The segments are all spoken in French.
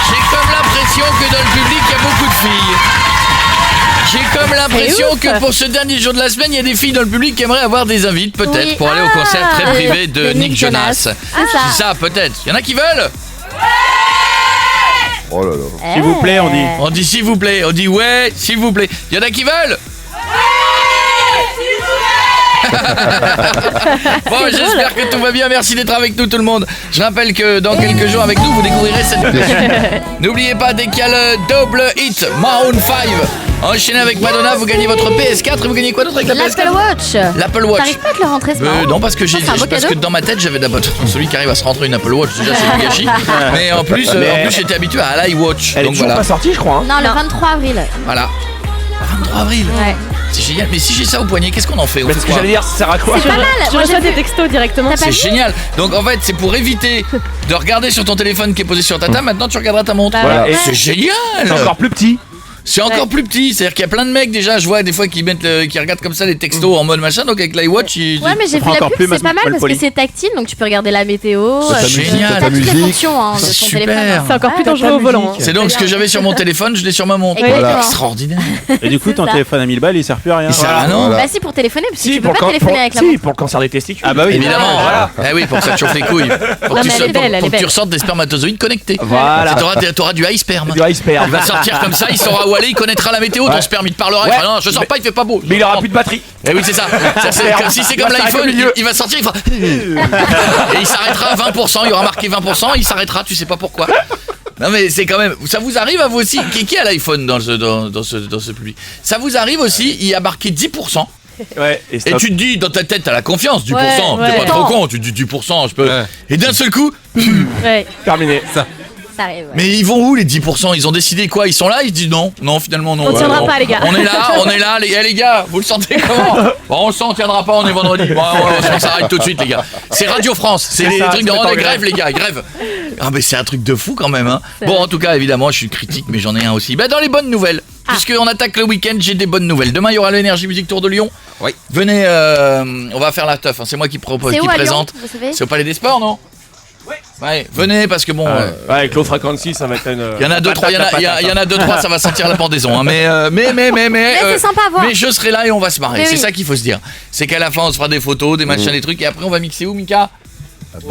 J'ai comme l'impression que dans le public, il y a beaucoup de filles. J'ai comme l'impression que pour ce dernier jour de la semaine, il y a des filles dans le public qui aimeraient avoir des invites, peut-être, pour aller au concert très privé de Nick Jonas. C'est ça, peut-être. Il y en a qui veulent? Oh là là. S'il vous plaît, on dit. On dit s'il vous plaît, on dit ouais, s'il vous plaît. Il y en a qui veulent? Bon, j'espère que tout va bien. Merci d'être avec nous, tout le monde. Je rappelle que dans quelques jours, avec nous, vous découvrirez cette N'oubliez pas, dès qu'il y a le double hit Maroon 5 enchaîné avec Madonna, vous gagnez votre PS4 et vous gagnez quoi d'autre avec la PS4? L'Apple Watch. L'Apple Watch. T'arrives pas à te le rentrer, c'est marrant. Non, parce que parce que dans ma tête, j'avais d'abord celui qui arrive à se rentrer une Apple Watch, déjà c'est du gâchis. Mais en plus j'étais habitué à l'iWatch. Elle est Donc toujours voilà. pas sortie, je crois. Hein. Non, le 23 avril. Voilà. 23 avril. Ouais. C'est génial. Mais si j'ai ça au poignet, qu'est-ce qu'on en fait? C'est ce que j'allais dire, ça sert à quoi? C'est pas mal. Tu reçois des textos directement. T'as pas C'est vu génial. Donc en fait, c'est pour éviter de regarder sur ton téléphone qui est posé sur ta table. Maintenant, tu regarderas ta montre. Voilà. Et C'est génial. c'est encore plus petit. C'est encore plus petit. C'est-à-dire qu'il y a plein de mecs déjà. Je vois des fois qui regardent comme ça les textos en mode machin. Donc avec l'iWatch, Ouais, mais j'ai vu la encore pub, plus c'est pas mal parce que c'est tactile, donc tu peux regarder la météo. C'est génial. T'as toutes les musique. fonctions de ton Super. téléphone. C'est encore plus Ouais, dangereux au volant. C'est donc ce que j'avais sur mon téléphone, je l'ai sur ma montre. Exactement. Extraordinaire. Et du coup, ton ça. téléphone à 1000 balles, il sert plus à rien. Il sert à non. Bah si, pour téléphoner, parce que tu peux pour pas téléphoner avec la montre. pour le cancer des testicules. Ah bah oui. Évidemment, voilà. Eh oui, pour que ça te chauffe les couilles. Pour Non, que mais elle est belle, elle est pour que tu belle. ressortes des spermatozoïdes connectés. Voilà. T'auras du high sperm. Du iceberg. Il va sortir comme ça, il saura où aller, il connaîtra la météo, ton sperme, il te parlera. Ouais. Il fera, non, je sors pas, il fait pas beau. Mais il aura plus de batterie. Eh oui, c'est ça. Si c'est comme Il va s'arrêter au l'iPhone, milieu. il va sortir, il fera. Et il s'arrêtera à 20%, il y aura marqué 20%, il s'arrêtera, tu sais pas pourquoi. Non mais c'est quand même. Ça vous arrive à vous aussi? Qui a l'iPhone dans ce public? Ça vous arrive aussi? Il y a marqué 10%. Ouais. Et tu te dis, dans ta tête, t'as la confiance, 10%. Ouais, T'es pas ouais. trop con, tu dis 10%, je peux. Ouais. Et d'un seul coup. Ouais. terminé. Ça arrive, ouais. Mais ils vont où les 10%? Ils ont décidé quoi? Ils sont là? Ils se disent non, finalement non. On tiendra pas, les gars. On est là, les gars, vous le sentez comment? Bon, on le sent, on tiendra pas, on est vendredi. Bon, on s'arrête tout de suite, les gars. C'est Radio France, c'est les ça, trucs de c'est pas grève, grève. les gars, grève. Ah, mais c'est un truc de fou quand même, hein. Bon, en tout cas, évidemment, je suis critique, mais j'en ai un aussi. Bah, dans les bonnes nouvelles, puisqu'on attaque le week-end, j'ai des bonnes nouvelles. Demain, il y aura l'Énergie Musique Tour de Lyon. Oui. Venez, on va faire la teuf, hein. C'est moi qui propose, C'est qui où à Lyon, présente. vous savez? C'est au Palais des Sports, non? Ouais, venez parce que bon. Ouais, avec l'eau Frequency, ça va être une. Il y en a deux, trois, ça va sentir la pendaison. Hein. Mais c'est sympa à voir. Mais je serai là et on va se marrer. Mais C'est oui. ça qu'il faut se dire. C'est qu'à la fin, on se fera des photos, des machins, des trucs, et après, on va mixer où, Mika?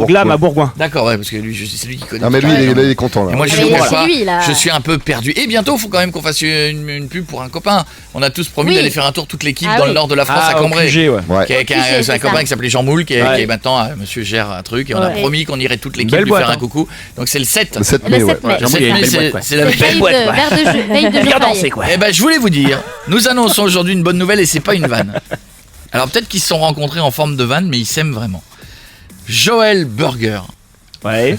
Glam à Bourgoin. D'accord, ouais, parce que lui, c'est lui qui connaît. Non mais lui, il est content Et là. moi, je Mais vous il est cache chez pas, lui, là. je suis un peu perdu. Et bientôt, il faut quand même qu'on fasse une pub pour un copain. On a tous promis Oui. d'aller faire un tour toute l'équipe Ah dans oui. le nord de la France à au Cambrai. QG, ouais. Ouais. C'est un c'est copain ça. qui s'appelait Jean Moule qui Ouais. est maintenant monsieur gère un truc et on a Ouais. promis qu'on irait toute l'équipe Belle lui boîte, faire un hein. coucou. Donc c'est le 7. Le 7 Le mai, ouais. 7 mai. Le 7 Jean-Moule, il y a mai, une belle boîte, quoi. c'est la Veille de jour Bien férié. dansé, quoi. Eh ben, je voulais vous dire, nous annonçons aujourd'hui une bonne nouvelle et c'est pas une vanne. Alors peut-être qu'ils se sont rencontrés en forme de vanne, mais ils s'aiment vraiment. Joël Burger Ouais.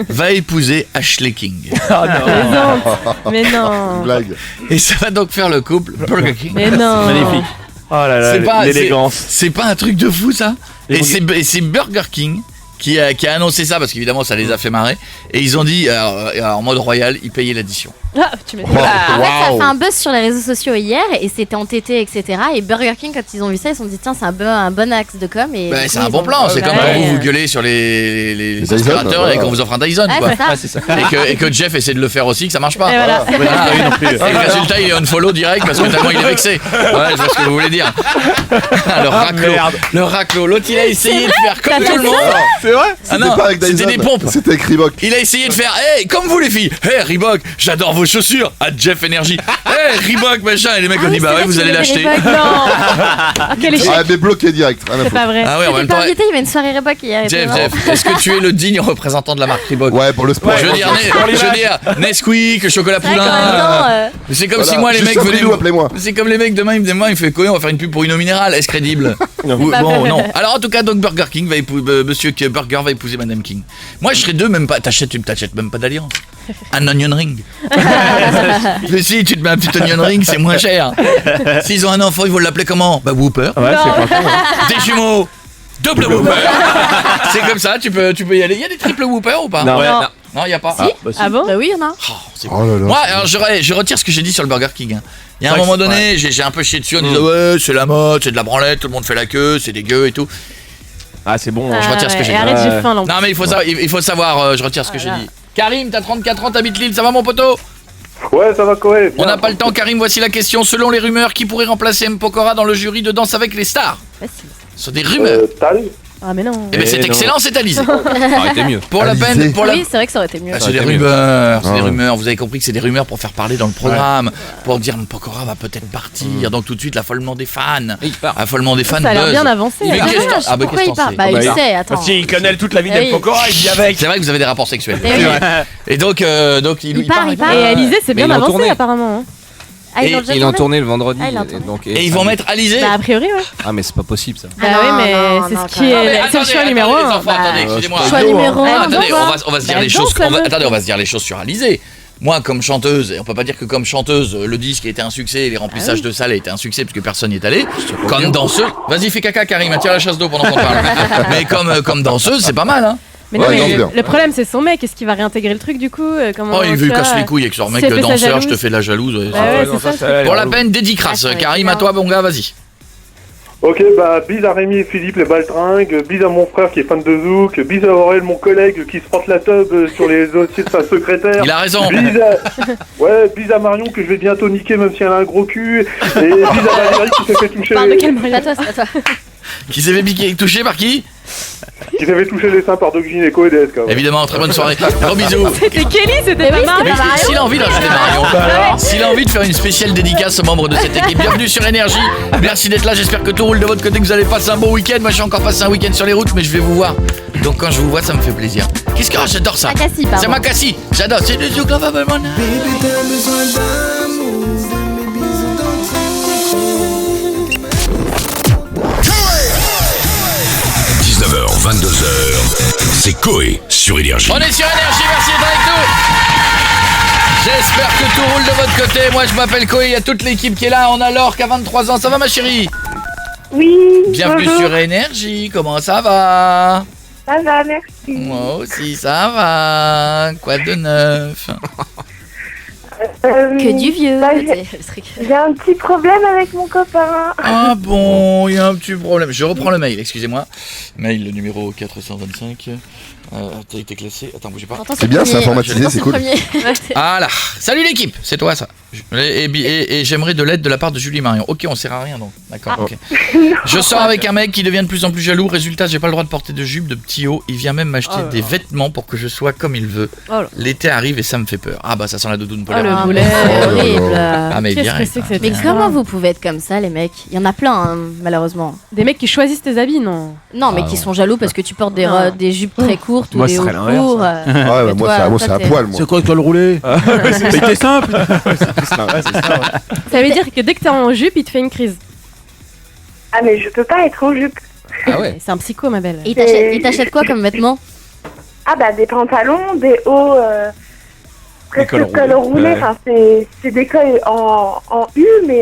va épouser Ashley King. Oh non. Mais non. Blague. Et ça va donc faire le couple Burger King. Mais non. Magnifique. Oh là là, l'élégance. C'est pas un truc de fou ça? Et Et c'est Burger King qui a annoncé ça parce qu'évidemment ça les a fait marrer. Et ils ont dit, en mode royal, ils payaient l'addition. Ah, tu m'étonnes. En fait, ça a Waouh. fait un buzz sur les réseaux sociaux hier et c'était entêté, etc. Et Burger King, quand ils ont vu ça, ils se sont dit tiens, c'est un bon axe de com. Et Bah, du c'est coup, un ils bon ont- plan, c'est Ouais, comme quand ouais. vous gueulez sur les Dyson, aspirateurs voilà. et qu'on vous offre un Dyson Ouais, quoi. c'est ça. Ah, c'est ça. Et que Jeff essaie de le faire aussi, que ça marche pas. Et voilà. Voilà. Oui, non plus. Et le résultat il est unfollow direct parce que tellement il est vexé. Ouais, je vois ce que vous voulez dire. Le raclo. merde. Le raclo. L'autre il a essayé de faire comme tout le monde. C'est vrai? Ah non, C'était pas avec Dyson. c'était des pompes. C'était avec Reebok. Il a essayé de faire, hey, comme vous les filles, hey Reebok, j'adore vos chaussures, à Jeff Energy, hey Reebok machin, et les mecs ont dit, oui, bah c'est ouais, vrai vous qu'il allez y avait l'acheter. Reebok. Non. Ah, quel échec. Ah mais bloqué direct. Rien à C'est foutre. pas vrai. Ah ouais, en J'étais même pas temps, invité, il y avait une soirée Reebok hier. et Jeff, tout, non. Jeff, est-ce que tu es le digne représentant de la marque Reebok? Ouais, pour le sport. Je veux dire, Nesquik, chocolat C'est vrai qu'en poulain. même temps, Mais c'est comme Voilà. si moi les Juste mecs un venaient. bridou, appelez-moi. C'est comme les mecs demain, il fait quoi? On va faire une pub pour une eau minérale, est-ce crédible? Ou- Bah, Bon, non. Alors en tout cas, donc Burger King va épouser, Monsieur Burger va épouser Madame King. Moi, je serais deux, même pas. Tu t'achètes même pas d'alliance. Un onion ring. Mais si tu te mets un petit onion ring, c'est moins cher. S'ils ont un enfant, ils vont l'appeler comment? Bah Whooper. Ouais, c'est pas con. Des jumeaux. Double Whooper. C'est comme ça, tu peux y aller. Il y a des triple Whooper ou pas? Non, ouais. Non, il y a pas. Ah bon? Bah oui, il y en a. Oh, c'est Oh là là. Moi, alors je retire ce que j'ai dit sur le Burger King. Hein. Il y a un Ouais, moment c'est- donné, j'ai un peu chié dessus en disant ouais, c'est la mode, c'est de la branlette, tout le monde fait la queue, c'est dégueu et tout. Ah, c'est bon. Je retire ce que j'ai dit. Arrête, j'ai faim là. Non mais il faut savoir, je retire ce que j'ai dit. Karim, t'as 34 ans, t'habites Lille, ça va mon poteau? Ouais, ça va correct. On n'a pas le temps, Karim, voici la question. Selon les rumeurs, qui pourrait remplacer M. Pokora dans le jury de Danse avec les stars? Facile. Ce sont des rumeurs. Tal. Ah, mais non. Eh ben c'est non. excellent, c'est Alizé. Aurait été mieux. Pour la Alizé. peine, pour la... Oui, c'est vrai que ça aurait été mieux. Ah, c'est des aurait été mieux. rumeurs, c'est Ah des ouais. rumeurs. Vous avez compris que c'est des rumeurs pour faire parler dans le programme, pour dire Pokora va peut-être partir. Donc tout de suite l'affolement des fans. Affolement des fans. Ça a l'air buzz. bien avancé. Mais alors. qu'est-ce que- ah, bah, Pourquoi qu'est-ce il qu'on part sait Bah, il Bah, sait, attends. Parce qu'il connaît toute la vie Eh oui. d'El Pokora, il vit avec. C'est vrai que vous avez des rapports sexuels. Eh oui. Et donc il part. Il part. Et Alizé, c'est bien Mais ils l'ont avancé tourné. apparemment. hein. Ah, ils l'ont déjà Ils l'ont tourné tourné le vendredi. Ah, ils l'ont tourné. donc, Et ils vont mettre Alizé. Bah, a priori, ouais. Ah, mais c'est pas possible ça. Bah Ah oui, non, mais non, c'est non, ce qui quand est même. c'est le choix numéro les 1. enfants, attendez, excusez-moi. Choix numéro Ah, 1. attendez, on va se dire Bah, les choses. danse, la meuf. Attendez, on va se dire les choses sur Alizé. Moi, comme chanteuse, et on peut pas dire que comme chanteuse, le disque a été un succès, les remplissages de salles a été un succès parce que personne n'y est allé. Comme danseuse, vas-y fais caca Karim, tire la chasse d'eau pendant qu'on parle. Mais comme danseuse, c'est pas mal, hein. Mais non, Ouais, mais danse bien. le problème, c'est son mec. Est-ce qu'il va réintégrer le truc du coup comment, Oh, il tu veut vois, casse les couilles avec son mec c'est de fait sa danseur, je te jalouse. fais de la jalouse. Ouais. Bah ouais, c'est ça. Pour la peine, dédicace. Ah, ça Karim, va à être toi, bon gars, vas-y. Ok, bah, bise à Rémi et Philippe, les baltringues, bise à mon frère qui est fan de Zouk, bise à Aurel, mon collègue qui se frotte la tub sur les dossiers de sa secrétaire. Il a raison. Bise à Marion que je vais bientôt niquer même si elle a un gros cul. Et bise à Valérie qui s'est fait toucher, Parle de quel C'est à toi, c'est à toi. Qui s'est fait piquer, touché par qui? qui s'est fait toucher les seins par Doc Gynéco et DSK. Ouais. Évidemment, très bonne soirée. Gros bisous. C'était Kelly, c'était pas oui, Mario. c'était Mario. S'il a envie d'ajouter Marion, s'il a envie de faire une spéciale dédicace aux membres de cette équipe, bienvenue sur Énergie. Merci d'être là, j'espère que tout roule de votre côté, que vous allez passer un bon week-end. Moi, j'ai encore passé un week-end sur les routes, mais je vais vous voir. Donc, quand je vous vois, ça me fait plaisir. Qu'est-ce que j'adore ça? Makassi, pardon. C'est Makassi, j'adore. C'est du Zouk Love Abel Mona. 19h, 22h, c'est Coé sur Énergie. On est sur Énergie, merci d'être avec nous. J'espère que tout roule de votre côté. Moi, je m'appelle Coé, il y a toute l'équipe qui est là. On a Laure qui a 23 ans. Ça va, ma chérie? Oui, Bienvenue bonjour. sur Énergie. Comment ça va? Ça va, merci. Moi aussi, ça va. Quoi de neuf? Que du vieux. bah, tu sais, le truc. J'ai un petit problème avec mon copain. Ah bon, il y a un petit problème. Je reprends le mail, excusez-moi. Mail numéro 425. T'as été classé. Attends, bougez pas. Pourtant, C'est bien, le c'est premier. informatisé, Pourtant, c'est le cool. premier. Ouais, c'est- Voilà. Salut l'équipe, c'est toi ça. Et j'aimerais de l'aide de la part de Julie Marion. Ok, on sert à rien donc. D'accord, ok. Je sors avec un mec qui devient de plus en plus jaloux. Résultat, j'ai pas le droit de porter de jupe, de petits hauts. Il vient même m'acheter des vêtements pour que je sois comme il veut. Oh là. L'été arrive et ça me fait peur. Ah bah ça sent la doudoune Oh, polaire. le Ah, boulet. mais c'est Oh là horrible. Ah mais Qu'est-ce bien. que c'est que cette Mais histoire comment vous pouvez être comme ça, les mecs? Il y en a plein, hein, malheureusement. Des mecs qui choisissent tes habits, non? Non, mais Ah, qui non. sont jaloux parce que tu portes des, Ah. des jupes très courtes ou Moi, des ce hauts serait l'inverse, courts. Ouais, bah, Mais moi, toi, c'est toi, à t'es- poil, moi. quoi le roulé? C'était simple. Ça veut dire que dès que t'es en jupe, il te fait une crise. Ah, mais je peux pas être en jupe. Ah ouais. C'est un psycho, ma belle. Et il t'achète quoi comme vêtements? Ah, bah, des pantalons, des hauts, presque cols col roulés. ouais. Enfin, c'est des cols en U, mais.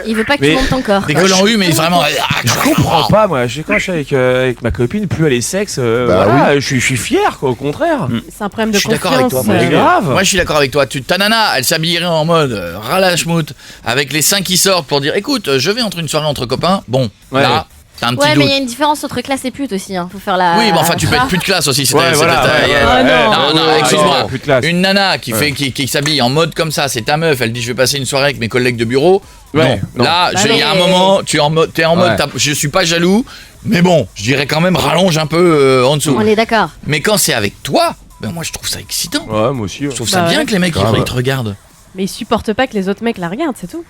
Il veut pas que Mais- tu montes ton corps. Des collants U, mais vraiment. Je comprends pas, moi. Quand je suis avec ma copine, plus elle est sexe, voilà, je suis fier, quoi, au contraire. C'est un problème de Je suis d'accord confiance. avec toi, moi. C'est grave. Moi je suis d'accord avec toi. Ta nana, elle s'habillerait en mode ralachmout avec les seins qui sortent pour dire écoute, je vais entre une soirée entre copains. Bon, Ouais. là, t'as un petit Ouais, doute. mais il y a une différence entre classe et pute aussi. Faut faire la. Oui, mais enfin, tu peux être plus de classe aussi. Ouais, voilà. Ah, non. Non, excuse-moi. Plus de classe. Une nana qui s'habille en mode comme ça, c'est ta meuf. Elle dit je vais passer une soirée avec mes collègues de bureau. Ouais, non. non. Là, Bah il y a un mais- moment, t'es en mode, Ouais. je suis pas jaloux, mais bon, je dirais quand même rallonge un peu en dessous. On est d'accord. Mais quand c'est avec toi, ben moi je trouve ça excitant. Ouais, moi aussi. Je trouve ça Bah bien ouais. que les mecs Grave. ils te regardent. Mais il supporte pas que les autres mecs la regardent, c'est tout.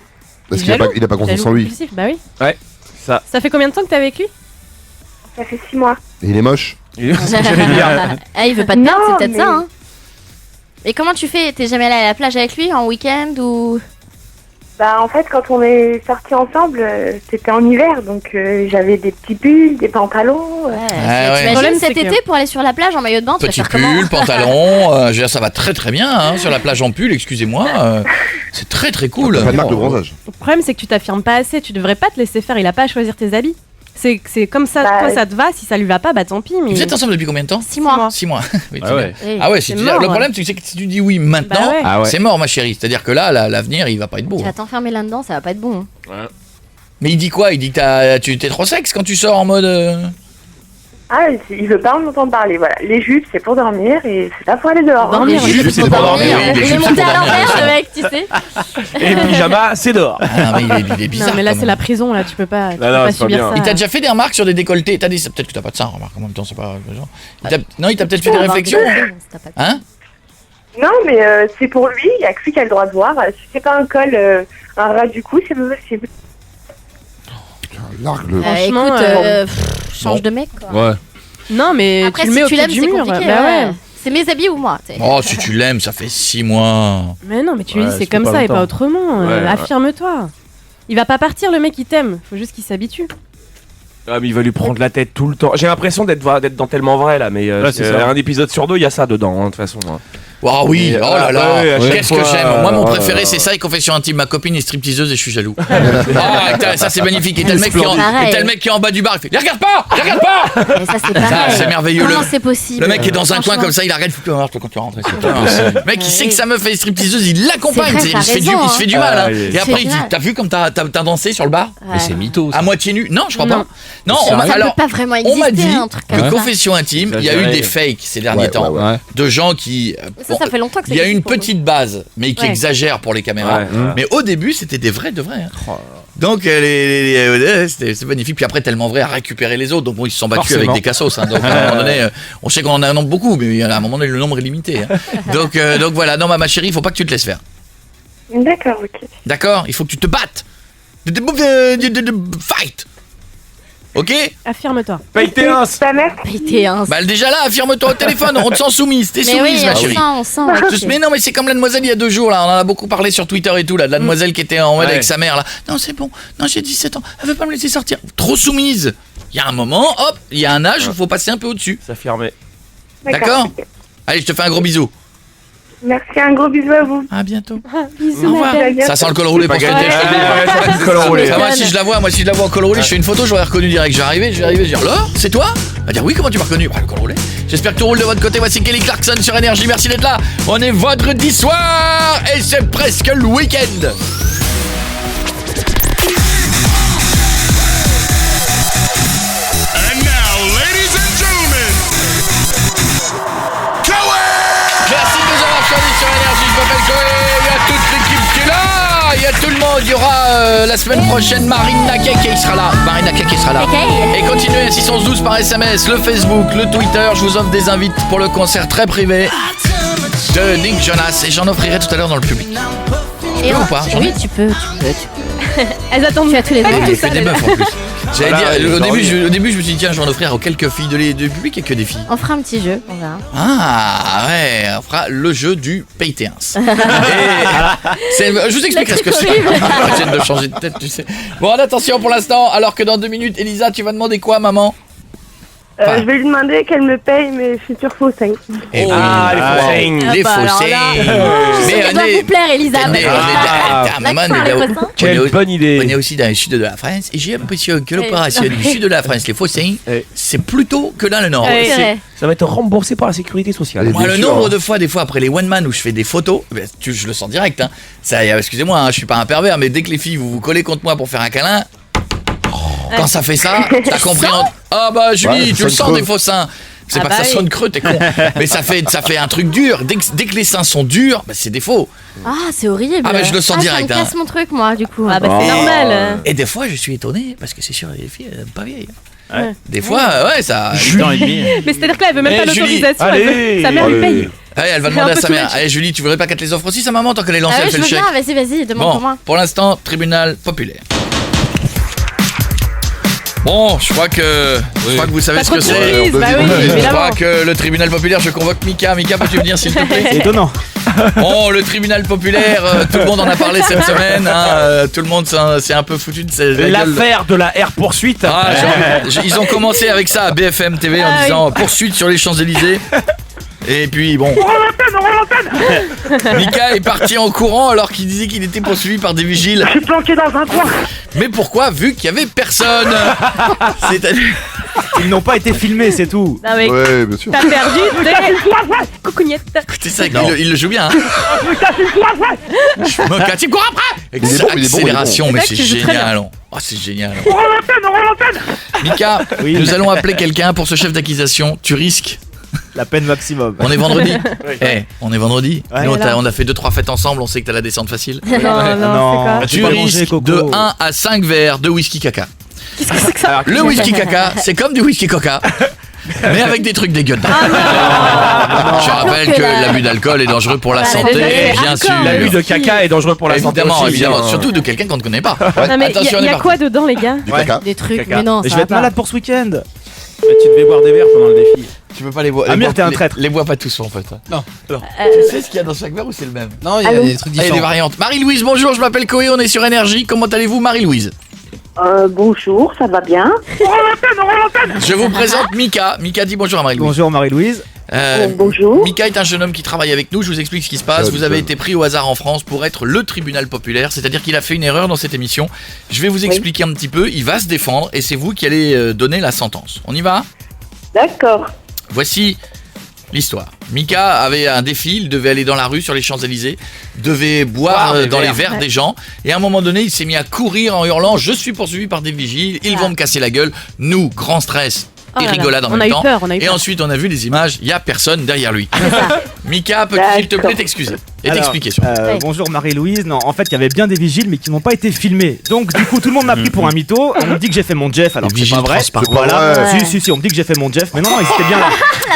Parce Il qu'il est jaloux. a pas confiance Jaloux en lui. compulsif, bah oui. Ça. Ça fait combien de temps que t'es avec lui? Ça fait 6 mois. Et il est moche. C'est ce que j'allais dire. Ah, il veut pas te perdre, Non, c'est peut-être mais- ça. Hein. Et comment tu fais? T'es jamais allé à la plage avec lui en week-end ou? Bah, en fait, quand on est sortis ensemble, c'était en hiver, donc j'avais des petits pulls, des pantalons. Ouais. ouais. T'imagines Le problème, cet c'est que- été pour aller sur la plage en maillot de bain? Tu vas Petit faire comment? pull, pantalon, je veux dire, ça va très très bien hein, sur la plage en pull, excusez-moi. C'est très très cool. Pas de marque de bronzage. Le problème, c'est que tu t'affirmes pas assez. Tu devrais pas te laisser faire. Il a pas à choisir tes habits. C'est comme ça, Bah, toi ça te va. Si ça lui va pas, bah tant pis. Mais... Vous êtes ensemble depuis combien de temps? 6 mois. 6 mois. Oui, Ah c'est ouais. bien. Ah ouais, si C'est tu dis- mort, le ouais. problème c'est que si tu dis oui maintenant, Bah ouais. Ah ouais. c'est mort ma chérie. C'est-à-dire que là, l'avenir il va pas être beau. Tu hein. vas t'enfermer là-dedans, ça va pas être bon. hein. Mais il dit quoi? Il dit que tu t'es trop sexe quand tu sors en mode. Ah, il veut pas en entendre parler, voilà. Les jupes, c'est pour dormir et c'est pas pour aller dehors. Dormir, Les jupes, c'est pour dormir. Il est monté à l'envers, le mec, tu sais. Et le pyjama, c'est dehors. Ah, mais il est bizarre. Non, mais là, quand c'est même. la prison, là, tu peux pas Non, c'est pas subir bien. ça. Il t'a déjà fait des remarques sur des décolletés? T'as dit, peut-être que t'as pas de ça, remarque, en même temps, c'est pas genre. Non, il t'a peut-être fait des réflexions. Hein? Non, mais c'est pour lui, il y a que lui qui a le droit de voir. Si c'est pas un col, un ras du cou, c'est pas possible. Largue le. Franchement, Écoute, change de mec, quoi. Ouais. Non, mais Après, tu le si mets au tu pied l'aimes, du c'est mur. compliqué. Bah ouais. ouais. C'est mes habits ou moi, tu sais. Oh, si tu l'aimes, ça fait 6 mois. Mais non, mais tu lui Ouais, dis c'est c'est comme pas ça et pas longtemps. autrement. Ouais. Affirme-toi. Il va pas partir, le mec, il t'aime. Faut juste qu'il s'habitue. Ah, mais il va lui prendre la tête tout le temps. J'ai l'impression d'être dans Tellement Vrai là, mais Ouais, c'est ça. un épisode sur 2, il y a ça dedans, hein, de toute façon. Hein. Oh oui, Et, oh là là, ouais, à chaque qu'est-ce que fois, j'aime. Moi, mon oh là préféré, là. c'est ça et Confession intime. Ma copine est stripteaseuse et je suis jaloux. Ça, c'est magnifique. Et t'as le mec Pareil. qui est en bas du bar, il fait les regarde pas, les regarde pas. Mais ça, c'est Ça, pareil. c'est merveilleux. Comment c'est possible? Le mec est dans un coin Franchement. comme ça, il arrête, faut plus voir toi quand tu rentres. Le mec, il sait que sa meuf est stripteaseuse, il l'accompagne. C'est vrai, Il t'as se fait du raison, mal. hein. hein. Et après, il dit génial. t'as vu comme t'as dansé sur le bar? Mais c'est mytho. ça. À moitié nu? Non, je crois Non. pas. Non, Ça peut alors. pas vraiment On m'a exister, dit un truc que comme ça. Confession intime, il y a eu Exagéré. des fakes ces derniers Ouais, temps ouais, Ouais. de gens qui. Ça fait longtemps que ça Il y a une existe pour moi. petite base, mais qui Ouais. exagère pour les caméras. Ouais. Mais au début, c'était des vrais de vrais. hein. Oh. Donc, c'est magnifique. Puis après, Tellement Vrai a récupéré les autres. Donc, bon, ils se sont battus Forcément. avec des cassos. Hein. Donc, à un moment donné, on sait qu'on en a un nombre beaucoup, mais à un moment donné, le nombre est limité. Hein. Donc voilà. Non, ma chérie, il faut pas que tu te laisses faire. D'accord, ok. D'accord? Il faut que tu te battes. Fight. Ok? Affirme-toi. Paye tes ins. Ta mère Pété un. Bah, déjà là, affirme-toi au téléphone. On te sent soumise. T'es Mais soumise, oui, ma on chérie. sent, on sent. Tous- Mais non, mais c'est comme la demoiselle il y a 2 jours là, on en a beaucoup parlé sur Twitter et tout là, de la demoiselle qui était en mode Ouais. avec sa mère là. Non, c'est bon, non, j'ai 17 ans, elle veut pas me laisser sortir. Trop soumise. Il y a un moment, hop, il y a un âge où il faut passer un peu au-dessus. S'affirmer. D'accord? ok. Allez, je te fais un gros bisou. Merci, un gros bisou à vous. À bientôt. Bisous, Au ma revoir. belle. Ça sent le col roulé pour Pas se gagné. fêter, je te le dis. Ouais, ça fait le col enroulé. Ah, moi si je la vois en col roulé, je fais une photo, j'aurais reconnu direct. Je vais arriver, je vais dire Laure, c'est toi? Elle va dire oui, comment tu m'as reconnu? Bah le col roulé. J'espère que tout roule de votre côté. Voici Kelly Clarkson sur Énergie. Merci d'être là. On est vendredi soir et c'est presque le week-end. And now, ladies and gentlemen, Merci de nous avoir choisis sur Énergie. Je m'appelle Koé. Il y a toute l'équipe qui est là. Il y a tout le monde. Il y aura la semaine prochaine Marina Kay qui sera là. Marina Kay qui sera là. Kay. Et continuez 612 par SMS, le Facebook, le Twitter. Je vous offre des invites pour le concert très privé de Nick Jonas. Et j'en offrirai tout à l'heure dans le public. Et peux ou pas? J'en ai. Oui, tu peux. Elles attendent. Tu as tous les Ah, deux. il fait des meufs en plus. J'allais Voilà, dire, il au est début, je me suis dit, tiens, je vais en offrir aux quelques filles du public et que des filles. On fera un petit jeu, on verra. Ah ouais, on fera le jeu du Paytéens. Je vous expliquerai ce que c'est. Je viens de changer de tête, tu sais. Bon, attention pour l'instant, alors que dans 2 minutes, Elisa, tu vas demander quoi, maman? Je vais lui demander qu'elle me paye mes futurs faux seins. Eh oui. Ah, les faux seins. Les Ah bah, faux alors seins. là, Je sais que ça doit vous plaire, Elisa. on est- maman, L'accent, les faux seins. Quelle bonne on est idée. aussi dans le sud de la France et j'ai l'impression que l'opération du sud de la France, les faux seins, Eh. c'est plutôt que dans le nord. Ouais. C'est vrai. Ça va être remboursé par la sécurité sociale. Et Moi, bien le sûr. nombre de fois, des fois, après les one man où je fais des photos, ben, je le sens direct. Hein. Ça, excusez-moi, hein, je suis pas un pervers, mais dès que les filles vous collez contre moi pour faire un câlin, quand ça fait ça, t'as compris. Ah bah Julie, Ouais, tu le ça sens sonne des faux seins. C'est Ah pas bah que ça oui. sonne creux, t'es con. Mais ça fait un truc dur. Dès que les seins sont durs, bah, c'est des faux. Ah, c'est horrible. Ah, mais je le sens direct, Ça me hein. casse mon truc, moi, du coup. Ah bah c'est Oh. normal. Et des fois, je suis étonné parce que c'est sûr, les filles, elles aiment pas vieilles. Ouais. Des fois, ouais, ça. 8 ans et demi. Mais c'est-à-dire que là, elle veut même Eh, pas Julie, l'autorisation. elle allez, veut- Sa mère lui allez. paye. Allez, elle va C'est demander un à peu sa too mère. much. Allez, Julie, tu voudrais pas qu'elle te les offre aussi, sa maman, tant qu'elle est lancée, Ah elle oui, fait je le veux chèque. bien, vas-y, demande pour Bon, moi. pour l'instant, tribunal populaire. Bon, je crois que vous savez Pas ce trop que de c'est. surprise, bah oui, Je évidemment. crois que le tribunal populaire, je convoque Mika. Mika, peux-tu venir s'il te plaît? C'est étonnant. Bon, le tribunal populaire, tout le monde en a parlé cette semaine. Hein, tout le monde s'est un peu foutu de la gueule. L'affaire de la air poursuite. Ah, ils ont commencé avec ça à BFM TV en Ah disant poursuite sur les Champs-Élysées. Et puis bon. Mika est parti en courant alors qu'il disait qu'il était poursuivi par des vigiles. Je suis planqué dans un coin. Mais pourquoi, vu qu'il y avait personne? C'est-à-dire. Ils n'ont pas été filmés, c'est tout. Non mais Ouais, bien sûr. t'as perdu tes coucougnette. C'est ça, il le joue bien. Hein. Je me casse, il me court après. Il est bon, il est bon, Accélération, il est bon. mais C'est c'est vrai que tu joues très génial. Oh, c'est génial. Mika, nous allons appeler quelqu'un pour ce chef d'accusation. Tu risques. La peine maximum. On est vendredi. On est vendredi. Ouais, Nous, voilà. on a fait 2-3 fêtes ensemble, on sait que t'as la descente facile. Non, non, c'est quoi? Tu pas manger, risques Coco. de 1 à 5 verres de whisky caca. Qu'est-ce que c'est que ça? Le whisky caca, c'est comme du whisky coca, mais avec des trucs dégueulasses. Je rappelle que l'abus d'alcool est dangereux pour la santé, bien sûr. L'abus de caca est dangereux pour la santé. Évidemment, aussi. évidemment. Surtout de quelqu'un qu'on ne connaît pas. Non, mais Attention, il on y est a parti. quoi dedans, les gars? Du caca. Des trucs, Caca. mais non, Mais ça je vais va être pas. malade pour ce week-end. Tu devais boire des verres pendant le défi. Tu peux pas les boire. Amir, t'es un traître. Les bois pas tous en fait. Non. Tu sais ce qu'il y a dans chaque verre ou c'est le même? Non, il y a des trucs Il y a des différents. variantes. Marie-Louise, bonjour, je m'appelle Koé, on est sur Énergie. Comment allez-vous, Marie-Louise? Bonjour, ça va bien? Je vous présente Mika. Mika dit bonjour à Marie-Louise. Bonjour Marie-Louise. Bonjour. Mika est un jeune homme qui travaille avec nous, je vous explique ce qui se passe. Vous avez été pris au hasard en France pour être le tribunal populaire, c'est-à-dire qu'il a fait une erreur dans cette émission. Je vais vous expliquer un petit peu, il va se défendre et c'est vous qui allez donner la sentence. On y va? D'accord. Voici l'histoire. Mika avait un défi, il devait aller dans la rue sur les Champs-Élysées, devait boire dans les verres des gens et à un moment donné il s'est mis à courir en hurlant « Je suis poursuivi par des vigiles, ils vont me casser la gueule ». Nous, grand stress Oh et là là, rigolade en on a même eu temps. peur, on a eu Et peur. ensuite on a vu les images, il n'y a personne derrière lui. Mika, peux-tu s'il te plaît t'excuser et Alors, t'expliquer surtout. Ouais. Bonjour Marie-Louise. Non, en fait, il y avait bien des vigiles, mais qui n'ont pas été filmés. Donc, du coup, tout le monde m'a pris pour un mytho. On me dit que j'ai fait mon Jeff, alors Les que c'est vigiles pas vrai. transparents. Voilà. Ouais. Si, on me dit que j'ai fait mon Jeff, mais non, ils étaient bien là.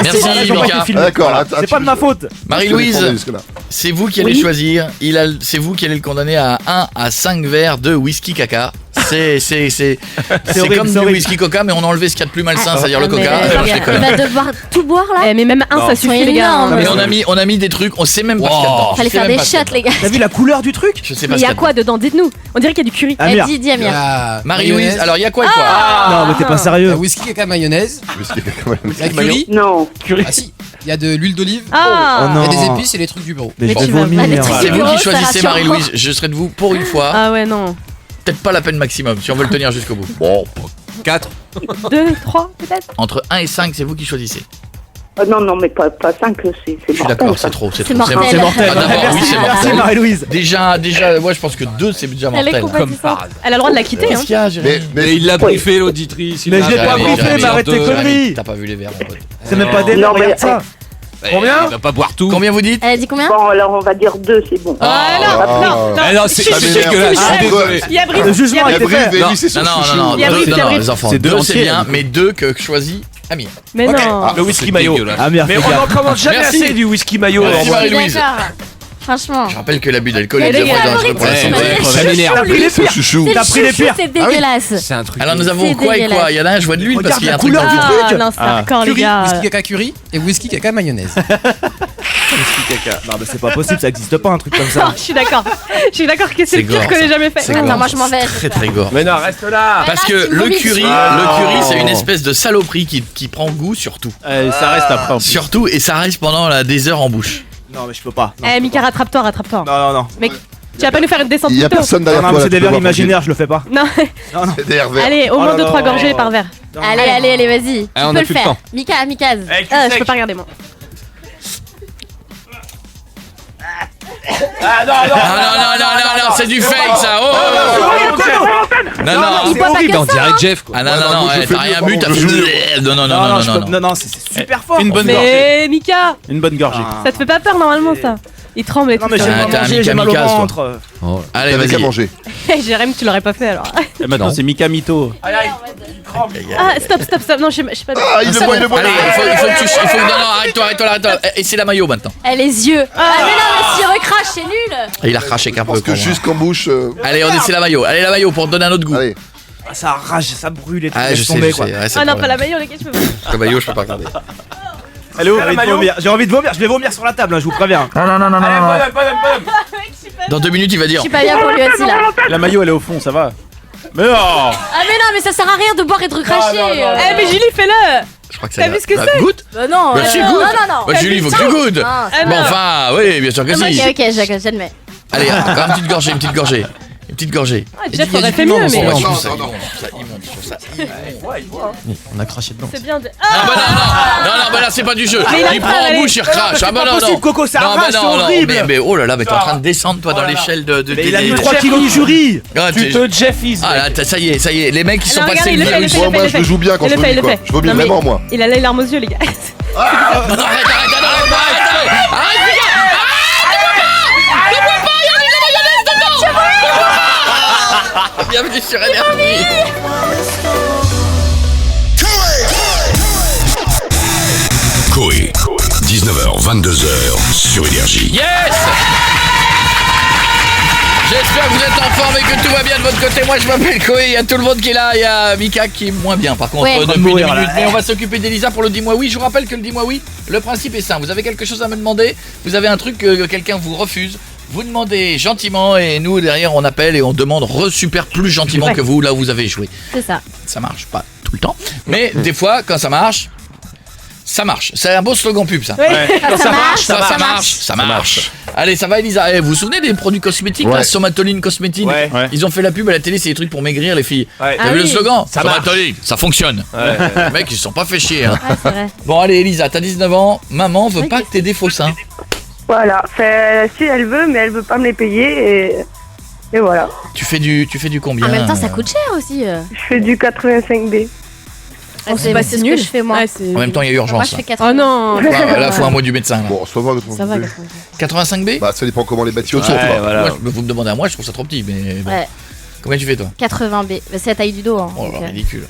Merci Ils ont pas été Mika. filmés. D'accord, Voilà. attends, C'est pas de ma faute. Marie-Louise, Jusque-là. c'est vous qui allez choisir. C'est vous qui allez le condamner à 1 à 5 verres de whisky caca. C'est horrible, comme c'est du horrible. whisky coca, mais on a enlevé ce qu'il y a de plus malsain, c'est-à-dire le Mais, coca. Non, je déconne. il va devoir tout boire là. Eh, mais même un, ça suffit, les gars. énormes. Mais on a mis des trucs, on sait même pas ce qu'il y a dedans. Fallait Je sais faire même des pas ce qu'il y a shots, les gars. T'as vu la couleur du truc? Je sais pas Mais ce il y qu'il y a quoi dedans? Dites-nous. On dirait qu'il y a du curry. Amir. Dis Il y Amir. a Marie-Louise, mayonnaise. alors il y a quoi et quoi? Non, mais t'es pas Il y sérieux. a whisky, caca, mayonnaise. Whisky, caca, mayonnaise. La curry. Non. Ah si. Il y a de l'huile d'olive. Ah, Oh Il y non. a des épices et les trucs du bureau. Mais je Mais vais tu vas vomir. aller C'est vous bureau, qui ça choisissez rassure. Marie-Louise, je serai de vous pour une fois. Ah ouais, non. Peut-être pas la peine maximum, si on veut le tenir jusqu'au bout. Bon, 4. 2, 3, peut-être? entre 1 et 5, c'est vous qui choisissez. Non, mais pas 5, c'est Je suis d'accord, c'est trop, C'est mortel. C'est mortel. Ah, d'abord, oui, c'est Merci mortel. Marie-Louise. Déjà, moi je pense que 2 c'est déjà Elle est mortel. compatissante. Elle a le droit de la quitter, hein. Qu'est-ce qu'il y a, Jérémy? Mais il l'a briefé, l'auditrice. Mais je l'ai pas briefé, mais arrête tes conneries. T'as pas vu les verres, mon pote. C'est même pas des Non, verres, mais- regarde ça. Combien? Il va pas boire tout. Combien vous dites? Elle a dit combien? Bon, alors on va dire 2, c'est bon. Ah non, Eh non, c'est Ça m'énerve. dégueulasse. Je suis Ah, désolé. Il y a Brice. Le jugement il y a a été Brive fait. et lui, c'est son Non, chouchou. non, Il y a deux, Brice, non, il y a non, Brice. les enfants. C'est deux 2 c'est entiers. bien, mais 2 que choisit Amir. Mais non. Le whisky mayo. Amir, Mais fais on gaffe. n'en commande jamais Merci. assez du whisky mayo. Merci, en vrai. Marie-Louise. D'accord. Franchement. Je rappelle que l'abus d'alcool Mais est les bien gars, dangereux pour la Ouais, santé. ouais. Ça m'énerve. T'as pris les Son pires. chouchou. C'est T'as le pris les chouchou, pires. c'est dégueulasse. C'est un truc. Alors nous avons C'est quoi et quoi? dégueulasse. Il y en a un, je vois de l'huile parce Regarde qu'il y a la un truc couleur dans du le truc. Ah non, c'est hardcore, les Curry, gars. whisky, caca, curry et whisky, caca, mayonnaise. Non, mais c'est pas possible, ça existe pas un truc comme Ah, ça. je suis d'accord. Je suis d'accord que c'est C'est le pire gore, que j'ai ça. jamais fait. C'est Attends, gore. moi je m'en vais. Très très gore. Mais non, reste là. Parce Ah, que c'est une le vomit. curry, c'est une espèce de saloperie qui prend goût sur tout. Ça reste après. en plus. Surtout, et ça reste pendant des heures en bouche. Non, mais je peux pas. Non, Eh, Mika, rattrape-toi, rattrape-toi. non. Mec, tu vas pas nous faire une descente Il y a plutôt. personne Non, derrière non, toi. mais là, c'est des tu peux verres voir imaginaires, je le fais pas. Non, Non, non. C'est des verres verts. allez, au moins Oh là 2-3 là. gorgées par verre. Allez, vas-y. Ah, on Tu peux a le plus le faire. temps. Mikaz. Je peux pas regarder, moi. Ah non, Non, c'est du fake ça. Oh, non, non, il boit pas horrible, que on ça, dirait hein. Jeff quoi. Ah non, Ouais, non, moi, je ouais, fais t'as rien mieux, bu, t'as pardon, fait. Non, non. C'est super fort. Une bonne gorgée. Mais Mika, Une bonne gorgée. ça te fait pas peur normalement ça? Il tremble et Non, tout mais j'ai ça. Ah, pas t'as un mangé, j'ai mal au Mika, toi. ventre. Allez, T'avais qu'à vas-y. manger. Jérém, tu l'aurais pas fait alors. Et maintenant, c'est Mika Mito. Ah, stop. Non, je sais pas. Ah, il le boit, il le boit. Allez, il faut que tu. Non, arrête-toi. Et c'est la maillot maintenant. Eh, les yeux. Ah, mais non, mais s'il recrache, c'est nul. Et il a recraché qu'un peu. Parce que con, hein. jusqu'en bouche. Allez, on essaie la maillot. Allez, la maillot pour te donner un autre goût. Allez. Ah, ça rage, ça brûle et tout. Ah, je laisse sais, tomber, je quoi. sais. Ouais, c'est Ah le non, problème. pas la maillot, les gars, je peux pas. Le maillot, je peux pas regarder. Allez, j'ai envie de vomir, je vais vomir sur la table, hein, je vous préviens. Dans 2 minutes, il va dire. Je suis pas bien pour lui aussi là. La maillot, elle est au fond, ça va. Mais non. Ah, mais non, mais ça sert à rien de boire et de recracher. Eh, mais Julie, fais-le. Je crois que ça T'as va. vu ce que Bah, c'est? Goûte. Bah non. Bah, si, non, goûte. non. Bah, Julie, il faut que tu goûtes. Ah, Bon, enfin, oui, bien sûr que si. ok, j'admets. Allez, encore une petite gorgée. Une petite gorgée. Ah, Jeff aurait fait mieux, mais. On va Non, sur non, ça, non. il monte sur ça. On a craché dedans. C'est bien de. Ah bah non, bah là c'est pas du jeu. Mais il a Il pas prend en avalé. bouche, il recrache. Ah bah non, possible, non. Coco, ça Non, bah arrache, c'est non, non, horrible. mais oh là là, mais t'es en train de descendre toi dans Oh là là. l'échelle de. Mais il a mis des- 3 kilos de jury. Ah, Tu t'es- te Jeffis. Ah là, ça y est, les mecs qui sont Alors, passés regarde, le il le fait, virus. il le fait, Moi, je le joue bien quand Il je le fait, il vomis, le quoi. fait. Je vomis Non, mais vraiment, moi. Il a les larmes aux yeux, les gars. Non, arrête, bienvenue sur Énergie. Coé, 19h, 22h sur Énergie. Yes! J'espère que vous êtes en forme et que tout va bien de votre côté. Moi je m'appelle Coé, il y a tout le monde qui est là. Il y a Mika qui est moins bien par contre Ouais. depuis Mourir, 2 minutes. là. Mais on va s'occuper d'Elisa pour le dis-moi oui. Je vous rappelle que le dis-moi oui, le principe est simple. Vous avez quelque chose à me demander, vous avez un truc que quelqu'un vous refuse. Vous demandez gentiment et nous derrière on appelle et on demande super plus gentiment Ouais. que vous là où vous avez échoué. C'est ça. Ça marche pas tout le temps, mais des fois quand ça marche. Ça marche, c'est un beau slogan pub ça. Quand ça marche, Ça marche. Allez, ça va Elisa. Eh, vous vous souvenez des produits cosmétiques Ouais. là, Somatoline Cosmétique. Ouais. Ils ont fait la pub à la télé, c'est des trucs pour maigrir les filles. Ouais. T'as vu le oui. slogan Ça marche. Somatoline, ça fonctionne. Les mecs ils se sont pas fait chier hein. Ah, c'est vrai. Bon allez Elisa, t'as 19 ans, maman veut pas que t'aies des faux seins. Voilà, si elle veut, mais elle veut pas me les payer et voilà. Tu fais du combien En même temps, ça coûte cher aussi. Je fais du 85B. Ah, c'est pas c'est si ce que nul. je fais moi. Ouais, c'est- En même temps il y a Moi urgence. je là. fais 80. Oh non. Là faut un mot du médecin là. Bon, ça va, Ça va, 85B. 85B Bah, ça dépend comment les bâtiments sont, Ouais, quoi. voilà. Moi, vous me demandez à moi, je trouve ça trop petit, mais bon. Ouais. Combien tu fais toi 80B. Bah, c'est la taille du dos. Hein, Oh donc, là, ridicule.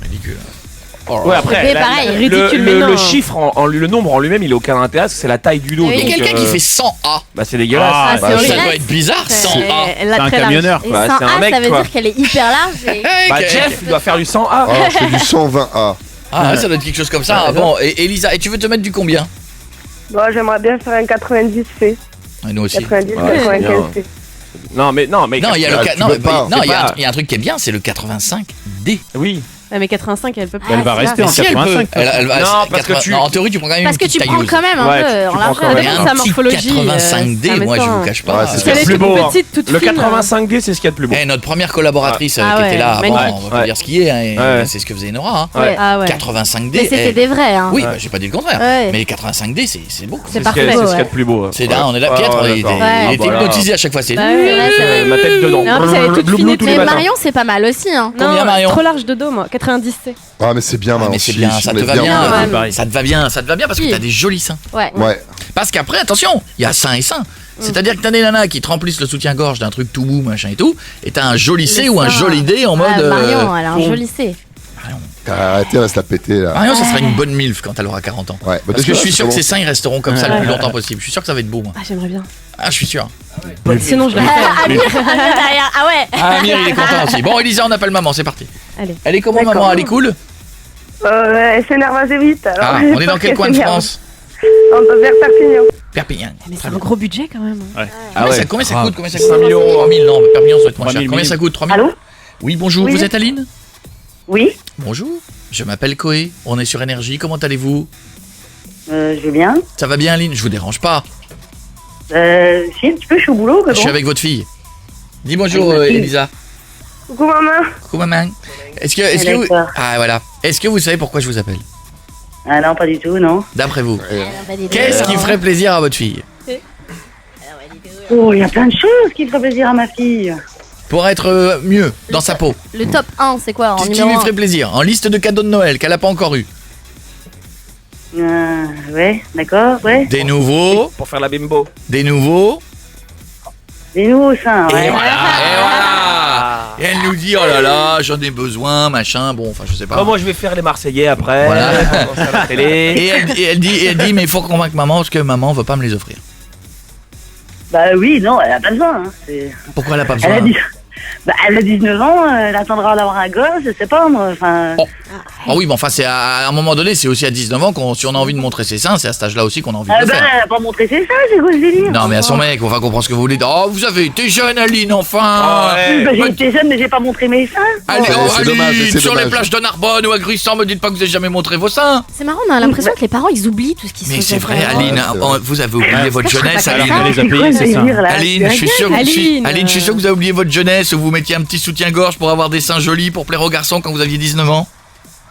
Oh là Ouais, là. après, C'est pareil. Ridicule, mais le non. chiffre, le nombre en lui-même, il a aucun intérêt, parce que c'est la taille du dos. Oui. Il y a donc, quelqu'un qui fait 100A. Bah, c'est dégueulasse. Ah, bah, c'est Ça horrible. doit être bizarre, 100A. Elle a C'est un très large. camionneur. Et Ouais, 100A, c'est un mec, ça veut quoi. dire qu'elle est hyper large. Et... Bah, Jeff, il doit faire du 100A. Ah, je fais du 120A. Ah, ça doit être quelque chose comme ça. Ah, bon, et Elisa, et tu veux te mettre du combien Bon, j'aimerais bien faire un 90C. Ah, nous aussi. 90, Ouais, 95C. Non, mais. Non, il y a le Ah, ca- tu non, peux mais- pas. non, C'est il y a pas- il y a un truc qui est bien, c'est le 85D. Oui. Ouais, mais 85, elle peut pas. Elle va c'est rester ça. en Si elle peut, 85. elle va. Non, c'est parce que 80 tu- non, en théorie, tu prends quand même Parce que une tu petite prends tailleuse. quand même un Ouais, peu tu en prends largeur. quand Mais même. dépend de un sa petit morphologie, 85D, en même moi je temps. vous cache Ouais, pas. c'est Si ça. elle est plus toute beau, hein. petite, toute Le fine. 85D, c'est ce qu'il y a de plus beau. Eh, notre première collaboratrice Ah qui ouais, était là avant, magnifique. on va pas Ouais. dire ce qui est, hein, et Ouais. c'est ce que faisait Nora. Hein. Ouais. Ah ouais. 85D. Mais c'était eh, des vrais. Hein. Oui, bah, j'ai pas dit le contraire. Ouais. Mais les 85D, c'est beau. C'est C'est ce parfait. qu'il y a de ouais. plus beau. C'est là, on est là. Ouais, Piètre, ouais, il était d'accord. Ouais. il était Ah, bah, hypnotisé à chaque fois. C'est Bah ouais, C'est vrai, c'est vrai. Ma tête dedans. Non, parce qu'elle est toute Glou, glou, finie, tous les Mais matins. Marion, c'est pas mal aussi. Hein. Combien, Marion Trop large de dos, moi. 90C. Ah, mais c'est bien, Ah, maintenant. mais c'est bien, ça te va bien, bien. ouais. Pareil. Ça te va bien, ça te va bien parce que Oui. t'as des jolis seins. Ouais. Ouais. Parce qu'après, attention, il y a seins et seins. C'est-à-dire que t'as des nanas qui te remplissent le soutien-gorge d'un truc tout mou, machin et tout, et t'as un joli C Le ou un sein. joli D en mode. Ah, Marion, elle a un bon. joli C. Arrêtez, elle va se la péter, là. Marion, ça sera une bonne MILF quand elle aura 40 ans. Ouais. Bah, Parce que je suis déjà, sûr que c'est ces seins ils resteront comme ça le Ouais. plus longtemps possible. Je suis sûr que ça va être beau, moi. Ah, j'aimerais bien. Ah, je suis sûr. Sinon, je le ferais. Amir derrière. Ah ouais. Ah, Amir, il est content aussi. Bon, Elisa, on appelle maman, c'est parti. Allez. Elle est comment, D'accord. maman? Elle est cool? Elle s'énerve assez vite. Alors, Ah, on est dans j'espère quel qu'elle coin de s'énerve. France? On peut vers Perpignan. Perpignan. Mais c'est un gros budget quand même. hein. Ah ouais. Combien ça coûte? Combien ça 5 coûte? 000 euros. 3000, non, Perpignan, ça doit être moins 3 cher. 000 Combien ça coûte? 3000? Allô? Oui, bonjour, Oui. vous êtes Aline? Oui, Bonjour, je m'appelle Coé, on est sur Énergie, comment allez-vous? je vais bien. Ça va bien Aline? Je vous dérange pas? Si, un petit peu, je suis au boulot. Je suis avec votre fille. Dis bonjour Avec ma fille. Elisa. Coucou maman. Coucou maman. Est-ce que Elle vous... est peur. Ah voilà. Est-ce que vous savez pourquoi je vous appelle? Ah non, pas du tout, non. D'après vous. Elle a pas des Qu'est-ce qui dents. ferait plaisir à votre fille? Oh, il y a plein de choses qui feraient plaisir à ma fille. Pour être mieux dans sa peau. Le top 1, c'est quoi en Qu'est-ce qui numéro lui 1? ferait plaisir? En liste de cadeaux de Noël qu'elle a pas encore eu. Ouais, d'accord, ouais. Des nouveaux. Pour faire la bimbo. Des nouveaux. Des nouveaux seins, Et ouais. voilà. Et voilà. Et elle nous dit oh là là, j'en ai besoin, machin. Bon, enfin je sais pas. Oh, moi, je vais faire les Marseillais après. Voilà. On va à la télé. Et elle dit mais il faut convaincre maman parce que maman veut pas me les offrir. Bah oui, non, elle a pas besoin. Hein. Pourquoi elle a pas Elle besoin? a dit... Bah, elle a 19 ans, elle attendra d'avoir un gosse, je sais pas moi, enfin... Oh, Ah oui, mais enfin, c'est à un moment donné, c'est aussi à 19 ans si on a envie de montrer ses seins, c'est à cet âge-là aussi qu'on a envie de le faire. Elle a pas montré ses seins, c'est quoi ce délire? Non, mais à son mec, on va comprendre ce que vous voulez dire. Oh, vous avez été jeune, Aline, enfin. J'ai été jeune, mais j'ai pas montré mes seins. Allez, c'est dommage, c'est sur les dommage. plages de Narbonne ou à Gruissant, me dites pas que vous avez jamais montré vos seins. C'est marrant, on a l'impression que les parents ils oublient tout ce qui se Mais faisait c'est vrai, vraiment. Aline, c'est vrai. vous avez oublié votre jeunesse, pas Aline. comme les a C'est quoi payés, ce c'est ça. délire, là? Aline, je suis sûr que Aline, je suis sûr que vous avez oublié votre jeunesse, où vous mettiez un petit soutien-gorge pour avoir des seins jolis pour plaire aux garçons quand vous aviez 19 ans.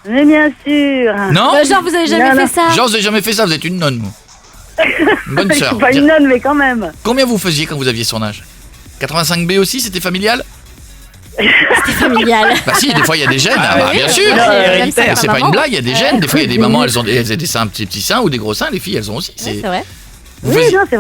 Mais bien sûr. Non Genre, vous avez jamais Non, fait ça. Genre, vous avez jamais fait ça, vous êtes une nonne, vous. Une bonne Je sœur. suis pas une nonne, mais quand même. Combien vous faisiez quand vous aviez son âge? 85B aussi, c'était familial? C'était familial. Bah si, des fois il y a des gènes, oui, bien oui, sûr. oui, Mais comme ça, c'est ma pas maman. une blague, il y a des gènes. Des fois il y a des mamans, elles ont des seins, petits seins ou des gros seins. Les filles, elles ont aussi. C'est vrai. Vous Oui, faisiez- non, c'est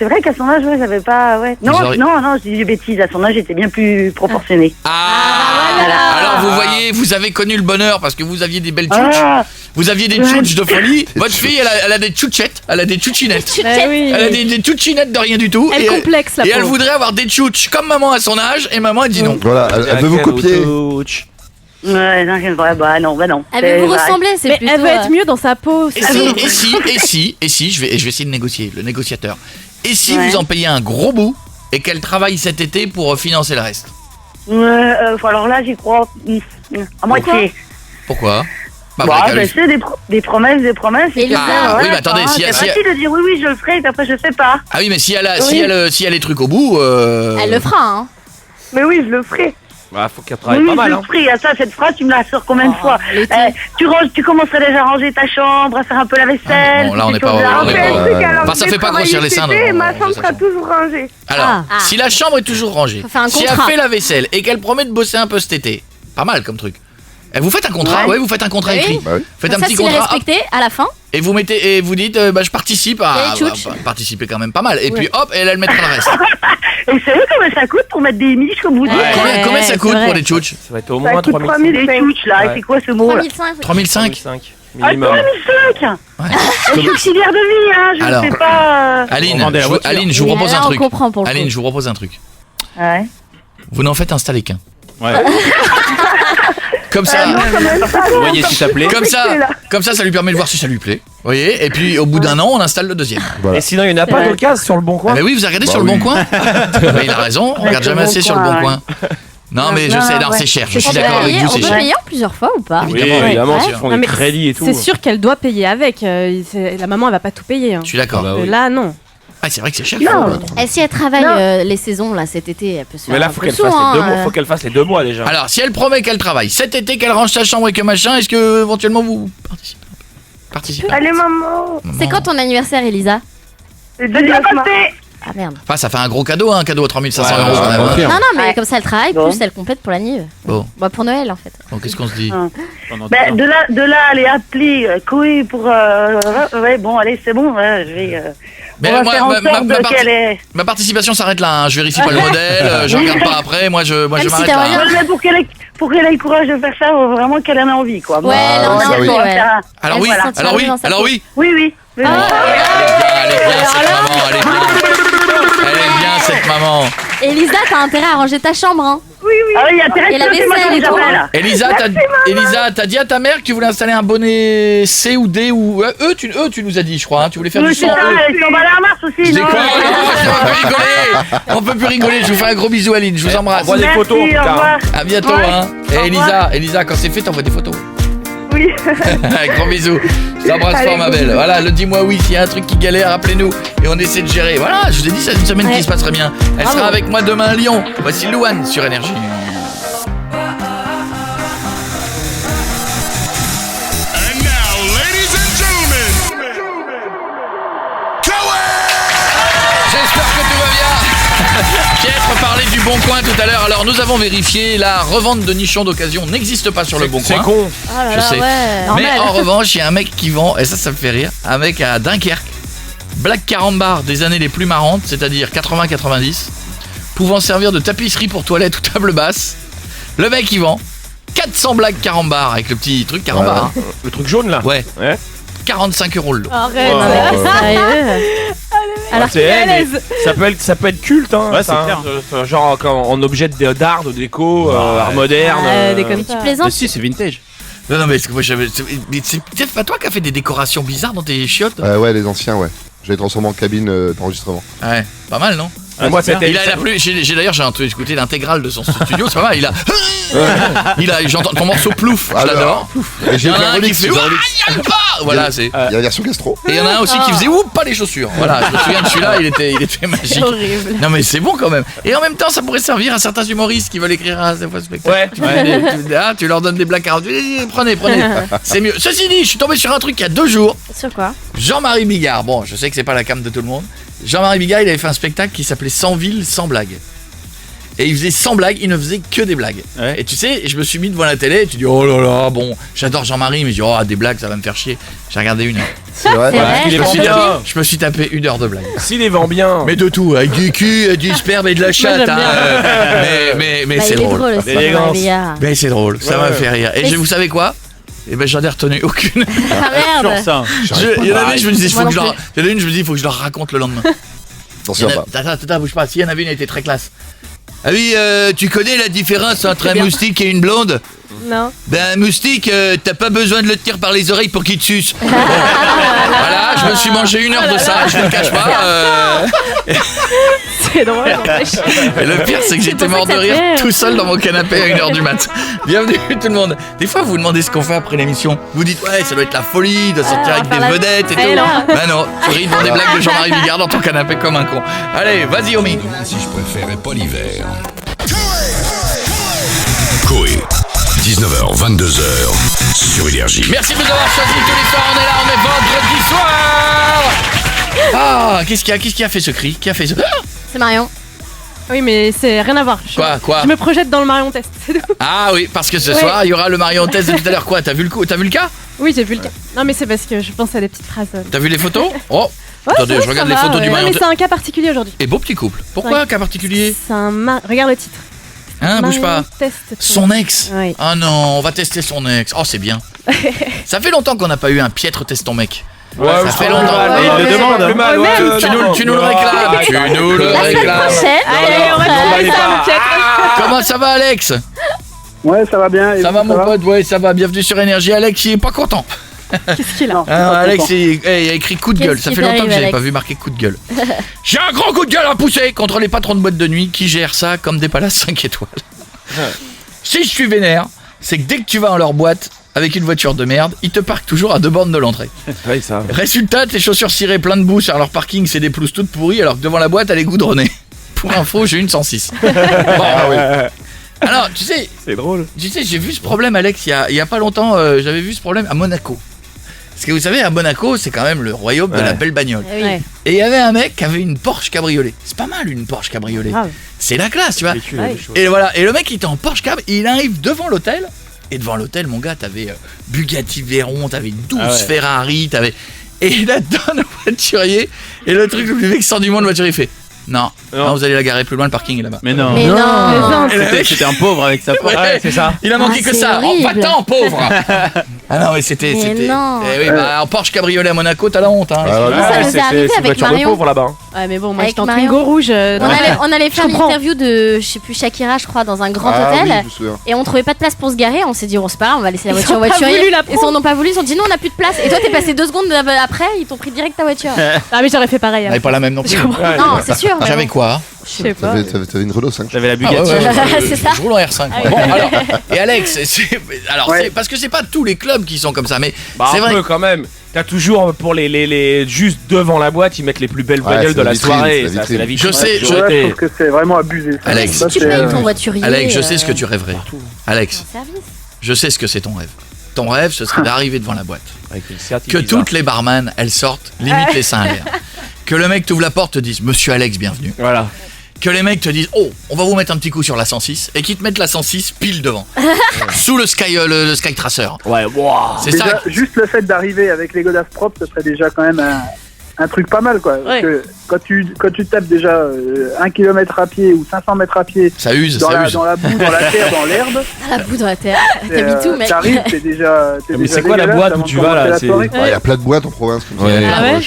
vrai qu'à son âge, ouais, j'avais pas, ouais. Non, auriez- non, je dis des bêtises. À son âge, j'étais bien plus proportionnée. Alors vous voyez, vous avez connu le bonheur parce que vous aviez des belles tchouches. Ah, Vous aviez des tchouches de folie. Votre fille, elle a des tchouchettes, elle a des tchouchinettes. Bah oui. Elle a des tchouchinettes de rien du tout. Elle et complexe, la et elle pauvre. voudrait avoir des tchouches comme maman à son âge et maman elle dit non. Voilà, elle veut vous copier. ouais, non, bah non. Ah, mais vous ressemblez, c'est Mais plutôt. elle veut être mieux dans sa peau. Et c'est si, je vais essayer de négocier, le négociateur. Et si Ouais. vous en payez un gros bout et qu'elle travaille cet été pour financer le reste? Alors là, j'y crois. À moitié. Pourquoi? Bah, Bah, qu'elle- c'est des promesses. Et Lisa, Ah, oui, mais attendez, si c'est elle- si facile de dire oui, je le ferai, et après je fais pas. Ah oui, mais si elle a, Oui. si elle a les trucs au bout. Elle le fera, hein. Mais oui, je le ferai. Bah, faut qu'elle Oui, travaille pas je mal, le hein. ferai. Ah, ça, cette phrase, tu me la sors combien de fois l'été. Tu commencerais déjà à ranger ta chambre, à faire un peu la vaisselle. Bon, là, on ces n'est pas- choses-là. on est pas- Enfin, ça fait pas grossir les seins. Ma chambre sera toujours rangée. Alors, Ah. si la chambre est toujours rangée, Faut faire un si elle contrat. fait la vaisselle et qu'elle promet de bosser un peu cet été, pas mal comme truc. Et vous faites un contrat, ouais, vous faites un contrat Oui. écrit. Bah oui. Faites Comme un ça, petit s'il est contrat. respecté, à la fin. Et vous mettez et vous dites bah, je participe à Et les tchouches. participer quand même pas mal et puis hop et elle mettra le reste. Et savez combien ça coûte pour mettre des miches comme vous dites? Combien ça c'est coûte vrai. pour les tchouches? Ça va être au Ça moins coûte 3000. 3000 tchouches là, Ouais. et c'est quoi ce mot là? 3005. 3005. 5 Ah, minimum. 3005. Ouais. Je suis auxiliaire de vie, hein, je Alors. ne sais pas. Aline, On vendait la voiture. Aline, je vous Oui, propose là, un on truc. comprend pour le Aline, coup. je vous propose un truc. Ouais. Vous n'en faites installer qu'un. Ouais. Comme ça, Vous voyez si ça plaît. comme ça lui permet de voir si ça lui plaît. Vous voyez? Et puis au bout d'un an, on installe le deuxième. Voilà. Et sinon, il n'y en a pas vrai. d'occasion sur le bon Ah coin. mais oui, vous avez regardé Bah sur le oui. bon coin. Mais il a raison, on regarde sur jamais le assez Bon sur le bon Coin, coin. Non mais je Non, sais, non, ouais. c'est cher. Je On suis peut d'accord avec payer- vous, on c'est peut cher. payer en plusieurs fois ou pas? Oui, Évidemment, évidemment, ouais. s'ils font Non, des mais crédits et tout. C'est sûr qu'elle doit payer avec. La maman, elle va pas tout payer. hein. Je suis d'accord. Ah bah oui. Là, non. Ah, c'est vrai que c'est cher. Non. Et si elle travaille Non. les saisons là cet été, elle peut se faire Mais là, un faut peu qu'elle sous, fasse les 2 hein, mois. Faut qu'elle fasse les 2 mois déjà. Alors, si elle promet qu'elle travaille cet été, qu'elle range sa chambre et que machin, est-ce que éventuellement vous participez? Allez, maman. C'est quand ton anniversaire, Elisa? C'est déjà passé. Ah merde. Enfin, ça fait un gros cadeau, hein, un cadeau à 3500 Ouais, euros quand même. hein. ok. Non, non, mais Ouais. comme ça elle travaille, Bon. plus elle complète pour l'anniv. Bon, Bah, pour Noël en fait. donc qu'est-ce qu'on se dit? Ben, de là, aller appeler Koé pour. Ouais, bon, allez, c'est bon. Je vais. Mais on va moi, faire en ma sorte qu'elle est. ma participation s'arrête là, hein. Je vérifie pas le modèle, je regarde pas après, moi je Même si m'arrête t'as là. rien. hein. Mais pour qu'elle ait le courage de faire ça, vraiment qu'elle en ait envie, quoi. Ouais, Ah, là on ça, a oui. envie, ouais. Alors Elle oui, se sentira alors oui, bien dans sa alors peau. oui. Oui. Mais bon. Elle est bien cette maman, elle est bien. Elle est bien cette maman. Elisa, t'as intérêt à ranger ta chambre, hein. Ah oui, il y a intérêt Et la que c'est moi vaisselle qui et tout, j'appelle. hein. Elisa, t'as dit à ta mère que tu voulais installer un bonnet C ou D ou tu nous as dit, je crois, hein, tu voulais faire Oui, du c'est son. ça, elle s'emballe à Mars aussi, Je dis non quoi? On peut plus rigoler. On peut plus rigoler. Je vous fais un gros bisou, Aline. Je vous embrasse. Envoie des Merci, photos en tout au cas. revoir. À bientôt, Ouais. hein. Et Elisa, quand c'est fait, t'envoies des photos. Oui. Gros bisous. Je t'embrasse fort, ma belle. Voilà, le dis-moi oui. S'il y a un truc qui galère, appelez-nous et on essaie de gérer. Voilà, je vous ai dit, c'est une semaine qui se passerait bien. Elle sera avec moi demain à Lyon. Voici Louane sur Énergie. And now, ladies and gentlemen, J'espère que tout va bien. Piètre parlait du Bon Coin tout à l'heure. Alors, nous avons vérifié. La revente de nichons d'occasion n'existe pas sur le Bon C'est Coin. con. Oh là Je là, sais. ouais. Mais en revanche, il y a un mec qui vend, et ça me fait rire, un mec à Dunkerque, Black Carambar des années les plus marrantes, c'est-à-dire 80-90, pouvant servir de tapisserie pour toilette ou table basse. Le mec il vend 400 Black Carambar avec le petit truc Carambar. hein. Le truc jaune là. Ouais, Ouais. 45 € le lot. Arrête. Oh. Non, mais t'es sérieux? Alors C'est qu'elle est à mais l'aise. ça peut être culte, hein. Ouais, ça, c'est hein. Genre en objet d'art, de déco, art moderne. Des comme Tu ça. plaisantes? Si, c'est vintage. Non, mais moi, c'est peut-être pas toi qui as fait des décorations bizarres dans tes chiottes? Ouais, les anciens, ouais. Je l'ai transformé en cabine d'enregistrement. Ouais, pas mal, non? Moi, c'était. J'ai écouté l'intégrale de son studio, c'est pas mal. J'entends ton morceau plouf, je l'adore. Et j'ai Il y en a un qui fait voilà, Il y a la version gastro. Et il y en a un aussi qui faisait pas les chaussures. Voilà, je me souviens de celui-là, il était magique. C'est horrible. Non mais c'est bon quand même. Et en même temps, ça pourrait servir à certains humoristes qui veulent écrire un spectacle. Tu leur donnes des blagues à prenez. C'est mieux. Ceci dit, je suis tombé sur un truc il y a 2 jours. Sur quoi? Jean-Marie Bigard. Bon, je sais que c'est pas la came de tout le monde. Jean-Marie Bigard, il avait fait un spectacle qui s'appelait 100 villes, 100 blagues. Et il faisait 100 blagues, il ne faisait que des blagues. Ouais. Et tu sais, je me suis mis devant la télé et tu dis oh là là, bon, j'adore Jean-Marie, mais je dis oh, des blagues, ça va me faire chier. J'ai regardé 1 heure. C'est vrai. Je me suis tapé 1 heure de blagues. S'il les vend bien. Mais de tout, avec du cul, du sperme et de la chatte. Mais c'est drôle. Mais c'est drôle, ça m'a fait rire. Et vous savez quoi? Et ben j'en ai retenu aucune. Ah merde. Il y en avait une, je me disais, il faut que je leur raconte le lendemain. Attends, bouge pas. S'il y en avait une, elle était très classe. Ah oui, tu connais la différence entre un moustique et une blonde? Non. Ben un moustique, t'as pas besoin de le tenir par les oreilles pour qu'il te suce. Bon. Voilà, je me suis mangé 1 heure de ça, je ne le cache pas. C'est drôle. Et le pire, c'est que j'étais mort de rire tout seul dans mon canapé à 1h du mat. Bienvenue tout le monde. Des fois, vous vous demandez ce qu'on fait après l'émission. Vous dites ouais, ça doit être la folie de sortir avec des vedettes et tout. Ben non, tu ris devant des blagues de Jean-Marie Bigard dans ton canapé comme un con. Allez, vas-y Omi. Si je préférais pas l'hiver. Coé. 19h, 22h sur Énergie. Merci de nous avoir choisi tous les soirs. On est là, on est vendredi soir. Ah, qu'est-ce qui a fait ce cri? Qui a fait ce... C'est Marion. Oui, mais c'est rien à voir. Quoi Je me projette dans le Marion Test. Ah oui, parce que ce soir, il y aura le Marion Test de tout à l'heure. Quoi? T'as vu le cas? Oui, j'ai vu le cas. Non, mais c'est parce que je pense à des petites phrases. T'as vu les photos? Oh, ouais, attendez, je regarde les photos du Marion Test. Non, mais c'est un cas particulier aujourd'hui. Et beau petit couple. Pourquoi un cas particulier? Regarde le titre. Hein, bouge pas. Son ex. Oui. Ah non, on va tester son ex. Oh, c'est bien. Ça fait longtemps qu'on n'a pas eu un piètre test ton mec. Ouais, ça fait longtemps. Il le demande. Plus mal. Tu nous le réclames. Tu nous le réclames. Allez, on va ça. Comment ça va, Alex? Ouais, ça va bien. Ça va, mon pote? Ouais, ça va. Bienvenue sur Énergie. Alex, il est pas content. Qu'est-ce qu'il a? Alex, il a écrit coup de gueule. Ça fait longtemps que j'avais pas vu marquer coup de gueule. J'ai un grand coup de gueule à pousser contre les patrons de boîte de nuit qui gèrent ça comme des palaces 5 étoiles. Si je suis vénère, c'est que dès que tu vas dans leur boîte avec une voiture de merde, ils te parquent toujours à 2 bornes de l'entrée. Oui, ça. Résultat, tes chaussures cirées plein de boue sur leur parking, c'est des pelouses toutes pourries, alors que devant la boîte, elle est goudronnée. Pour info, j'ai une 106. Bon, oui. Alors, tu sais, c'est drôle. Tu sais, j'ai vu ce problème, Alex, il y a pas longtemps. J'avais vu ce problème à Monaco. Parce que vous savez, à Monaco, c'est quand même le royaume de la belle bagnole. Ouais. Et il y avait un mec qui avait une Porsche cabriolet. C'est pas mal une Porsche cabriolet. Ah. C'est la classe, tu vois. Ouais. Et voilà. Et le mec, il était en Porsche cab. Il arrive devant l'hôtel. Et devant l'hôtel, mon gars, t'avais Bugatti Veyron, t'avais 12 Ferrari, t'avais. Et là-dedans, le voiturier. Et le truc le plus vexant du monde, le voiturier fait. Non, vous allez la garer plus loin, le parking est là-bas. Mais non. C'était un pauvre avec sa Porsche. Ouais, c'est ça. Il a manqué que ça. Oh, va-t'en, pauvre. Ah non, mais c'était. Non. Oui, en Porsche cabriolet à Monaco, t'as la honte. Hein. Ça nous est arrivé avec Marion. Pauvre là-bas. Ouais, mais bon, moi Avec j'étais en Marion. Twingo rouge. On allait faire l'interview de, je sais plus, Shakira, je crois, dans un grand hôtel. Oui, je me souviens. Et on trouvait pas de place pour se garer. On s'est dit, c'est pas grave, on va laisser la voiture Ils au ont pas voiturier. voulu la Ils n'ont pas voulu, ils ont dit, non, on n'a plus de place. Et toi, t'es passé 2 secondes après, ils t'ont pris direct ta voiture. Ah, mais j'aurais fait pareil. On n'avait pas la même non plus. Non, c'est sûr. mais J'avais bon. quoi? Je sais pas. T'avais une Renault 5. J'avais la Bugatti. C'est ça. Je roule en R5. Bon, alors, et Alex, c'est parce que c'est pas tous les clubs qui sont comme ça, mais c'est vrai. Quand même. T'as toujours pour les juste devant la boîte, ils mettent les plus belles bagnoles de la soirée. C'est la vie. Je sais, je trouve que c'est vraiment abusé. Ça. Alex, Ça, Tu c'est, payes ton voiturier. Alex, je sais ce que tu rêverais. Alex, je sais ce que c'est ton rêve. Ton rêve, ce serait d'arriver devant la boîte. Avec une Seat Que Ibiza. toutes les barman, elles sortent, limite les seins à l'air. Que le mec t'ouvre la porte, te dise Monsieur Alex, bienvenue. Voilà. Que les mecs te disent oh, on va vous mettre un petit coup sur la 106 et qu'ils te mettent la 106 pile devant. Sous le Sky Tracer. Ouais, wow. C'est déjà, ça. juste le fait d'arriver avec les godasses propres, ce serait déjà quand même un truc pas mal, quoi. Parce que quand tu tapes déjà 1 km à pied ou 500 mètres à pied, ça use, dans la boue, dans la terre, dans l'herbe. La boue dans la terre. T'habites tout, mec. T'arrives, t'es déjà. Mais c'est quoi la boîte où tu vas là? Il y a plein de boîtes en province.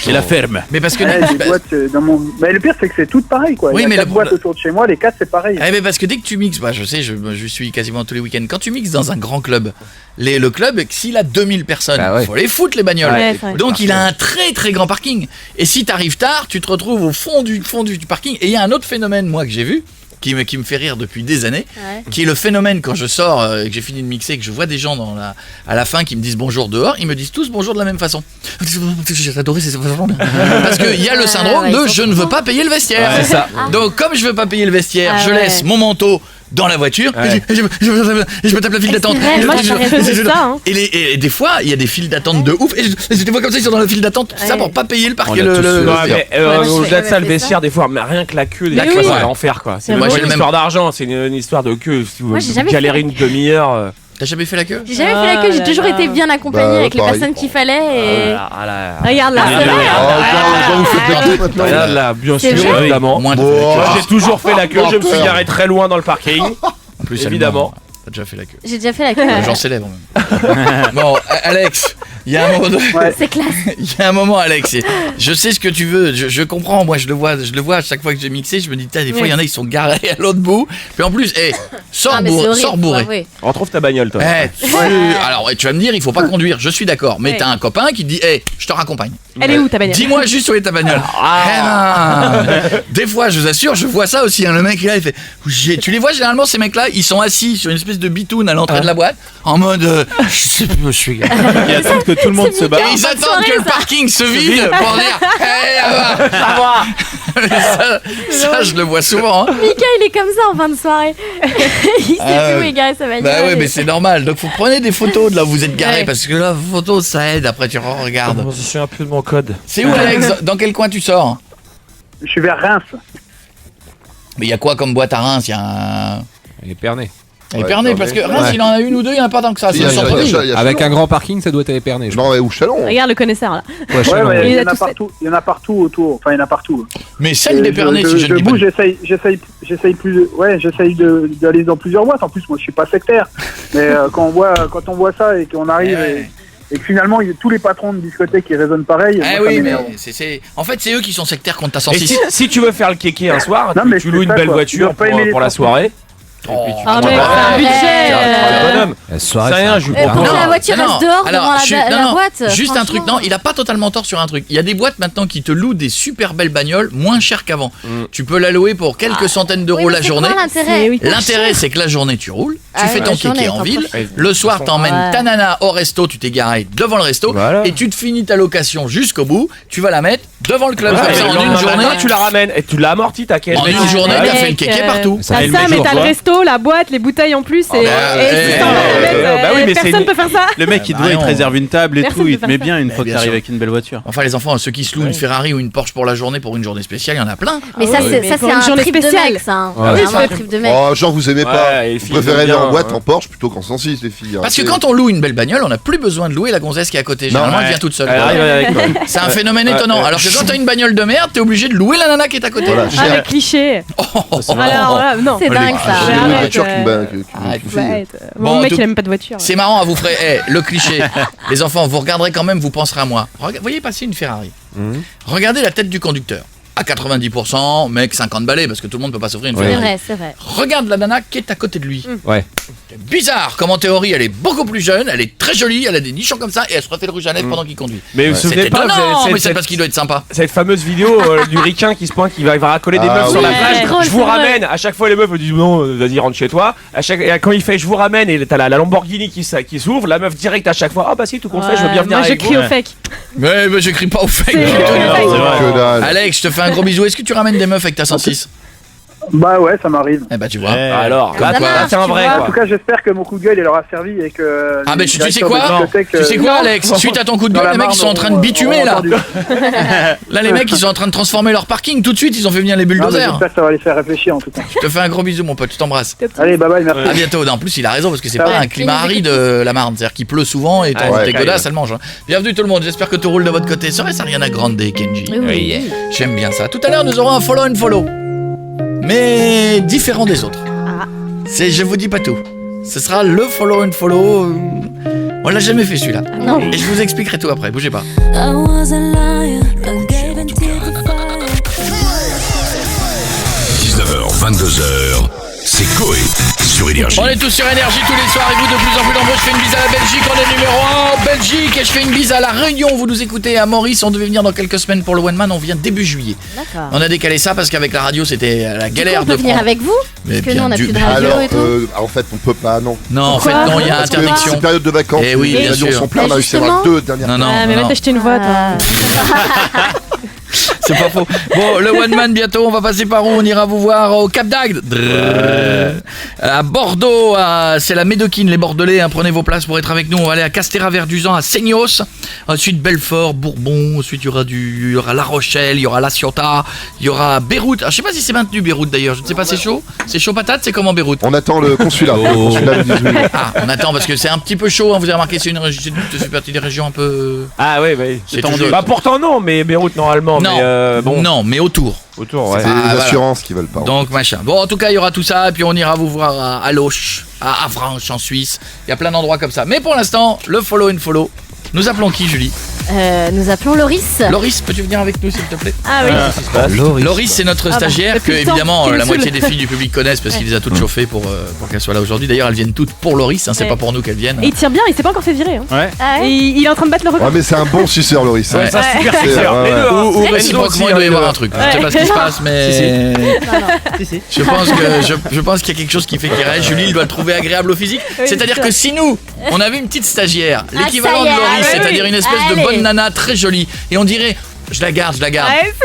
C'est la ferme. Mais parce que mais le pire, c'est que c'est tout pareil, quoi. Oui, il y a mais 4 boîtes autour de chez moi, les 4 c'est pareil. Mais parce que dès que tu mixes, je sais, je suis quasiment tous les week-ends. Quand tu mixes dans un grand club, le club, s'il a 2000 personnes, faut les foutre les bagnoles. Donc il a un très très grand parking. Et si t'arrives tard, tu te retrouves au fond du parking. Et il y a un autre phénomène, moi, que j'ai vu, qui me fait rire depuis des années, qui est le phénomène quand je sors, que j'ai fini de mixer, que je vois des gens à la fin qui me disent bonjour dehors, ils me disent tous bonjour de la même façon. J'ai adoré, c'est vachement bien. Parce qu'il y a le syndrome de je ne veux pas payer le vestiaire. C'est ça. Donc comme je veux pas payer le vestiaire, je laisse mon manteau dans la voiture, je me tape la file d'attente. Et des fois, il y a des files d'attente de ouf. Et des fois comme ça, ils sont dans la file d'attente, tout ça pour pas payer le parking. Au-delà de ça, le vestiaire, des fois, mais rien que la queue, c'est l'enfer, quoi. C'est une histoire d'argent, c'est une histoire de queue. Si vous galérez une demi-heure. T'as jamais fait la queue? J'ai jamais fait la queue, j'ai toujours été bien accompagnée avec les personnes qu'il fallait. Regarde là. Regarde là, bien sûr, évidemment. J'ai toujours fait la queue, je me suis garé très loin dans le parking. En plus, évidemment. T'as déjà fait la queue? J'ai déjà fait la queue. J'en célèbre même. Bon, Alex, il y a un moment. C'est classe. Il y a un moment, Alex. Je sais ce que tu veux. Je comprends. Moi, je le vois à chaque fois que j'ai mixé. Je me dis, des fois, il y en a, ils sont garés à l'autre bout. Puis en plus, sors bourré. Retrouve ta bagnole, toi. Alors, tu vas me dire, il faut pas conduire. Je suis d'accord. Mais t'as un copain qui te dit, je te raccompagne. Elle est où ta bagnole? Dis-moi juste où est ta bagnole. Des fois, je vous assure, je vois ça aussi. Le mec là, il fait. Tu les vois généralement ces mecs-là, ils sont assis sur une espèce de bitoune à l'entrée de la boîte, en mode, je sais plus où je suis. Ils attendent que tout le monde se bat. Et ils attendent que le parking se vide pour dire, ça, je le vois souvent. Mika, il est comme ça en fin de soirée. Il sait plus où est garé sa bagnole. Bah ouais, mais c'est normal. Donc vous prenez des photos de là où vous êtes garé, parce que la photo ça aide. Après tu regardes. Je suis un peu de mon code. C'est où, Alex? Dans quel coin tu sors? Je suis vers Reims. Mais il y a quoi comme boîte à Reims? Il y a un. Il est Perné. Épernay, parce que Reims, il en a une ou deux, il n'y en a pas tant que ça. C'est le centre-ville. Avec un grand parking, ça doit être Épernay. Non, ou Chalon. Regarde le connaisseur là. Il y en a partout. Il y en a partout autour. Enfin, il y en a partout. Mais celle d'Épernay, si je ne dis pas. J'essaye d'aller dans plusieurs boîtes. En plus, moi, je suis pas sectaire. Mais quand on voit ça et qu'on arrive. Et que finalement, tous les patrons de discothèques qui résonnent pareil. Oui, mais en fait, c'est eux qui sont sectaires contre ta 106. Si tu veux faire le kéké un soir, tu loues une belle voiture pour la soirée. Mais un budget. C'est rien, je la voiture reste dehors devant la boîte. Juste un truc, non, il a pas totalement tort sur un truc. Il y a des boîtes maintenant qui te louent des super belles bagnoles moins chères qu'avant. Tu peux la louer pour quelques centaines d'euros la journée. L'intérêt, c'est que la journée tu roules, tu fais ton kéké en ville. Le soir, t'emmènes ta nana au resto, tu t'es garé devant le resto et tu te finis ta location jusqu'au bout. Tu vas la mettre devant le club. En une journée, tu la ramènes et tu l'as amorti ta caisse. En une journée, t'as fait le kéké partout. T'as ça, mais t'as le resto, la boîte, les bouteilles en plus. Personne peut faire ça. Le mec, il te réserve une table et tout. Il te met bien une fois que t'arrives avec une belle voiture. Enfin, les enfants, ceux qui se louent une Ferrari ou une Porsche pour la journée, pour une journée spéciale, il y en a plein. Mais ça, c'est un trip de mec, ça. C'est un trip de mec. Oh, genre, vous aimez pas. Vous préférez aller en boîte en Porsche plutôt qu'en 106, les filles. Parce que quand on loue une belle bagnole, on n'a plus besoin de louer la gonzesse qui est à côté. Généralement, elle vient toute seule. C'est un phénomène étonnant. Alors que quand t'as une bagnole de merde, t'es obligé de louer la nana qui est à côté. Le cliché. Alors là, non. C'est dingue, ça. Mon mec, il aime pas de voiture. C'est marrant, vous ferez le cliché. Les enfants, vous regarderez quand même, vous penserez à moi. Voyez passer une Ferrari. Regardez la tête du conducteur. À 90%, mec, 50 balais, parce que tout le monde peut pas s'offrir une Ferrari. C'est vrai. Regarde la nana qui est à côté de lui. Ouais. C'est bizarre, comme en théorie, elle est beaucoup plus jeune, elle est très jolie, elle a des nichons comme ça, et elle se refait le rouge à lèvres pendant qu'il conduit. Mais vous vous souvenez pas, mais c'est parce qu'il doit être sympa. Cette fameuse vidéo du ricain qui se pointe, qui va racoler des meufs sur la plage. Je vous ramène. À chaque fois, les meufs disent non, vas-y, rentre chez toi. Quand il fait je vous ramène, et t'as la Lamborghini qui s'ouvre, la meuf direct à chaque fois. Ah bah si, tout compte fait, je veux bien venir avec vous. Moi, je crie au fake. Mais je crie pas au fake. Alex, je te fais un gros bisou. Est-ce que tu ramènes des meufs avec ta 106? Bah ouais, ça m'arrive. Eh bah tu vois. Alors, Ça là, marche, t'es un tu vrai, vois. En quoi. tout cas, j'espère que mon coup de gueule il leur a servi et que. Ah, mais les tu sais directeurs quoi de discothèque, Tu sais quoi, non, Alex? Suite à ton coup de dans gueule, la les mecs Marne, ils sont en train de ont bitumer là. entendu. Là, les mecs ils sont en train de transformer leur parking. Tout de suite, ils ont fait venir les Non, mais bulldozers. j'espère que ça va les faire réfléchir en tout cas. Je te fais un gros bisou, mon pote. Je t'embrasse. Allez, bye bye, merci. À bientôt. Non, en plus, il a raison parce que c'est Ça pas va. un climat aride, la Marne. C'est-à-dire qu'il pleut souvent et tes godasses, ça le mange. Hein. Bienvenue tout le monde. J'espère que tout roule de votre côté. Serait-ce Ariana Grande, Kenji? Oui. J'aime bien ça. Tout à l'heure, nous aurons un follow and follow. Mais différent des autres. Je vous dis pas tout. Ce sera le follow and follow. On l'a jamais fait celui-là. Non. Et je vous expliquerai tout après. Bougez pas. 19h, 22h, c'est Coé sur Énergie. On est tous sur Énergie tous les soirs et vous de plus en plus nombreux. Je fais une bise à la Belgique, on est numéro 1 en Belgique. Et je fais une bise à la Réunion, vous nous écoutez à Maurice. On devait venir dans quelques semaines pour le One Man, on vient début juillet. D'accord. On a décalé ça parce qu'avec la radio c'était la galère On peut de venir prendre. avec vous Mais Parce que bien nous on a du- plus de radio Alors, et tout. en fait, on peut pas, non. Non, en fait Pourquoi non, il y a Parce que interdiction. c'est période de vacances. Eh oui, les bien avions sûr. sont pleins, on a réussi à avoir Justement. 2 dernières. Non, non, Ah, mais non, va t'acheter une voix, toi. c'est pas faux. Bon, le One Man bientôt, on va passer par où? On ira vous voir au Cap d'Agde. À Bordeaux, c'est la Médoquine, les Bordelais, hein, prenez vos places pour être avec nous. On va aller à Castéra-Verduzan, à Seignos, ensuite Belfort, Bourbon, ensuite il y aura La Rochelle, il y aura La Ciotat, il y aura Beyrouth. Alors, je sais pas si c'est maintenu Beyrouth d'ailleurs, je ne sais pas, c'est chaud? C'est chaud patate, c'est comment Beyrouth? On attend le consulat. Le consulat du 18. Ah, on attend parce que c'est un petit peu chaud, hein, vous avez remarqué, c'est une région, c'est partie des régions un peu... Ah oui. C'est toujours- Bah pourtant non, mais Beyrouth normalement. Non, mais bon. non, mais autour. Autour, ouais. C'est les voilà. assurances qui veulent pas. Donc machin. Bon, en tout cas, il y aura tout ça, et puis on ira vous voir à Loches, à Avranches en Suisse. Il y a plein d'endroits comme ça. Mais pour l'instant, le follow and follow. Nous appelons qui, Julie? Nous appelons Loris. Loris, peux-tu venir avec nous, s'il te plaît? Ah oui. Loris, c'est notre stagiaire que, depuis le temps évidemment, qu'il la me moitié saoule. des filles du public connaissent parce qu'il les a toutes chauffées pour qu'elles soient là aujourd'hui. D'ailleurs, elles viennent toutes pour Loris, hein, c'est Ouais. pas pour nous qu'elles viennent. Et il tire bien, il s'est pas encore fait virer. Hein. Ouais. Ah ouais. Et il est en train de battre le record. Ouais, mais c'est un bon suceur, Loris. Ouais. Ça super C'est- suceur. ouais, Les ouais. deux, hein. Ou Enzo réciproquement, aussi, il doit y les avoir deux. un truc. Je sais pas ce qui se passe, mais... Je pense qu'il y a quelque chose qui fait qu'il reste. Julie, il doit le trouver agréable au physique. Oui, C'est-à-dire c'est que ça. si nous, on avait une petite stagiaire, l'équivalent ça de y est, Loris, allez. c'est-à-dire une espèce de Allez. bonne nana très jolie, et on dirait, je la garde. Ouais,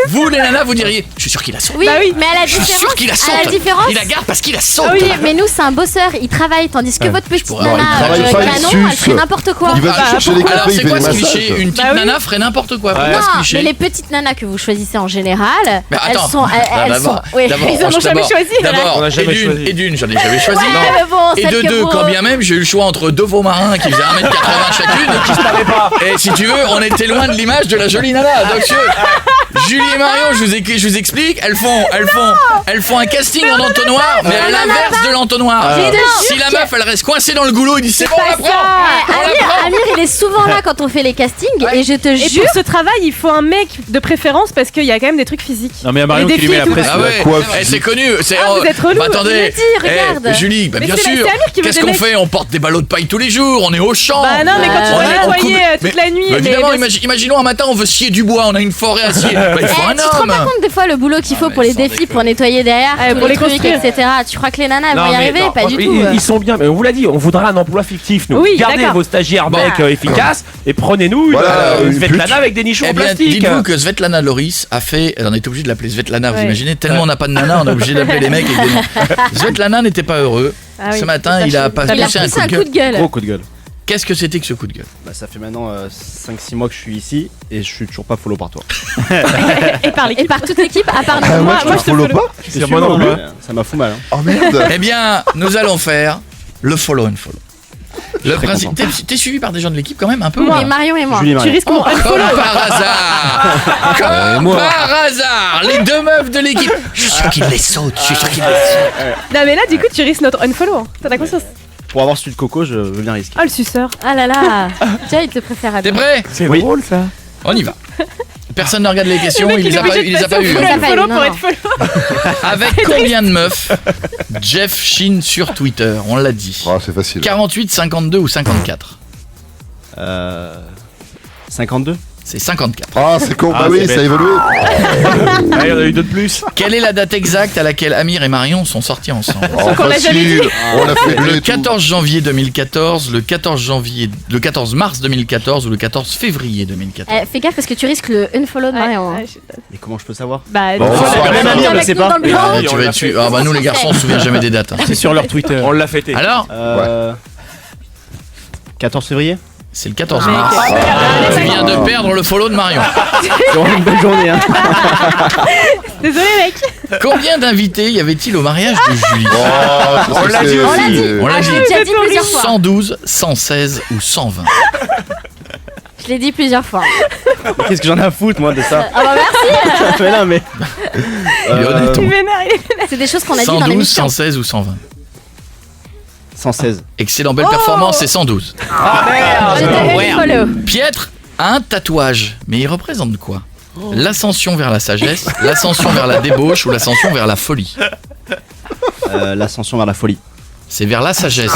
Vous, les nanas, vous diriez, je suis sûr qu'il la saute. Oui, Bah oui. mais à la Je suis différence, sûr qu'il la saute. à la différence, Il la garde parce qu'il la saute. ah oui, mais nous c'est un bosseur, il travaille, tandis que votre petite pourrais- nana il travaille pas, il canon, elle suce. fait n'importe quoi. Il va Bah, chercher les pourquoi Alors, copains, il c'est fait quoi des ce cliché? massages. Une petite Bah oui. nana ferait n'importe quoi. Pourquoi Non, ce cliché? mais les petites nanas que vous choisissez en général, Mais elles attends. sont, elles sont, oui, D'abord, Ils en ont d'abord, jamais choisi, voilà. D'abord, On a jamais et choisi. d'une, j'en ai jamais choisi. Ouais, mais bon, Et celle de que deux, vous- quand bien même, j'ai eu le choix entre deux veaux marins qui faisaient 1m80 chacune. Qui se parlait pas. Et si tu veux, on était loin de l'image de la jolie nana. Donc, Julie et Marion, je vous explique, elles font un casting en entonnoir, mais à l'inverse de l'entonnoir. Mais non. Si la meuf, elle reste coincée dans le goulot, il dit c'est bon, on la prend. On la prend. Amir, il est souvent là quand on fait les castings et je te Et jure. pour ce travail, il faut un mec de préférence parce qu'il y a quand même des trucs physiques. Non, mais il y a Marion Les qui lui met la défis et tout. pression. Ah ouais, Quoi, c'est connu. C'est Ah, vous êtes relou. Bah, attendez, Il le dit, regarde. Julie, bah, Mais bien c'est sûr. Amir qui veut Qu'est-ce des qu'on mecs. fait? On porte des ballots de paille tous les jours, on est au champ. Bah non, mais quand tu On vas est- on nettoyer coupe- toute mais- la nuit. bah, évidemment, mais bien imaginons un matin, on veut scier du bois, on a une forêt à scier. Bah, il faut un Tu te rends homme. pas compte des fois le boulot qu'il faut mais pour les sans défis, déconner. pour nettoyer derrière, Ouais, tous pour les les trucs, construire. etc. Tu crois que les nanas elles vont y mais arriver? non, Pas du franchement, tout. Ils sont bien, mais on vous l'a dit, on voudra un emploi fictif, nous. Oui, Gardez d'accord. vos stagiaires Bon. mecs efficaces et prenez-nous Voilà, une une Svetlana pute. avec des nichons Eh en bien, plastique. dites-vous que Svetlana Loris a fait. On est obligé de l'appeler Svetlana, vous Ouais. imaginez? Tellement on n'a pas de nana, on est obligé d'appeler les mecs avec des noms. Svetlana n'était pas heureux. Ah oui, Ce matin, c'est il a pas pas Il a poussé poussé un coup de gueule. Gros coup de gueule. Qu'est-ce que c'était que ce coup de gueule? Bah, ça fait maintenant 5-6 mois que je suis ici et je suis toujours pas follow par toi. Et par Et l'équipe. par toute l'équipe, à part nous. Ah, moi, moi, je je te te follow follow. pas. C'est moi non plus. Ça m'a fou mal. Hein. Oh merde. Eh bien, nous allons faire le follow and follow. Le très principe. T'es suivi par des gens de l'équipe quand même un peu? ou Et pas Marion et moi. Julie Tu Marie. risques mon Comme unfollow. par hasard. Comme par hasard. Les deux meufs de l'équipe. Je suis sûr qu'ils les sautent. Je suis sûr qu'ils les sautent. Non, mais là, du coup, tu risques notre unfollow. Hein. T'en as conscience? Pour avoir celui de Coco, je veux bien risquer. Oh, le suceur. Ah là là. Tiens, il te préfère à T'es toi. prêt? C'est Oui. drôle ça. On y va. Personne ne regarde les questions. Le mec, Il les a pas eu. Il les a pas eu. Il les a pas eu, Unfollow non, pour non. être follow. Avec combien de meufs Jeff chine sur Twitter? On l'a dit. Oh, c'est facile. 48, 52 ou 54? 52. C'est 54. Ah, c'est con. Bah oui, ça a évolué. Il y en a eu deux de plus. Quelle est la date exacte à laquelle Amir et Marion sont sortis ensemble? On l'a jamais dit. On l'a fait le 14 janvier 2014, le 14 mars 2014 ou le 14 février 2014. Fais gaffe parce que tu risques le unfollow de Marion. Mais comment je peux savoir? Bah, même Amir, je sais pas. Tu vas être su- Ah bah nous les garçons on se souvient jamais des dates. C'est sur leur Twitter. On l'a fêté. Alors 14 février. C'est le 14 mars. Tu viens de perdre le follow de Marion. C'est vraiment une belle journée. Hein. Désolé, mec. Combien d'invités y avait-il au mariage de Julie? On l'a dit aussi. On l'a Je dit. l'ai déjà dit plusieurs fois. 112, 116 ou 120? Je l'ai dit plusieurs fois. Mais qu'est-ce que j'en ai à foutre, moi, de ça? Ah bah merci. Mais non, mais. Il est honnête. Il m'énerve. C'est des choses qu'on a dit dans 112, l'émission. 116 ou 120? 116. Excellent, belle performance, c'est 112. J'étais unfollow. Piètre a un tatouage, mais il représente quoi? L'ascension vers la sagesse, l'ascension vers la débauche ou l'ascension vers la folie? L'ascension vers la folie. C'est vers la sagesse.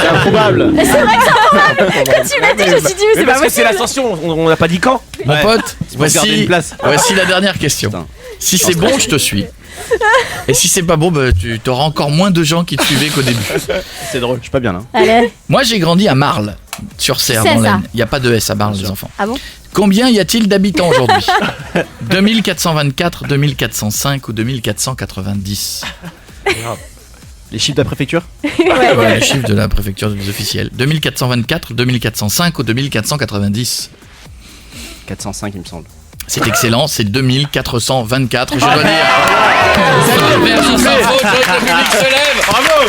C'est improbable. Mais c'est vrai que ça. Quand tu m'as dit, je me suis dit, mais c'est pas parce que c'est possible. l'ascension, on n'a pas dit quand. Mon pote, garder une place. voici la dernière question. Putain. Si c'est bon, je te suis. Et si c'est pas bon, bah, tu auras encore moins de gens qui te suivaient qu'au début. C'est drôle, je suis pas bien là. Allez. Moi, j'ai grandi à Marle, sur Serre, C'est dans ça. l'Aisne. Il n'y a pas de S à Marle, les enfants. Ah bon? Combien y a-t-il d'habitants aujourd'hui? 2424, 2405 ou 2490? Les chiffres de la préfecture? Ouais, les chiffres de la préfecture des officiels. 2424, 2405 ou 2490? 405, il me semble. C'est excellent, c'est 2424. Je dois dire. Versus info, le public se lève. Bravo.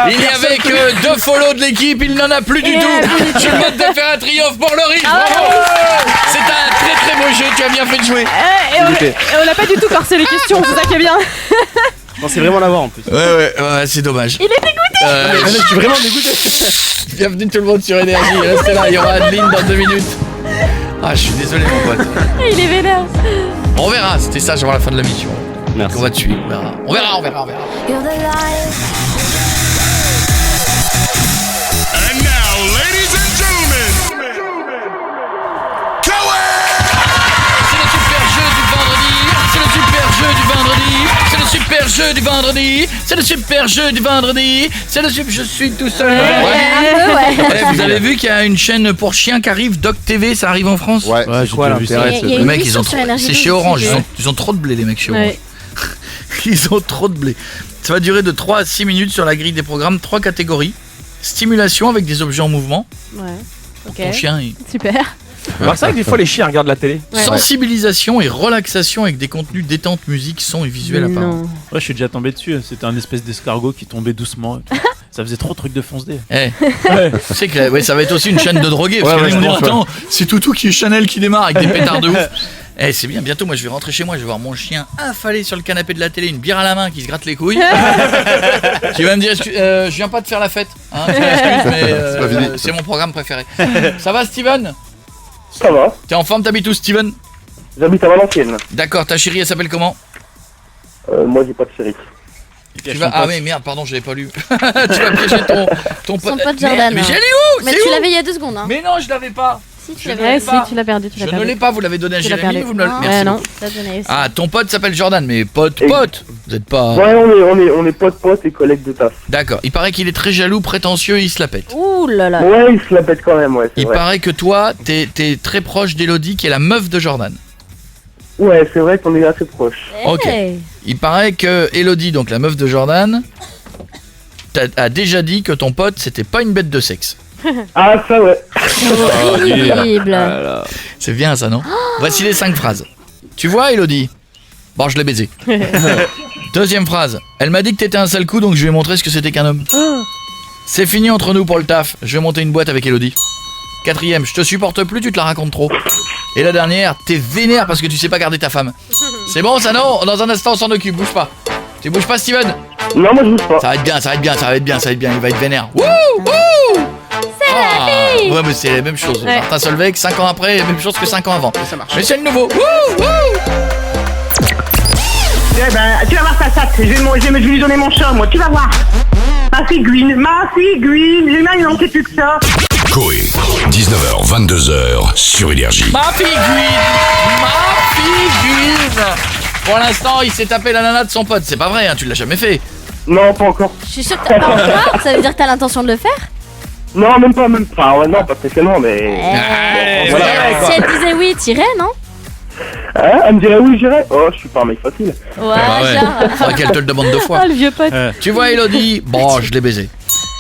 Il n'y avait que 2 follow de l'équipe, il n'en a plus du tout. Je demande de faire un triomphe pour le riff. Bravo. C'est un très très beau jeu, tu as bien fait de jouer. Et on n'a pas du tout corsé les questions, c'est ça qui est bien. Je pensais vraiment l'avoir en plus. Ouais, c'est dommage. Il est dégoûté. Je suis vraiment dégoûté. Bienvenue tout le monde sur Énergie, restez là, il y aura Adeline dans 2 minutes. Ah, je suis désolé mon pote. Il est vénère. On verra, c'était ça avant la fin de la mission. Merci. On va te suivre, on verra. And now, ladies and gentlemen, C'est le super jeu du vendredi, c'est le super jeu du vendredi, c'est le super jeu du vendredi, c'est le super jeu du vendredi, c'est le super... Je suis tout seul. Vous avez vu qu'il y a une chaîne pour chiens qui arrive, Doc TV, ça arrive en France? Ouais, j'ai déjà vu ça. Il y a Les une mecs, émission ils ont sur Énergie c'est 12 chez Orange, aussi. ils ont trop de blé les mecs chez Orange. Ouais. Ils ont trop de blé. Ça va durer de 3 à 6 minutes sur la grille des programmes, 3 catégories. Stimulation avec des objets en mouvement. Ouais. Ok. Ton chien, Super. Alors c'est vrai que des fois les chiens regardent la télé. Ouais. sensibilisation et relaxation avec des contenus détente, musique, son et visuel apparent. Non. Ouais, je suis déjà tombé dessus. C'était un espèce d'escargot qui tombait doucement. Ça faisait trop truc de fonce dé. Tu sais que ça va être aussi une chaîne de drogués. Parce Ouais, que ouais, là, ils vont je dire, pense, attends, c'est Toutou qui est Chanel qui démarre avec des pétards de ouf. C'est bien, bientôt moi je vais rentrer chez moi, je vais voir mon chien affalé sur le canapé de la télé, une bière à la main qui se gratte les couilles. Qui va me dire, je viens pas de faire la fête, hein, tu m'excuses, mais c'est mon programme préféré. Ça va Steven? Ça va. T'es en forme, t'habites où Steven? J'habite à Valenciennes. D'accord, ta chérie elle s'appelle comment? Moi, j'ai pas de chérie. Ah oui merde, pardon, je l'avais pas lu. Tu vas piéger ton Son pote. pote Jordan. Mais j'ai lu où? Mais C'est tu où? l'avais il y a 2 secondes. Hein. Mais non, je l'avais pas. Si, tu Je l'avais. l'ai Ouais, pas. si, tu l'as perdu, tu Je l'as ne perdu. l'ai pas, vous l'avez donné à Tu l'as Jérémy, perdu. vous me le... Non, Merci. Ouais, non. beaucoup. Ça donnait aussi. Ah, ton pote s'appelle Jordan, mais pote, vous êtes pas... Ouais, on est potes et collègues de taf. D'accord, il paraît qu'il est très jaloux, prétentieux, il se la pète. Ouh là là. Ouais, il se la pète quand même, ouais. C'est Il vrai. paraît que toi, t'es très proche d'Elodie, qui est la meuf de Jordan. Ouais, c'est vrai qu'on est assez proches. Ok. Hey. Il paraît que Elodie, donc la meuf de Jordan, a déjà dit que ton pote, c'était pas une bête de sexe. Ah, ça, ouais. Horrible. C'est bien ça, non? Voici les 5 phrases. Tu vois, Elodie? Bon, je l'ai baisé. Deuxième phrase. Elle m'a dit que t'étais un sale coup, donc je lui ai montré ce que c'était qu'un homme. C'est fini entre nous pour le taf. Je vais monter une boîte avec Elodie. Quatrième. Je te supporte plus, tu te la racontes trop. Et la dernière. T'es vénère parce que tu sais pas garder ta femme. C'est bon, ça, non? Dans un instant, on s'en occupe. Bouge pas. Tu bouges pas, Steven? Non, moi, je bouge pas. Ça va être bien, ça va être bien, ça va être bien, ça va être bien. Il va être vénère. Wouh! Wouh! C'est la vie! Ouais, mais c'est la même chose. Ouais. Martin Solveig, 5 ans après, la même chose que 5 ans avant. Ça marche. Mais c'est le nouveau. Wouh! Wouh! Eh ben, tu vas voir ta sac. Je vais lui donner mon chat, moi. Tu vas voir. Ah, Ma figurine, j'ai mal, il n'en sait plus que ça. Coé, 19h, 22h sur Énergie. Ma figurine. Pour l'instant, il s'est tapé la nana de son pote. C'est pas vrai, hein, tu l'as jamais fait. Non, pas encore. Je suis sûr que t'as pas encore. Ça veut dire que t'as l'intention de le faire? Non, même pas. Enfin, ouais, non, pas spécialement, mais. Voilà. Si elle disait oui, t'irais, non? Hein, elle me dirait oui, j'irais. Oh, je suis pas un mec facile. Ouais, genre. Faudrait qu'elle te le demande 2 fois. Ah, le vieux pote. Tu vois, Elodie, bon, je l'ai baisé.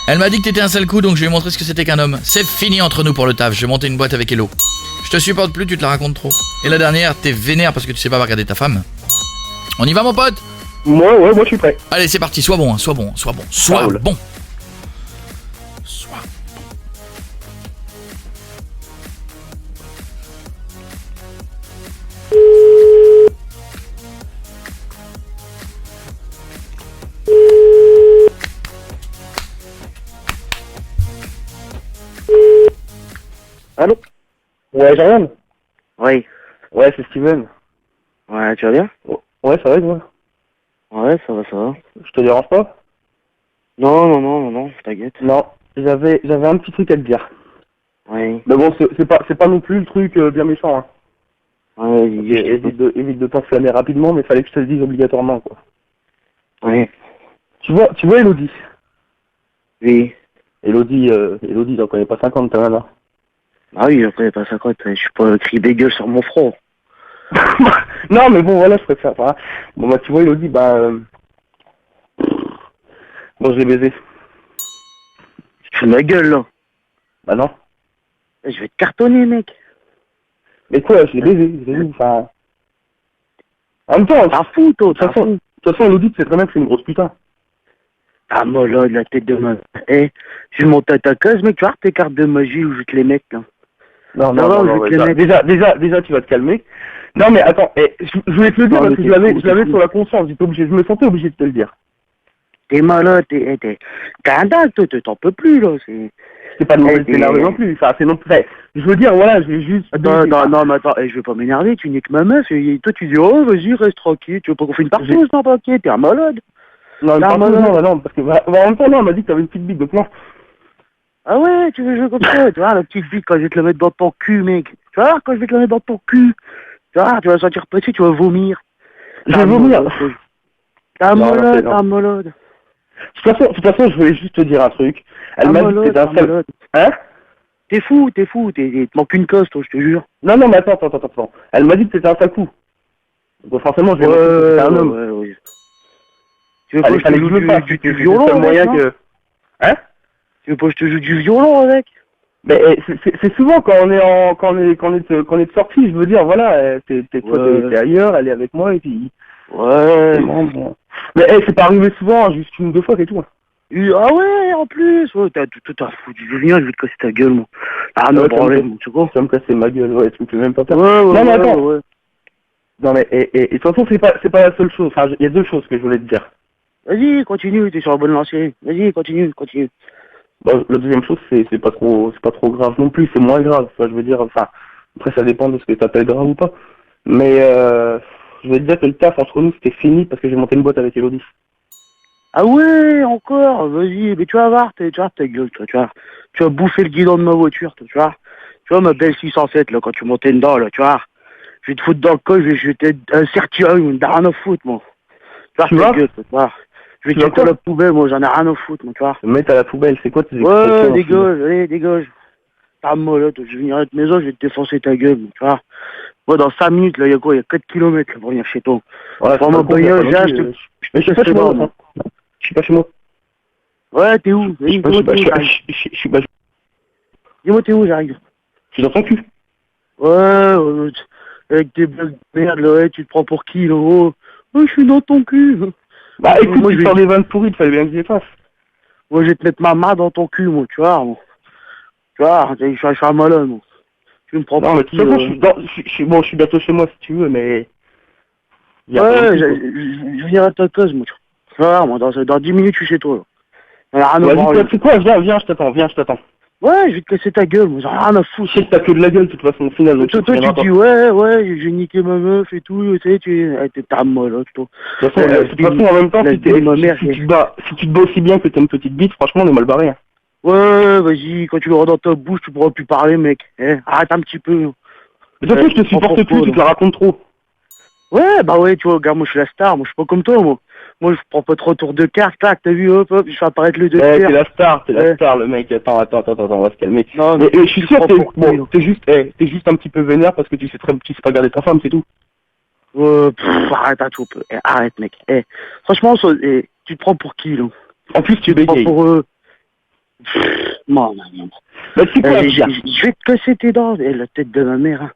Elle m'a dit que t'étais un sale coup, donc je lui ai montré ce que c'était qu'un homme. C'est fini entre nous pour le taf. Je vais monter une boîte avec Elo. Je te supporte plus, tu te la racontes trop. Et la dernière, t'es vénère parce que tu sais pas regarder ta femme. On y va, mon pote? Moi, je suis prêt. Allez, c'est parti. Sois bon, sois bon. Allô? Ouais, Jordan? Oui. Ouais, c'est Steven. Ouais, tu vas bien? Ouais, ça va, toi? Ouais, ça va. Je te dérange pas? Non, t'inquiète. Non, j'avais un petit truc à te dire. Oui. Mais bon, c'est pas non plus le truc bien méchant, hein. Ouais, évite de t'enflammer rapidement, mais fallait que je te le dise obligatoirement, quoi. Oui. Tu vois Elodie? Oui. Elodie, j'en connais pas 50, ta nana. Ah oui, j'en connais pas 50, je suis pas écrit des gueules sur mon front. Non, mais bon, voilà, je préfère pas. Bon, bah, tu vois, Elodie, bon, je l'ai baisé. Tu fais de ma gueule, là. Bah non. Je vais te cartonner, mec. Mais quoi, je l'ai baisé, enfin... En même temps, t'as fou, toi, de toute façon, Elodie, c'est très bien que c'est une grosse putain. Ah, moi, là, la tête de ma... je monte à ta case, mec, tu vois tes cartes de magie où je te les mets, là. Non, déjà, tu vas te calmer. Non, mais attends, je voulais te le dire parce que je l'avais sur la conscience, je me sentais obligé de te le dire. T'es malade, t'es un dingue, toi, t'en peux plus, là, C'est pas demandé de t'énerver non plus, enfin, c'est non plus... Je veux dire, voilà, j'ai juste... Non, mais attends, je veux pas m'énerver, tu niques ma meuf, et toi, tu dis, oh, vas-y, reste tranquille, tu veux pas qu'on fasse une partouze, non, paquet, t'es un malade. Non, non, parce que, en même temps, non, on m'a dit que t'avais une petite bite, donc non. Ah ouais, tu veux jouer comme ça, tu vois, la petite bite, quand je vais te la mettre dans ton cul, mec. Tu vois, quand je vais te la mettre dans ton cul, tu vas sentir petit, tu vas vomir. Je vais vomir. T'es un malade. De toute façon, je voulais juste te dire un truc. Elle m'a dit que t'étais un seul... Hein? T'es fou, te manque une cosse, toi, je te jure. Non, mais attends. Elle m'a dit que t'étais un sale coup. Donc forcément, je vais dire que t'étais un homme. Ouais. Tu veux pas que je te joue du violon avec, non? Hein? Tu veux pas que je te joue du violon avec? Mais c'est souvent quand on est de sortie, je veux dire, voilà, t'es ailleurs, elle est avec moi et puis... Ouais. Bon. Mais c'est pas arrivé souvent, juste 1 ou 2 fois et tout. Ah ouais, en plus, t'as foutu du lien, je vais te casser ta gueule, moi. Ah non, problème, tu vois. Tu vas me casser ma gueule, ouais, tu me fais même pas peur. Ouais, non, mais attends. Ouais. Non, mais, et de toute façon, c'est pas la seule chose, enfin, il y a 2 choses que je voulais te dire. Vas-y, continue, t'es sur la bonne lancée. Vas-y, continue. Bon, la deuxième chose, c'est pas trop grave non plus, c'est moins grave, je veux dire, enfin, après ça dépend de ce que t'appelles grave ou pas. Mais, je veux te dire que le taf entre nous, c'était fini parce que j'ai monté une boîte avec Elodie. Ah ouais, encore, vas-y, mais tu vas voir ta gueule, toi, tu vas bouffer le guidon de ma voiture, toi, tu vois ma belle 607, là, quand tu montais dedans, là, tu vois, je vais te foutre dans le col, je vais te un cercueil, on n'a rien à foutre, moi. Tu vois, ta gueule, toi, tu vois. Je vais te jeter à la poubelle, moi, j'en ai rien à foutre, moi, tu vois. Me mettre à la poubelle, c'est quoi tes expressions? Ouais, dégage. Ah, moi, là, je vais venir à ta maison, je vais te défoncer ta gueule, tu vois. Moi, dans 5 minutes, là, il y a quoi? Il y a 4 km, là, pour venir chez toi. Ouais, pour ma bagnole, je suis pas chez moi, je suis pas chez moi. Ouais, t'es où? Je suis pas... Dis-moi, t'es où, j'arrive? Je suis dans ton cul. Ouais, avec tes blagues de merde, là, ouais, tu te prends pour qui, là? Oh, je suis dans ton cul. Bah, écoute, moi, tu sors des vannes pourries, il fallait bien que je les fasse. Moi, je vais te mettre ma main dans ton cul, moi, tu vois. Tu vois, je suis un malin, moi. Tu me prends pour qui? Non, mais de toute façon, je suis bientôt chez moi, si tu veux, mais... Ouais, je viens à ta cause, moi. Tu vois, moi, dans 10 minutes, je suis chez toi, là. Vas-y, c'est quoi? Viens, je t'attends. Ouais, je vais te casser ta gueule, moi, j'en ai rien à foutre. Je sais que t'as que de la gueule, de toute façon, au final. Donc Toi, tu dis, ouais, j'ai niqué ma meuf et tout, tu sais, t'es ta molle, toi. De toute façon, en même temps, si tu te bats aussi bien que t'as une petite bite, franchement, on est mal barré. Hein. Ouais, vas-y, quand tu l'auras dans ta bouche, tu pourras plus parler, mec. Arrête un petit peu. De toute façon, je te supporte plus, tu te la racontes trop. Ouais, bah ouais, tu vois, regarde, moi, je suis la star, moi, je suis pas comme toi, moi. Moi, je prends pas trop tour de carte, tac, t'as vu, hop, je fais apparaître le 2 Ouais, t'es la star, le mec. Attends, on va se calmer. Non, mais je suis sûr que t'es juste un petit peu vénère parce que tu sais pas garder ta femme, c'est tout. Arrête un tout peu. Arrête, mec. Franchement, tu te prends pour qui, là? En plus, tu bégayes. Pour non. Bah, c'est quoi, je vais te casser tes dents, la tête de ma mère. Hein.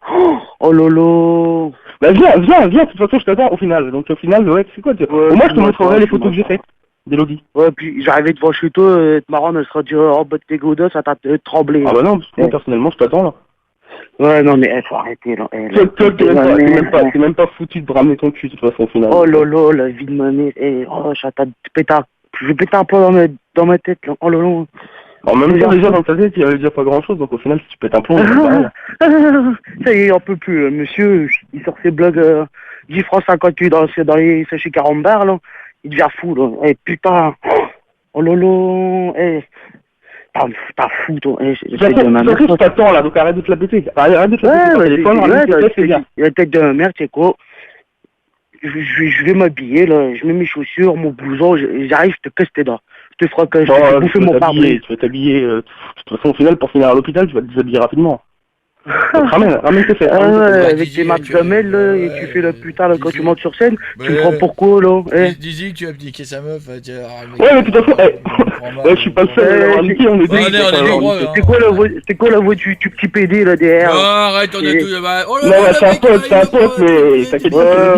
Oh lolo. Bah viens, de toute façon je t'attends au final. Donc au final, ouais, c'est quoi au moins je te montrerai les photos que j'ai faites d'Elodie. Ouais, puis j'arrivais devant chez toi, marrant, elle sera dit oh bah t'es godin, ça t'a tremblé. Ah bah non, parce que moi personnellement je t'attends là. Ouais, non mais faut arrêter là. Toi, t'es même pas foutu de ramener ton cul de toute façon au final. Oh lolo, la vie de ma mère. Oh, je vais péter un plomb dans ma tête là. Oh lolo. En même temps, déjà dans ta tête, il y avait déjà pas grand chose, donc au final, si tu pètes un plomb, ça y est, on peut plus. Monsieur, il sort ses blogs 10 francs 58 dans les sachets 40 bars, là. Il devient fou, là. Putain. Oh lolo. T'as fou, toi. Je t'attends, là, donc arrête de te la péter. Arrête de te la péter par téléphone, la tête de ma mère, tu sais quoi. Je vais m'habiller, là. Je mets mes chaussures, mon blouson, j'arrive, je te casse tes dents. Je te ferai que je vais bouffer mon pare-brise. Tu vas t'habiller, de toute façon, au final, pour finir à l'hôpital, tu vas te déshabiller rapidement. Ramène tes fesses. Avec tes marques gamelles, là, et tu fais la putain, là, quand tu montes sur scène, tu me prends pour quoi, là? Dis-y que tu as niqué sa meuf. Ouais, mais de toute façon, je suis pas le seul à niquer, on est deux. C'est quoi la voix du petit PD, là, derrière? Arrête, on a tout. Non, c'est un pote, mais t'inquiète pas,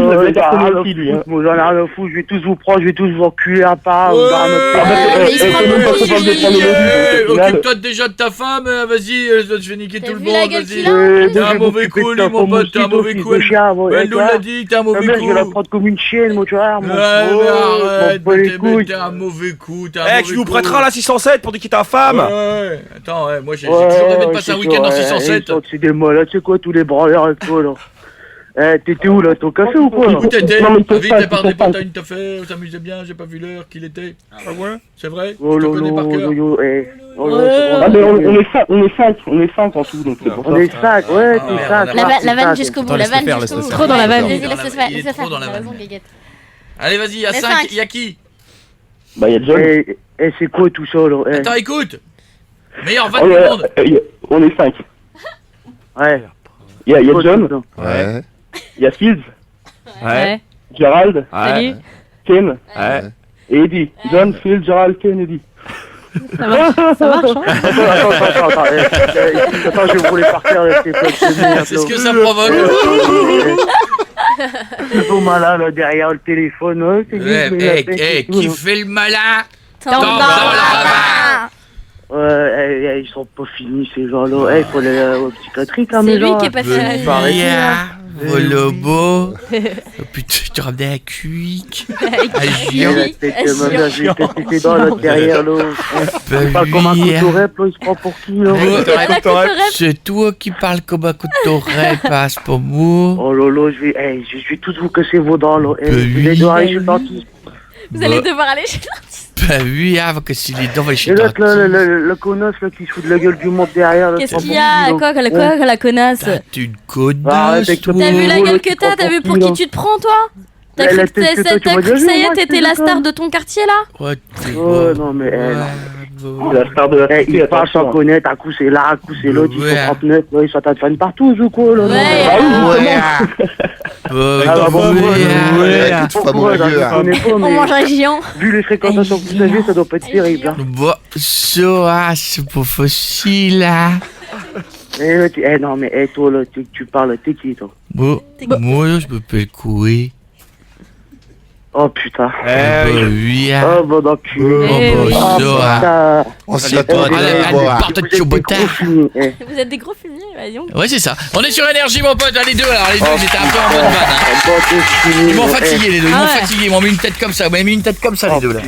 moi j'en ai rien à foutre, je vais tous vous prendre, je vais tous vous enculer à part. Occupe-toi déjà de ta femme, vas-y, je vais niquer tout le monde, vas-y. T'es un mauvais coup, lui, mon pote, t'es un mauvais coup. Elle nous l'a dit, t'es un mauvais coup. Je vais la prendre comme une chienne, moi, tu vois. Ouais, mais arrête, t'es un mauvais coup, tu nous prêteras la 607 pour niquer ta femme. Ouais, attends, moi j'ai toujours rêvé de passer un week-end en 607. C'est des malades, c'est quoi tous les branleurs avec toi, là? T'étais où là? Ton café ou quoi? Où t'étais? Vite, départ des montagnes, t'as fait, on s'amusait bien, j'ai pas vu l'heure qu'il était. Ah ouais? C'est vrai? Je te connais par cœur. Ah mais on est 5 en tout, donc c'est pour ça. On est 5, ouais, c'est 5. La vanne jusqu'au bout, la vanne jusqu'au bout. Trop dans la vanne. Laisse-le faire, Il est trop dans la vanne. Allez, vas-y, à 5, y'a qui? Bah y'a John. C'est quoi tout ça là? Attends, écoute! Meilleur vanne du monde! On est 5. Ouais. Y'a John. Ouais. Y'a Fields. Ouais. Gerald. Salut. Ken. Et Eddie. John, Fields, Gerald, Ken, Eddie. Ça marche, hein? Attends, je vais rouler par terre avec tes plaques de merde. C'est ce que ça provoque! C'est beau malin là derrière le téléphone. Qui fait le malin? Dans la ravin! Ouais, ils sont pas finis ces gens-là. Faut aller au psychiatrique quand même. C'est lui qui est pas fini. Volobo. Oh putain, je te ramenais à Cuic. À Gion. Je vais péter tes dents là derrière là. Il parle comme un couteau-rep là, il se prend pour qui là? C'est toi qui parles comme un couteau-rep, passe pour moi. Oh lolo, je vais tous vous casser vos dents là. Vous allez devoir aller chez le dentiste. Vous allez devoir aller chez le dentiste. Bah oui, avant que si les dents va chez le dentiste. Le connasse là qui se fout de la gueule du monde derrière. Qu'est-ce qu'il y a? Quoi, la connasse? T'es une connasse. T'as vu la gueule que t'as vu pour qui tu te prends toi? T'as cru que ça y est, t'étais la star de ton quartier là? Ouais, non mais la star de la quartier. Il parle sans connaître, un coup c'est là, un coup c'est l'autre, ils sont 39, ils sont de fans partout ou quoi là? On mange un géant. Vu les fréquentations que vous avez, ça doit pas être terrible. Bah, ça, c'est pas facile là. Non mais toi là, tu parles, t'es qui toi? Moi je m'appelle Coué. Oh putain. Oui. Oh bon d'enculé. Oh, c'est la toi, Vous êtes des gros fumiers, voyons. Ouais, c'est ça. On est sur énergie, mon pote. Les deux, alors les deux, j'étais un peu en mode vanne. Ils m'ont fatigué, les deux. Ils m'ont fatigué. Ils m'ont mis une tête comme ça. Vous m'avez mis une tête comme ça, les deux, là.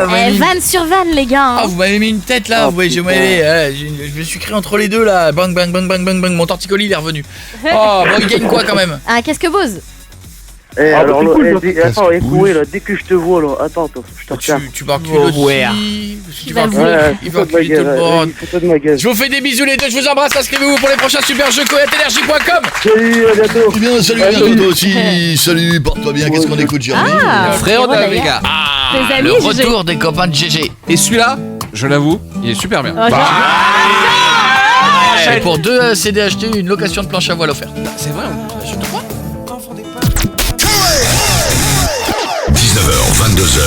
Vanne sur vanne, les gars. Ah, vous m'avez mis une tête là. Je me suis créé entre les deux là. Bang, bang, bang, bang, bang, bang. Mon torticolis, il est revenu. Oh, bon, il gagne quoi quand même? Ah, qu'est-ce que Bose? Alors, attends, écoutez, là, dès que je te vois, là, attends, je te regarde. Tu vas enculer aussi. Il va enculer tout le monde. Je vous fais des bisous les deux, je vous embrasse. Inscrivez-vous pour les prochains super jeux coetenergie.com. Salut, à bientôt. Bien, salut, à toi aussi. Salut, porte-toi bien. Qu'est-ce qu'on écoute, Jérémy? Frérot de les gars. Le retour des copains de GG. Et celui-là, je l'avoue, il est super bien. Et pour 2 CD achetés, une location de planche à voile offerte. C'est vrai, je te crois. 19h, 22h,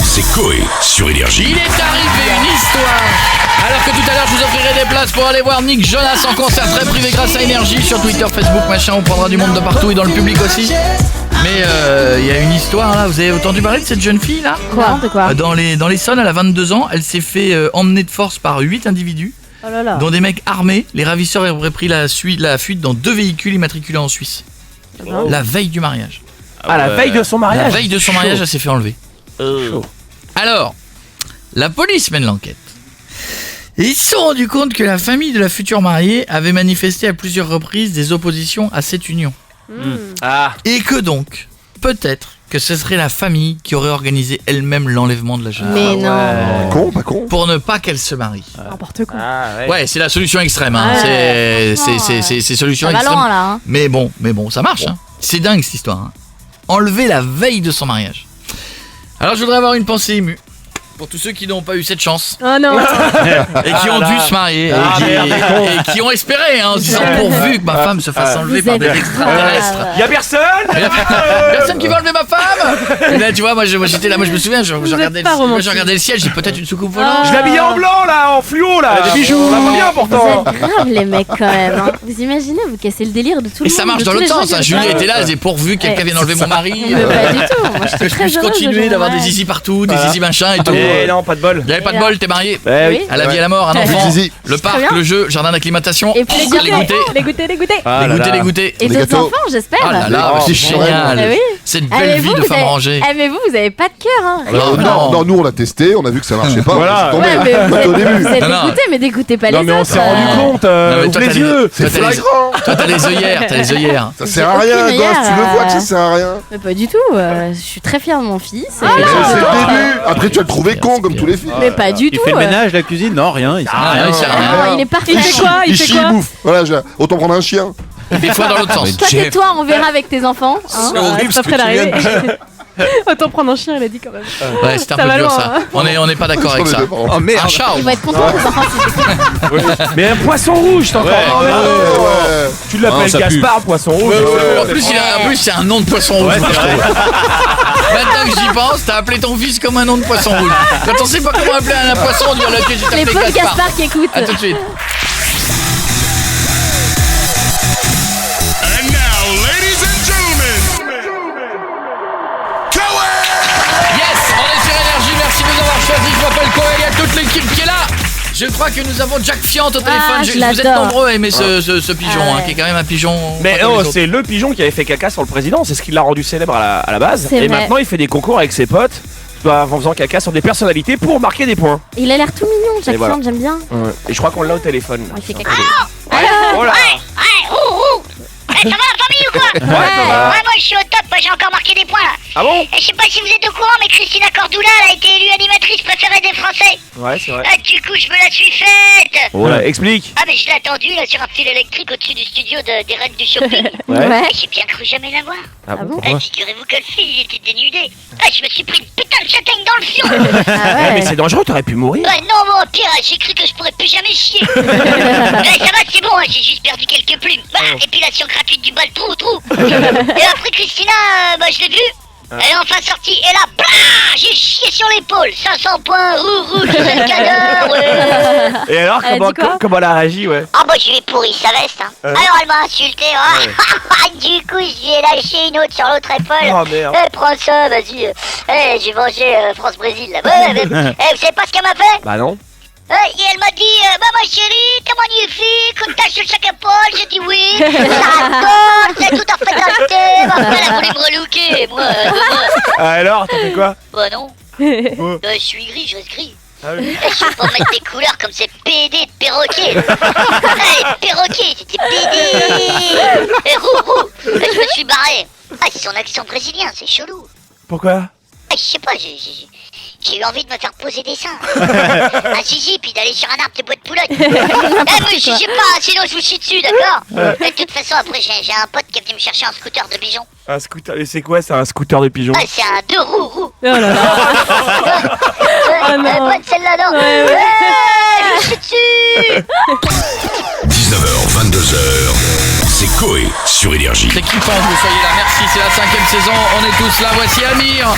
c'est Coé sur Énergie. Il est arrivé une histoire. Alors que tout à l'heure je vous offrirai des places pour aller voir Nick Jonas en concert très privé grâce à Énergie sur Twitter, Facebook, machin, on prendra du monde de partout et dans le public aussi. Mais il y a une histoire là, vous avez entendu parler de cette jeune fille là? Quoi? Dans l'Essonne, elle a 22 ans, elle s'est fait emmener de force par 8 individus. Oh là là. Dont des mecs armés. Les ravisseurs auraient pris la fuite dans 2 véhicules immatriculés en Suisse. La veille du mariage. Ah, la veille de son mariage. La veille de son mariage, elle s'est fait enlever. Alors, la police mène l'enquête. Et ils se sont rendus compte que la famille de la future mariée avait manifesté à plusieurs reprises des oppositions à cette union. Et que donc, peut-être que ce serait la famille qui aurait organisé elle-même l'enlèvement de la jeune fille. Mais non. Pas con. Pour ne pas qu'elle se marie. N'importe quoi. Ouais, c'est la solution extrême. Hein. C'est solution ça va extrême. loin, là, hein. Mais bon, ça marche. Hein. C'est dingue cette histoire. Hein. Enlever la veille de son mariage. Alors je voudrais avoir une pensée émue pour tous ceux qui n'ont pas eu cette chance. Oh non. Et qui ont dû se marier et qui ont espéré en se disant pourvu que ma femme se fasse enlever par des extraterrestres. Y'a personne. Personne qui va enlever ma femme. Et là tu vois, moi j'étais là, moi je me souviens, je regardais le ciel, j'ai peut-être une soucoupe volante. Je l'habillais en blanc là, en fluo là, des bijoux. Ça va bien pourtant. Vous êtes graves les mecs quand même. Hein. Vous imaginez, vous cassez le délire de tout le monde. Et ça marche dans l'autre sens. Julie était là, elle disait pourvu que quelqu'un vienne enlever mon mari. Mais pas du tout. Moi j'étais Que je très puisse heureuse continuer de d'avoir jouer. des zizi partout, des zizi machin et tout. Non, pas de bol. Il n'y avait pas de bol, t'es marié. Oui. À la vie, à la mort, un enfant. Zizi. Le parc, bien. le jeu, jardin d'acclimatation. Et puis les goûter. Les goûter. Les goûter. Et d'autres enfants, j'espère. Oh là là, c'est génial. Oui. Cette belle vie de femme rangée. Mais vous avez pas de cœur, hein. Non, nous on l'a testé, on a vu que ça marchait pas. Voilà. On s'est tombé. Ouais, mais Au début. vous êtes dégoûté, mais dégoûtez pas les autres. Non mais on s'est rendu compte. Ouvre les yeux. C'est flagrant. Toi t'as les œillères, Ça sert à rien, aucune gosse, tu le œillère, vois que ça sert à rien. Mais pas du tout. Je suis très fière de mon fils. C'est le début. Après tu vas le trouver con comme tous les filles. Mais pas du Il tout. fait le ménage, la cuisine? Non, rien. Il sert à rien. il sert à rien. Non, il est parfait. Il fait quoi? Il chie, il bouffe. Voilà, autant prendre un chien. Des fois dans l'autre sens. Toi tais-toi, on verra avec tes enfants. Hein. C'est horrible ce que tu viens de dire. Autant prendre un chien, il a dit quand même. Ouais, c'est un Ça peu va dur loin, ça. hein. On n'est pas d'accord avec ça. Oh merde. Un chat. Ils vont être contents tes enfants si c'est Mais un poisson rouge, t'es encore. Tu l'appelles Gaspard, poisson rouge. En plus, c'est un nom de poisson rouge. moi, je trouve. Maintenant que j'y pense, t'as appelé ton fils comme un nom de poisson rouge. Quand on sait pas comment appeler un poisson, on dit là que j'ai les appelé pauvres Gaspard. Gaspard qui écoutent. A tout de suite. And now, ladies and gentlemen, Coé! Yes, on est sur Énergie, merci de nous avoir choisi. Je m'appelle Coé, il y a toute l'équipe qui est là. Je crois que nous avons Jack Fiante au téléphone. je Vous êtes l'adore. nombreux à aimer ce pigeon, hein, qui est quand même un pigeon. Mais pas comme les autres. c'est le pigeon qui avait fait caca sur le président, c'est ce qui l'a rendu célèbre à la base. C'est Et vrai. maintenant il fait des concours avec ses potes en faisant caca sur des personnalités pour marquer des points. Il a l'air tout mignon, Jack Et voilà. Fiante, j'aime bien. Et je crois qu'on l'a au téléphone. Il fait caca. Oh là. Ça va la famille ou quoi? Ouais, moi je suis au top, moi j'ai encore marqué des points là. Ah bon? Et je sais pas si vous êtes au courant, mais Christina Cordula elle a été élue animatrice préférée des Français. Ouais, c'est vrai. Ah, du coup, je me la suis faite. Voilà, explique. Ah, mais je l'ai attendue là sur un fil électrique au-dessus du studio des reines du shopping. Ouais. Et j'ai bien cru jamais la voir. Ah bon? Figurez-vous que le fil il était dénudé. Ah, je me suis pris une putain de châtaigne dans le fion. Ouais, mais c'est dangereux, t'aurais pu mourir. Ouais, non, bon, pire, j'ai cru que je pourrais plus jamais chier. Ouais, ça va, c'est bon, hein, j'ai juste perdu quelques plumes. Bah, épilation gratuite du bal trou. Et après, Christina, bah, je l'ai vue. Elle est enfin sortie, et là, blah, j'ai chié sur l'épaule. 500 points, roux, je fais le cadavre, ouais. Et alors, comment elle a réagi, ouais? Ah bah, je lui ai pourri sa veste, hein. Alors, elle m'a insulté, du coup, j'ai lâché une autre sur l'autre épaule. Oh, merde. Prends ça, vas-y. J'ai mangé France-Brésil, là. Vous savez pas ce qu'elle m'a fait? Bah non. Et elle m'a dit, ma chérie, t'es magnifique, une tache sur chaque épaule, j'ai dit oui, j'adore, c'est tout à fait adapté, ma frère, elle a voulu me relooker, moi, Alors, t'as fait quoi? Bah non, je suis gris, je reste gris. Ah oui. Je vais pas mettre des couleurs comme ces PD de perroquets. Les perroquets, c'était PD. Et roux. Et je me suis barré. Ah, c'est son accent brésilien, c'est chelou. Pourquoi? Ah, je sais pas, j'ai eu envie de me faire poser des seins. Un zizi, puis d'aller sur un arbre de bois de Boulogne. Mais je sais pas, sinon je vous chie dessus, d'accord? Mais de toute façon, après, j'ai un pote qui est venu me chercher un scooter de pigeon. Un scooter, et c'est quoi? C'est un scooter de pigeon? Ah, c'est un 2 roues. Oh là là. Bonne celle-là, non? Ouais, je suis dessus. 19h, 22h, c'est Coé sur Énergie. C'est kiffant que vous soyez là, merci, c'est la 5e saison, on est tous là, voici Amir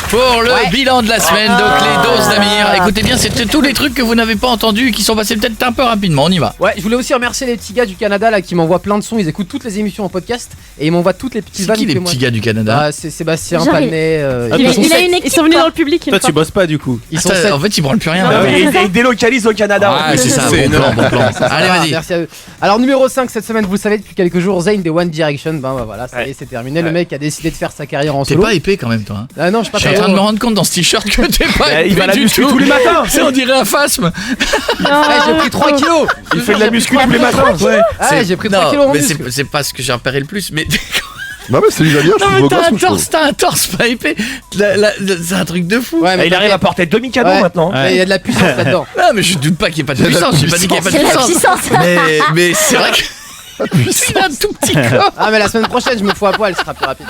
pour le bilan de la semaine, donc les doses d'Amir. Écoutez bien, c'était tous les trucs que vous n'avez pas entendus, qui sont passés peut-être un peu rapidement, on y va. Ouais, je voulais aussi remercier les petits gars du Canada là qui m'envoient plein de sons, ils écoutent toutes les émissions en podcast et ils m'envoient toutes les petites vannes. C'est qui les petits gars du Canada? Ah, c'est Sébastien Palmet. Il a une équipe. Ils sont venus dans le public. Toi, tu bosses pas du coup. Ils sont en fait, ils branlent plus rien. Ils délocalisent au Canada. Ah, c'est ça, bon plan. Allez, vas-y. Merci à eux. Alors, numéro 5 cette semaine, vous le savez, depuis quelques jours, Zayn des One Direction. Ben voilà, ça y est, c'est terminé. Le mec a décidé de faire sa carrière en solo. T'es pas épais quand même, toi. Ah non, je suis pas en train de me rendre compte dans ce t-shirt que t'es pas épais. Il va la du muscu tout. tous les matins. C'est, on dirait un phasme. J'ai pris 3 kilos. Il fait de la muscu tous les matins. Ouais, j'ai pris 3 kilos en mais muscle. c'est pas ce que j'ai repéré le plus, mais. Non mais c'est déjà bien, je Non trouve mais beau gosse, t'as un torse pas épais. C'est un truc de fou. Ouais, mais il arrive à porter demi-canon maintenant. Il y a de la puissance là-dedans. Non mais je doute pas qu'il n'y ait pas de puissance. J'ai pas dit qu'il n'y ait pas de puissance. Mais c'est vrai que. Il a un tout petit corps. Ah mais la semaine prochaine je me fous à poil, ce sera plus rapide.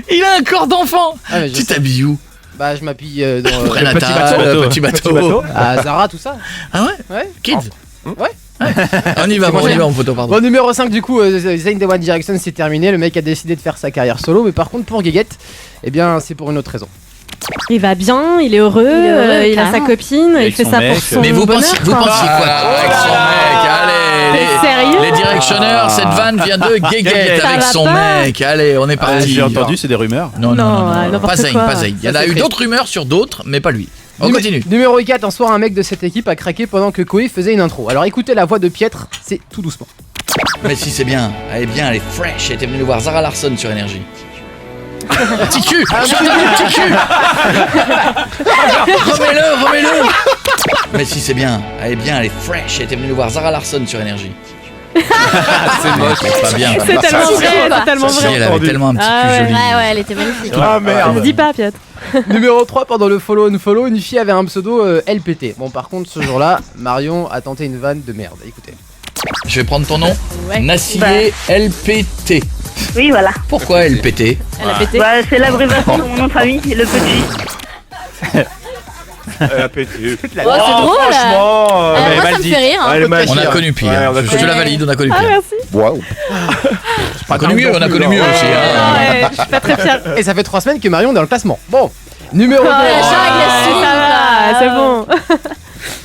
Il a un corps d'enfant. Tu t'habilles où? Bah je m'habille dans le petit bateau. À Zara, tout ça. Ah ouais? Kids. Ouais. On y va en photo, pardon. Bon, numéro 5 du coup, Zayn des One Direction, c'est terminé. Le mec a décidé de faire sa carrière solo, mais par contre pour Guéguette, eh bien c'est pour une autre raison. Il va bien, il est heureux, il a sa copine, il fait ça pour son Mais vous bonheur. pensiez quoi avec son mec? Allez, sérieux les directionneurs, cette vanne vient de Guéguette avec son mec. Allez, on est parti. J'ai entendu, c'est des rumeurs. Non, pas Zayn, pas Zayn. Il y en a eu d'autres rumeurs sur d'autres, mais pas lui. On continue. Numéro 4, un soir un mec de cette équipe a craqué pendant que Koé faisait une intro. Alors écoutez la voix de Pietre, c'est tout doucement. Mais si c'est bien, elle est fresh. Elle était venue voir Zara Larsson sur Énergie. Petit cul, j'ai entendu petit cul. Remets-le. Mais si c'est bien, elle est fresh. Elle était venue voir Zara Larsson sur Énergie. C'est moche, c'est pas bien. C'est tellement vrai. Elle avait tellement un petit cul joli. Ouais, elle était magnifique. Ah merde. Ne dis pas, Piotr. Numéro 3, pendant le follow unfollow, une fille avait un pseudo LPT. Bon par contre ce jour-là, Marion a tenté une vanne de merde. Écoutez. Je vais prendre ton nom. Nassier LPT. Oui, voilà. Pourquoi LPT? Elle a pété. Bah, c'est l'abréviation de mon nom de famille, le petit. Elle a pété. Oh, c'est drôle. Franchement, Moi, ça me fait rire. Hein. On a connu pire. Je te la valide, on a connu Ah, pire. merci. Wow. On a connu mieux aussi. Ouais, je suis pas très fière. Et ça fait 3 semaines que Marion est dans le classement. Bon, numéro 2. Ça va, c'est bon.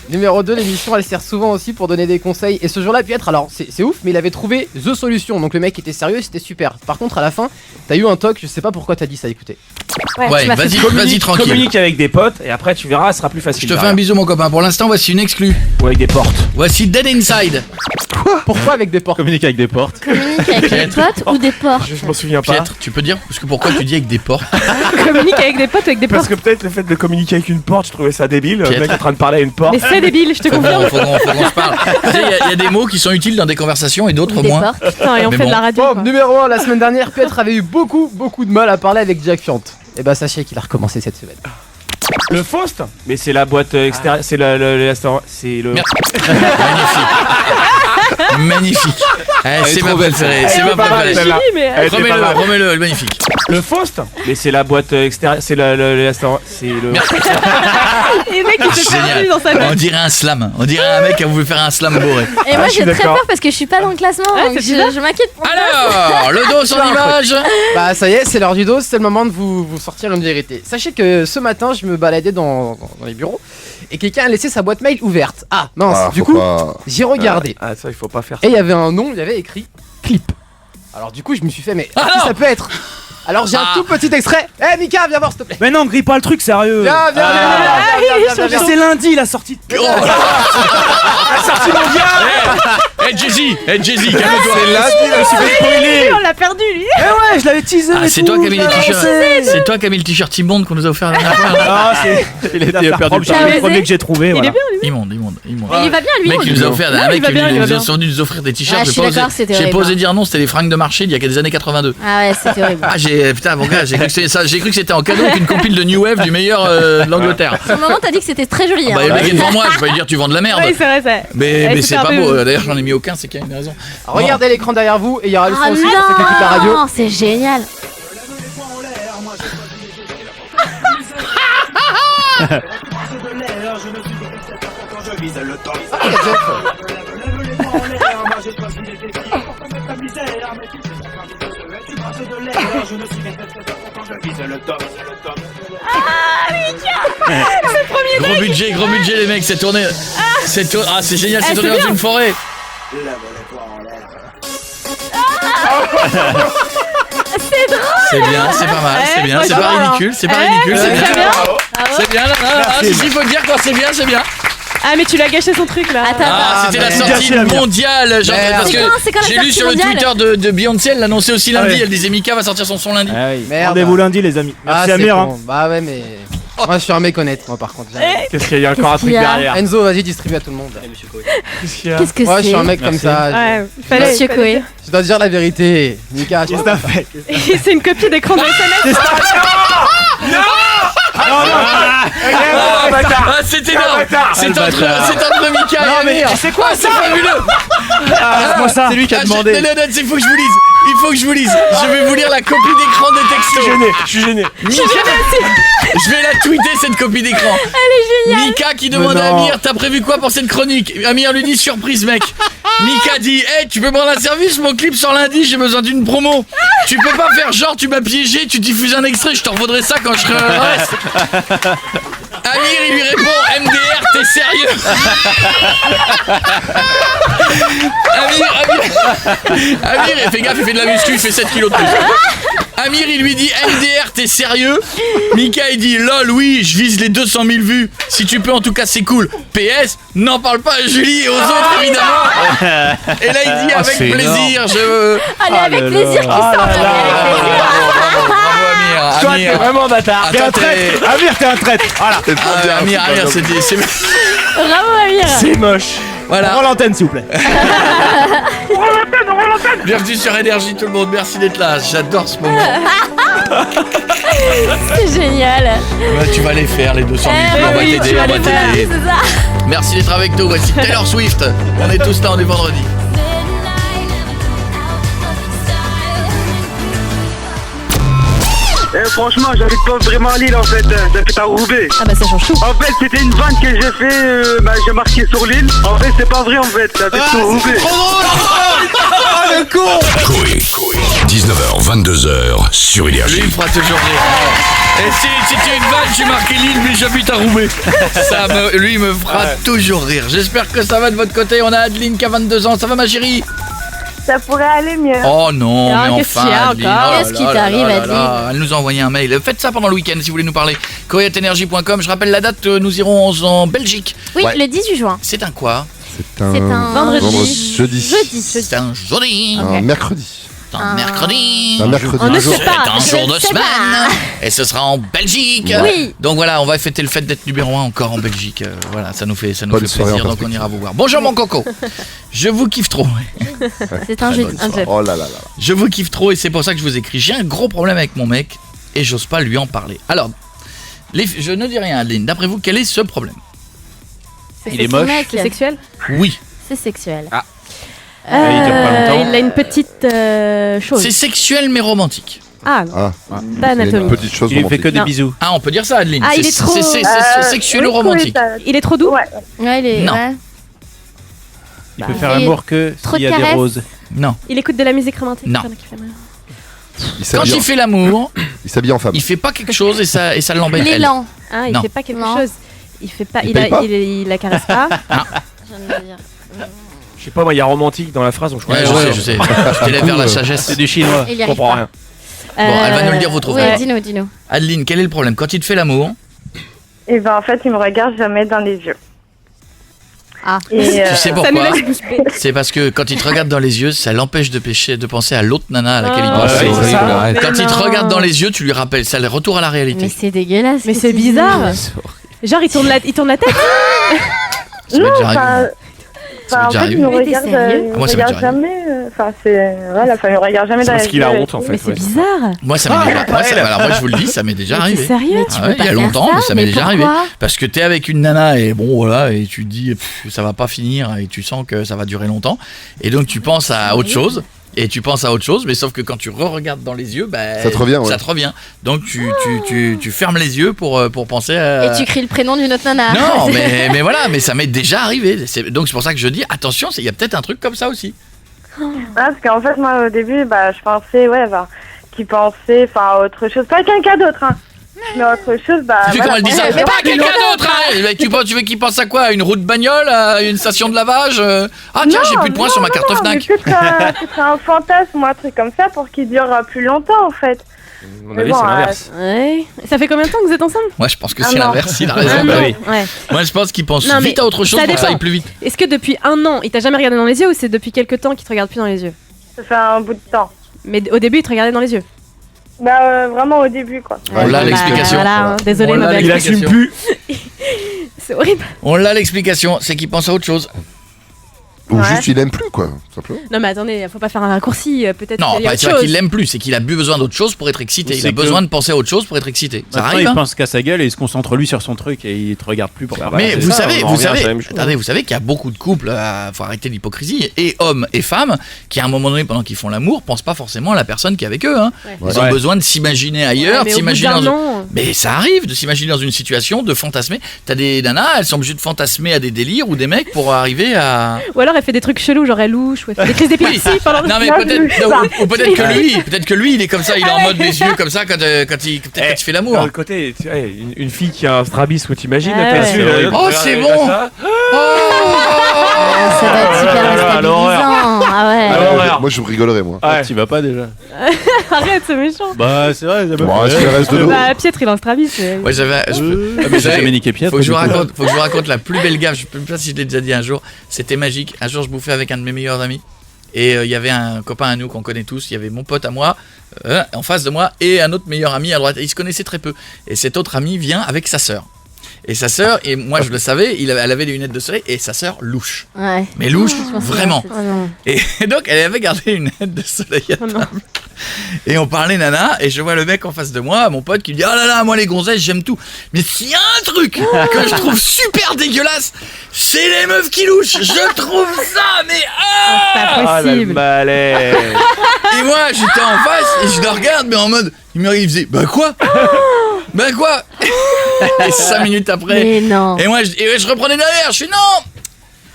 Numéro 2, l'émission elle sert souvent aussi pour donner des conseils. Et ce jour-là, Pietre, alors c'est ouf, mais il avait trouvé The Solution. Donc le mec était sérieux, c'était super. Par contre, à la fin, t'as eu un toc, je sais pas pourquoi t'as dit ça, écoutez. Ouais, vas-y tranquille. Communique avec des potes et après tu verras, ce sera plus facile. Je te fais un bisou, mon copain. Pour l'instant, voici une exclue. Ou avec des portes. Voici Dead Inside. Pourquoi avec des portes? Communique avec des portes. Communique avec des potes ou des portes? Je m'en souviens pas. Pietre, tu peux dire? Parce que pourquoi tu dis avec des portes? Communique avec des potes ou avec des Parce portes. que peut-être le fait de communiquer avec une porte, je trouvais ça débile. Le mec est en train de parler à une porte. Mais c'est débile, je te confirme. Faut qu'on se parle. Tu sais, il y a des mots qui sont utiles dans des conversations et d'autres Des moins. portes. Putain, et on Mais fait bon. de la radio. Bon, quoi. numéro 1, la semaine dernière, Pietre avait eu beaucoup de mal à parler avec Jack Fiant. Et bah sachez qu'il a recommencé cette semaine. Le Faust. Mais c'est la boîte extérieure. C'est c'est le. Magnifique. Magnifique. C'est ma préférée. C'est ma préférée. Remets-le, magnifique. Le Faust. Mais c'est la boîte extérieure. C'est le. Et mec, il s'est perdu dans sa On dirait un slam. On dirait un mec qui a voulu faire un slam bourré. Et moi j'ai très peur parce que je suis pas dans le classement. Donc je m'inquiète pour Alors, le dos en image. Bah ça y est, c'est l'heure du dos, c'est le moment de vous sortir une vérité. Sachez que ce matin, je me baladais dans les bureaux et quelqu'un a laissé sa boîte mail ouverte. Ah mince, du coup, j'ai regardé. Ah ça, il faut pas faire ça. Et il y avait un nom, il y avait écrit clip. Alors du coup, je me suis fait mais qui ça peut être? Alors j'ai un tout petit extrait. Eh Mika, viens voir s'il te plaît. Mais non, grille pas le truc, sérieux. Viens. C'est lundi la sortie. La sortie mondiale. Jay-Z, calme-toi. C'est lundi, je me suis fait spoiler. On l'a perdu lui. Eh ouais, je l'avais teasé. C'est toi qui as mis les t-shirts. C'est toi qui as mis le t-shirt immonde qu'on nous a offert la dernière fois. Ah, il était perdu. C'est le premier que j'ai trouvé. Il est bien lui. Immonde. Mais il va bien lui. Mec, il nous a offert un mec qui nous a nous offrir des t-shirts. J'ai pas osé dire non, c'était les fringues de marché il y a des années 82. Ah ouais, c'était horrible. Putain, mon gars, j'ai cru que c'était en cadeau qu'une compile de New Wave du meilleur de l'Angleterre. Sur le moment, t'as dit que c'était très joli. Bah, le mec est devant moi, je vais lui dire tu vends de la merde. Oui, c'est vrai. Mais c'est pas beau. D'ailleurs, j'en ai mis aucun, c'est qu'il y a une raison. Regardez l'écran derrière vous et il y aura le son aussi pour ceux qui écoutent la radio. Non, c'est génial. Gros budget les mecs, c'est tourné. Ah c'est génial, c'est tourné dans une forêt. C'est drôle. C'est bien, c'est pas mal, c'est bien, c'est pas ridicule, c'est bien. C'est bien, il faut dire quand c'est bien, c'est bien. Ah mais tu l'as gâché son truc là. C'était la sortie mondiale, genre, parce que j'ai lu sur le Twitter de Beyoncé, elle l'annonçait aussi lundi, elle disait Mika va sortir son son lundi. Rendez-vous lundi les amis. Merci Amir. Bah ouais mais moi je suis un mec honnête moi par contre. Qu'est-ce qu'il y a encore un truc derrière? Enzo, vas-y distribue à tout le monde. Qu'est-ce que c'est? Moi je suis un mec comme ça. Monsieur Koé. Je dois te dire la vérité. Mika, qu'est-ce que t'as fait? C'est une copie d'écran de SMS. C'est énorme. C'est entre Mika et Amir. C'est quoi? C'est fabuleux. C'est lui qui a demandé. Il faut que je vous lise. Je vais vous lire la copie d'écran des textos. Je suis gêné. Je vais la tweeter cette copie d'écran. Elle est géniale. Mika qui demande à Amir, t'as prévu quoi pour cette chronique? Amir lui dit surprise mec. Mika dit, hey, tu peux prendre un service, mon clip sort lundi, j'ai besoin d'une promo. Tu peux pas faire genre tu m'as piégé, tu diffuses un extrait, je t'en revaudrai ça quand je serai reste. Amir il lui répond, MDR t'es sérieux? Amir fais gaffe, il fait de la muscu, il fait 7 kilos de plus. Amir il lui dit MDR t'es sérieux? Mika il dit lol oui je vise les 200 000 vues. Si tu peux en tout cas c'est cool. PS n'en parle pas à Julie et aux autres évidemment. Et là il dit avec plaisir je... Allez avec plaisir qui sort. Bravo Toi t'es vraiment bâtard. T'es un traître. Amir t'es un traître. Voilà. Amir c'est... Bravo Amir. C'est moche. Voilà. Rends l'antenne s'il vous plaît. Bienvenue sur Énergie tout le monde, merci d'être là, j'adore ce moment. C'est génial. Ouais, tu vas les faire les 200 000 on va t'aider. Merci d'être avec nous, voici Taylor Swift. On est tous là, on est vendredi. Franchement, j'habite pas vraiment à Lille en fait, j'habite à Roubaix. Ah bah ça change tout. En fait, c'était une vanne que j'ai fait, j'ai marqué sur l'île. En fait, c'est pas vrai en fait, j'habite sur Roubaix. Le con. Koé. 19h, 22h sur Énergie. Lui, il fera toujours rire. Et si c'était une vanne, j'ai marqué Lille, mais j'habite à Roubaix. Lui, il me fera toujours rire. J'espère que ça va de votre côté. On a Adeline qui a 22 ans. Ça va, ma chérie? Ça pourrait aller mieux. Oh non, mais enfin, Adeline. Qu'est-ce qui t'arrive, Adeline? Elle nous a envoyé un mail. Faites ça pendant le week-end si vous voulez nous parler. koé@energie.com. Je rappelle la date, nous irons en Belgique. Oui, le 18 juin. C'est un quoi? C'est un vendredi. Jeudi. C'est un jeudi. Un mercredi. Un mercredi. Un mercredi. On ne C'est sait pas. un jour de Je sais semaine. pas. Et ce sera en Belgique. Oui. Donc voilà, on va fêter le fait d'être numéro 1 encore en Belgique. Voilà, ça nous fait plaisir. Donc on ira vous voir. Bonjour mon coco. Je vous kiffe trop. C'est un jeudi. Oh là là là. Je vous kiffe trop et c'est pour ça que je vous écris. J'ai un gros problème avec mon mec et j'ose pas lui en parler. Alors, je ne dis rien, Adeline. D'après vous, quel est ce problème? Il est moche. C'est sexuel? Oui. C'est sexuel. Ah. Il a une petite chose. C'est sexuel mais romantique. Ah non. Pas anatomique. Petite chose Il lui fait que des Non. bisous. Ah, on peut dire ça, Adeline. Ah, il est trop- C'est sexuel ou oui, romantique. Il est trop doux. Ouais, il est. Non. Ouais. Il peut faire l'amour que trop s'il y a de des caresses. roses. Non. Il écoute de la musique romantique. Non. Ça, qui fait mal. Quand il fait l'amour, il s'habille en femme. Il fait pas quelque chose et ça l'embête. Il est elle. lent. Ah, il Non. fait pas quelque Non. chose. Il fait pas. Il Il paye pas la caresse pas. Je viens de le dire. Je sais pas, moi, il y a romantique dans la phrase, donc je Ouais, crois que je sais. Je t'élève vers la sagesse. C'est du chinois. Il y je arrive comprends pas. rien. Bon, elle va nous le dire, vous trouverez. Ouais, dis-nous. Adeline, quel est le problème? Quand il te fait l'amour, Et ben en fait, il me regarde jamais dans les yeux. Ah. Et, tu sais Ça nous pourquoi? laisse bouche bée. C'est parce que quand il te regarde dans les yeux, ça l'empêche de penser à l'autre nana à laquelle il Ah, pense. ouais, c'est ça. Quand Mais il te non. regarde dans les yeux, tu lui rappelles, ça le retour à la Mais réalité. c'est dégueulasse. Mais ce c'est que tu dis. bizarre. Genre, il tourne la tête. Ça m'est non, déjà arrivé. Ça m'est en déjà fait, il me arrivé. Mais t'es regarde, sérieux il me Moi, ça m'est regarde déjà arrivé. jamais. Enfin, c'est voilà, enfin, il me regarde jamais C'est dans les parce yeux. qu'il a honte, en fait. Mais c'est ouais. bizarre. Moi, ça m'est déjà alors moi, je vous le dis, ça m'est déjà Mais arrivé. t'es sérieux? Ah ouais, il y a longtemps, mais ça m'est déjà arrivé. Parce que t'es avec une nana et bon voilà, et tu te dis ça va pas finir et tu sens que ça va durer longtemps. Et donc tu penses à autre chose. Et tu penses à autre chose, mais sauf que quand tu re-regardes dans les yeux, bah, Ça te revient, ouais. Ça te revient. Donc tu fermes les yeux pour penser à... Et tu cries le prénom d'une autre nana. Non, mais voilà, mais ça m'est déjà arrivé. Donc c'est pour ça que je dis, attention, il y a peut-être un truc comme ça aussi. Parce qu'en fait, moi, au début, bah, je pensais, qu'il pensait, à autre chose. Pas quelqu'un d'autre, hein. Mais autre chose, bah. Tu sais comment elle dit ça? Mais Pas ouais, quelqu'un d'autre, hein. Tu veux qu'il pense à quoi? Une roue de bagnole? À une station de lavage? Ah tiens, j'ai plus de points sur ma carte Fnac. Mais peut-être un fantasme ou un truc comme ça pour qu'il dure plus longtemps, en fait. À mon avis, c'est l'inverse. Ouais. Ça fait combien de temps que vous êtes ensemble? Moi, je pense que Un c'est an. l'inverse, il a Un raison. an. Bah oui. Ouais. Moi, je pense qu'il pense Non, mais vite à autre chose ça pour que ça dépend. aille plus vite. Est-ce que depuis un an, il t'a jamais regardé dans les yeux ou c'est depuis quelques temps qu'il te regarde plus dans les yeux? Ça fait un bout de temps. Mais au début, il te regardait dans les yeux. Bah, vraiment au début, quoi. On l'a l'explication. Voilà, hein. Désolé, On ma l'a belle. Il assume l'explication. plus. C'est horrible. On l'a l'explication, c'est qu'il pense à autre chose. Ou juste il aime plus, quoi, simplement. Non, mais attendez, faut pas faire un raccourci. Peut-être Non, qu'il y a pas autre c'est pas chose. qu'il l'aime plus, c'est qu'il a besoin d'autre chose pour être excité. Ou Il c'est a que- besoin de penser à autre chose pour être excité. Ça Maintenant, arrive. il Hein. pense qu'à sa gueule et il se concentre lui sur son truc et il te regarde plus pour Mais c'est vous ça, savez, on en revient à la même chose. attendez, vous savez qu'il y a beaucoup de couples, faut arrêter l'hypocrisie, et hommes et femmes, qui à un moment donné, pendant qu'ils font l'amour, pensent pas forcément à la personne qui est avec eux. Hein. Ouais. Ils ont besoin de s'imaginer ailleurs, de mais au bout s'imaginer d'un dans... an. Mais ça arrive de s'imaginer dans une situation, de fantasmer. T'as des nanas, elles sont obligées de fantasmer à des délires ou des mecs pour arriver à... Ou alors elle fait des trucs chelous, genre elle louche, ou elle fait des crises d'épilepsie pendant le Non mais ou peut-être que lui, il est comme ça, il est en mode les yeux comme ça quand il fait D'un l'amour. autre côté, tu sais, une fille qui a un strabisme, t'imagines? Ah t'es ouais. dessus, Oh, regarde, c'est regarde bon. ça. Ça doit être super Ah, l'horreur. déstabilisant. Ah ouais. Ah, l'horreur. Moi je rigolerais, moi. Ouais. Tu vas pas déjà? Arrête, c'est méchant. Bah, c'est vrai, ça Bon, est-ce qu'il reste de l'eau? Bah, Piètre, il a un strabisme. mais- Ouais, mais j'ai jamais niqué Piètre. Faut que je du vous coup. raconte la plus belle gaffe. Je sais pas si je l'ai déjà dit un jour. C'était magique. Un jour, je bouffais avec un de mes meilleurs amis. Et il y avait un copain à nous qu'on connaît tous. Il y avait mon pote à moi, en face de moi, et un autre meilleur ami à droite. Et ils se connaissaient très peu. Et cet autre ami vient avec sa sœur. Et sa sœur, et moi je le savais, elle avait des lunettes de soleil, et sa sœur louche. Ouais. Mais louche, Je pense que vraiment. c'est- Oh non. Et donc elle avait gardé une lunette de soleil à table. Et on parlait nana, et je vois le mec en face de moi, mon pote, qui me dit: oh là là, moi les gonzesses, j'aime tout. Mais s'il y a un truc que je trouve super dégueulasse, c'est les meufs qui louchent. Je trouve ça, mais Pas Ah, la possible. malaise. Et moi j'étais en face, et je le regarde, mais en mode, il faisait: bah quoi? Bah quoi? Et 5 minutes après. Mais non. Et moi, je reprenais derrière, je suis non!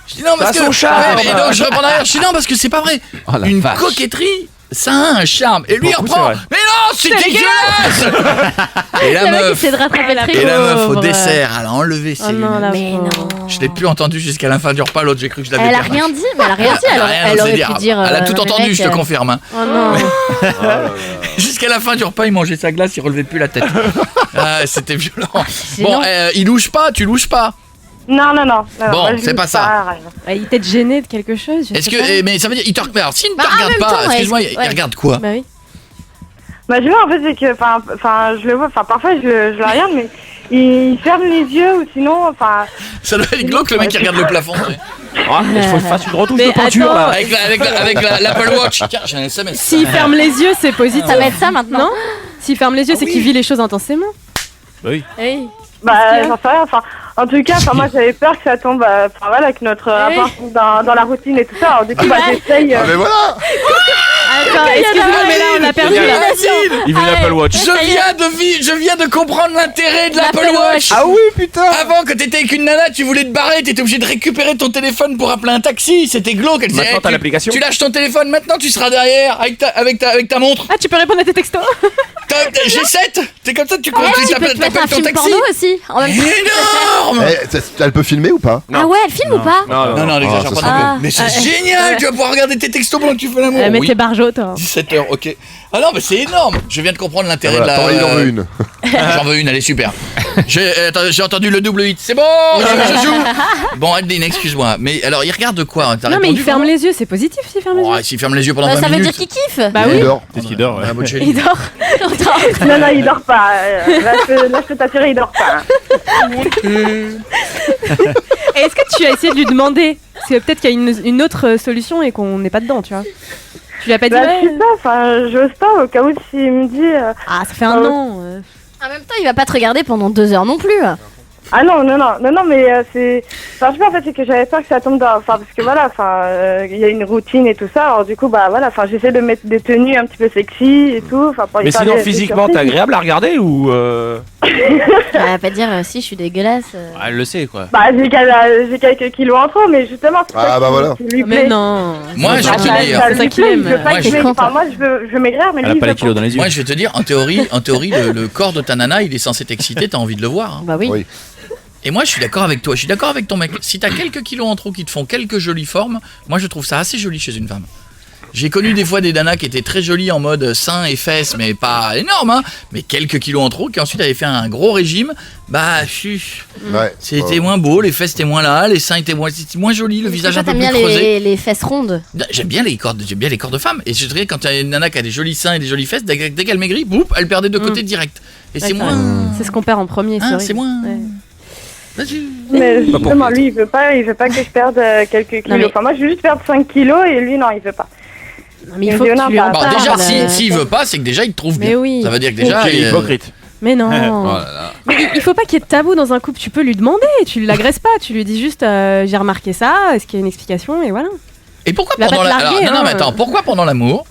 Je dis non parce Ça a que. son charme. Ouais, et donc je reprends derrière, je dis non parce que c'est pas vrai. Oh la Une vache. coquetterie, ça a un charme. Et lui il Beaucoup, reprend. c'est vrai. Mais non, c'est dégueulasse! Et la Le mec, il meuf. essaie de rattraper le Et la meuf au pauvre. dessert, elle a enlevé ses Oh non, lunettes. la Mais pauvre. non. Je l'ai plus entendu jusqu'à la fin du repas, l'autre j'ai cru que je l'avais Elle a perdu. rien dit, mais elle a rien dit. Elle a rien Elle osé aurait dire. pu dire. Elle a tout mais entendu, mec, je te confirme. Hein. Oh non. Jusqu'à la fin du repas, il mangeait sa glace, il relevait plus la tête. Ah, c'était violent. C'est Bon, non. il louche pas, tu louches pas. Non. Bon, moi, je c'est louche pas ça. rien. Bah, il peut-être gêné de quelque chose. je Est-ce sais pas. que. Mais ça veut dire. Il te regarde. Alors, s'il ne te Bah, en regarde même pas, temps, ouais, excuse-moi, ouais. il regarde quoi? Bah oui. Bah, je vois, en fait, c'est que, je le vois, parfois, je le regarde, mais il ferme les yeux, ou sinon, Ça doit être glauque le mec qui regarde le plafond. tu sais. Ah, il faut que je fasse une retouche Mais de peinture attends. là. Avec l'Apple Watch. Tiens, j'ai un SMS. S'il ferme les yeux, c'est positif. Ça va être ça maintenant. Non. S'il ferme les yeux, c'est qu'il vit les choses intensément. Bah oui. Oui. bah, j'en sais rien, En tout cas, moi j'avais peur que ça tombe, enfin voilà, que notre rapport tombe dans la routine et tout ça. Alors du coup, j'essaye. Ah mais voilà. Attends, excuse-moi, mais là on a perdu la Il veut l'Apple Watch. Je viens de comprendre l'intérêt de l'Apple Watch. Ah oui, putain. Avant, quand t'étais avec une nana, tu voulais te barrer, t'étais obligé de récupérer ton téléphone pour appeler un taxi. C'était glauque. Elle disait, Maintenant, t'as l'application. Tu lâches ton téléphone, maintenant tu seras derrière avec ta montre. Ah, tu peux répondre à tes textos. G7. T'es comme ça, tu Tu peux te mettre un ton film taxi. porno aussi. En même temps. Énorme. Elle peut filmer ou pas? Ah ouais, elle filme ou pas? Non, n'exagère pas. Ah. Mais c'est génial. Tu vas pouvoir regarder tes textos pendant que tu fais l'amour. Mais t'es barjot, toi. 17h, ok. Ah non, mais c'est énorme. Je viens de comprendre l'intérêt de la. Il en veut une. J'en veux une, elle est super. J'ai entendu le double hit. C'est bon, je joue. Bon, Adeline, excuse-moi. Mais alors, il regarde quoi? Non, mais il ferme les yeux, c'est positif s'il ferme les yeux. S'il ferme les yeux pendant 20 Ça veut minutes. dire qu'il kiffe. Bah oui. Il dort. Qu'est-ce qu'il dort? Il dort. Non, il dort pas. Là, je peux t'assurer, il dort pas. Et est-ce que tu as essayé de lui demander? Parce que peut-être qu'il y a une autre solution et qu'on n'est pas dedans, tu vois. Tu lui as pas dit Je sais pas, j'ose pas au cas où s'il me dit. Ah, ça fait un an. En même temps, il va pas te regarder pendant 2 heures non plus. Ah non, mais c'est. Enfin, je sais pas, en fait, c'est que j'avais peur que ça tombe dans. Enfin, parce que voilà, il y a une routine et tout ça, alors du coup, bah voilà, j'essaie de mettre des tenues un petit peu sexy et tout. Pour Mais sinon, physiquement, t'es agréable à regarder ou. Elle va pas dire si je suis dégueulasse. Ah, elle le sait quoi. Bah, j'ai quelques kilos en trop, mais justement, c'est Ah, bah voilà. Mais non. Moi, je vais te dire. C'est ça qu'il aime. Moi, je veux maigrir, mais Elle a lui, pas il les veut kilos dans les yeux. Moi, je vais te dire, en théorie, le corps de ta nana, il est censé t'exciter, t'as envie de le voir. Hein. Bah oui. Oui. Et moi, je suis d'accord avec toi, je suis d'accord avec ton mec. Si t'as quelques kilos en trop qui te font quelques jolies formes, moi, je trouve ça assez joli chez une femme. J'ai connu des fois des nanas qui étaient très jolies en mode seins et fesses, mais pas énorme, hein, mais quelques kilos en trop, qui ensuite avaient fait un gros régime. Bah, c'était moins beau, les fesses étaient moins là, les seins étaient moins jolis, le visage un peu plus creusé. T'aimes bien les fesses rondes. J'aime bien les corps de femmes. Et je dirais quand t'as une nana qui a des jolis seins et des jolies fesses, dès qu'elle maigrit, boum, elle perdait de côté direct. Et c'est moins. C'est ce qu'on perd en premier, c'est moins. Mais justement, lui, il veut pas que je perde quelques kilos. Enfin, moi, je veux juste perdre 5 kilos et lui, non, il veut pas. Non, mais il faut que tu lui en parles. Déjà, s'il veut pas, c'est que déjà, il te trouve bien. Oui. Ça veut dire que déjà, il est hypocrite. Mais non. Oh là là. Mais il faut pas qu'il y ait de tabou dans un couple. Tu peux lui demander, tu l'agresses pas. Tu lui dis juste j'ai remarqué ça, est-ce qu'il y a une explication et voilà. Et pourquoi pendant pourquoi pendant l'amour,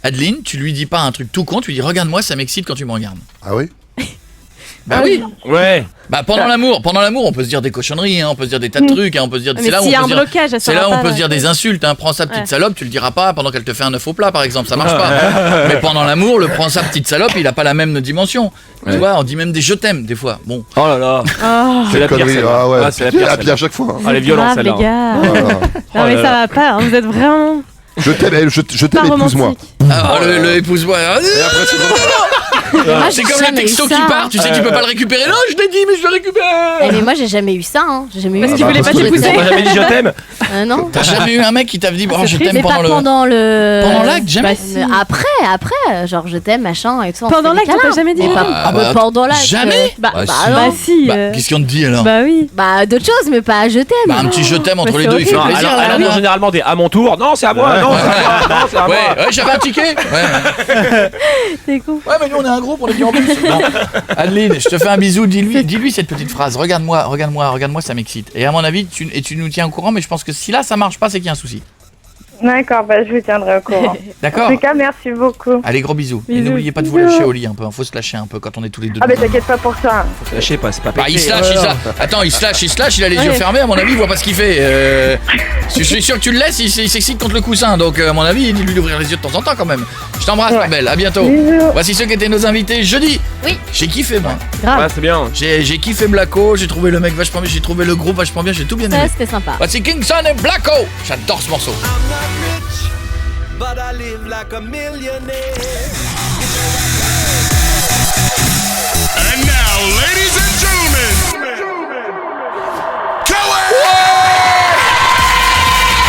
Adeline, tu lui dis pas un truc tout con, tu lui dis regarde-moi, ça m'excite quand tu me regardes. Ah oui. Bah oui. Ouais. Bah pendant l'amour, on peut se dire des cochonneries, hein, on peut se dire des tas de trucs, hein, on peut se dire. C'est là où on peut se dire des insultes. Hein, prends ça petite salope, tu le diras pas pendant qu'elle te fait un œuf au plat, par exemple, ça marche pas. Mais pendant l'amour, le prends ça petite salope, il a pas la même dimension. Tu vois, on dit même des je t'aime des fois. Bon. Oh là là. C'est la pire. Ah ouais. C'est la pire à chaque fois. Ah, elle est violente celle-là. Non mais ça va pas. Vous êtes vraiment. Je t'aime, épouse-moi. Ah, le épouse-moi. C'est comme le texto qui part, tu sais, tu peux pas le récupérer. Non, je l'ai dit, mais je le récupère. Mais moi, j'ai jamais eu ça, hein. J'ai jamais eu. Parce qu'il voulait pas t'épouser. T'as jamais dit je t'aime. Non. T'as jamais eu un mec qui t'a dit bon, je t'aime pendant le. Pendant l'acte, jamais. Après, genre je t'aime, machin et tout. Pendant l'acte, t'as jamais dit. Pendant l'acte. Jamais. Bah si. Qu'est-ce qu'on te dit alors? Bah oui. Bah d'autres choses, mais pas je t'aime. Bah un petit je t'aime entre les deux, il fait plaisir. Alors généralement des à mon tour. Non, c'est à moi. Non, c'est à moi. Ouais, j'avais un ticket. C'est con. Ouais, mais nous on est un groupe, on est dit en plus. Non. Adeline, je te fais un bisou, dis-lui cette petite phrase. Regarde-moi, ça m'excite. Et à mon avis, tu nous tiens au courant, mais je pense que si là ça marche pas, c'est qu'il y a un souci. D'accord, bah je vous tiendrai au courant. D'accord. En tout cas, merci beaucoup. Allez, gros bisous. Et n'oubliez pas de vous lâcher au lit un peu. Faut se lâcher un peu quand on est tous les deux. Ah, mais t'inquiète pas pour ça. Faut se lâcher pas, c'est pas bah, il se lâche. Attends, il se lâche, il a les yeux fermés. À mon avis, il voit pas ce qu'il fait. Je suis sûr que tu le laisses, il s'excite contre le coussin. Donc, à mon avis, dis-lui d'ouvrir les yeux de temps en temps quand même. Je t'embrasse, ma belle. À bientôt. Bisous. Voici ceux qui étaient nos invités jeudi. Oui. J'ai kiffé, moi. Ouais, c'est bien. J'ai kiffé Blacko. J'ai trouvé le mec vachement bien. J'ai trouvé le groupe vachement bien. J'ai tout bien aimé. Ça, c'était sympa. Voici Kingston et Blacko. J'adore ce morceau. But I live like a millionaire. And now, ladies and gentlemen,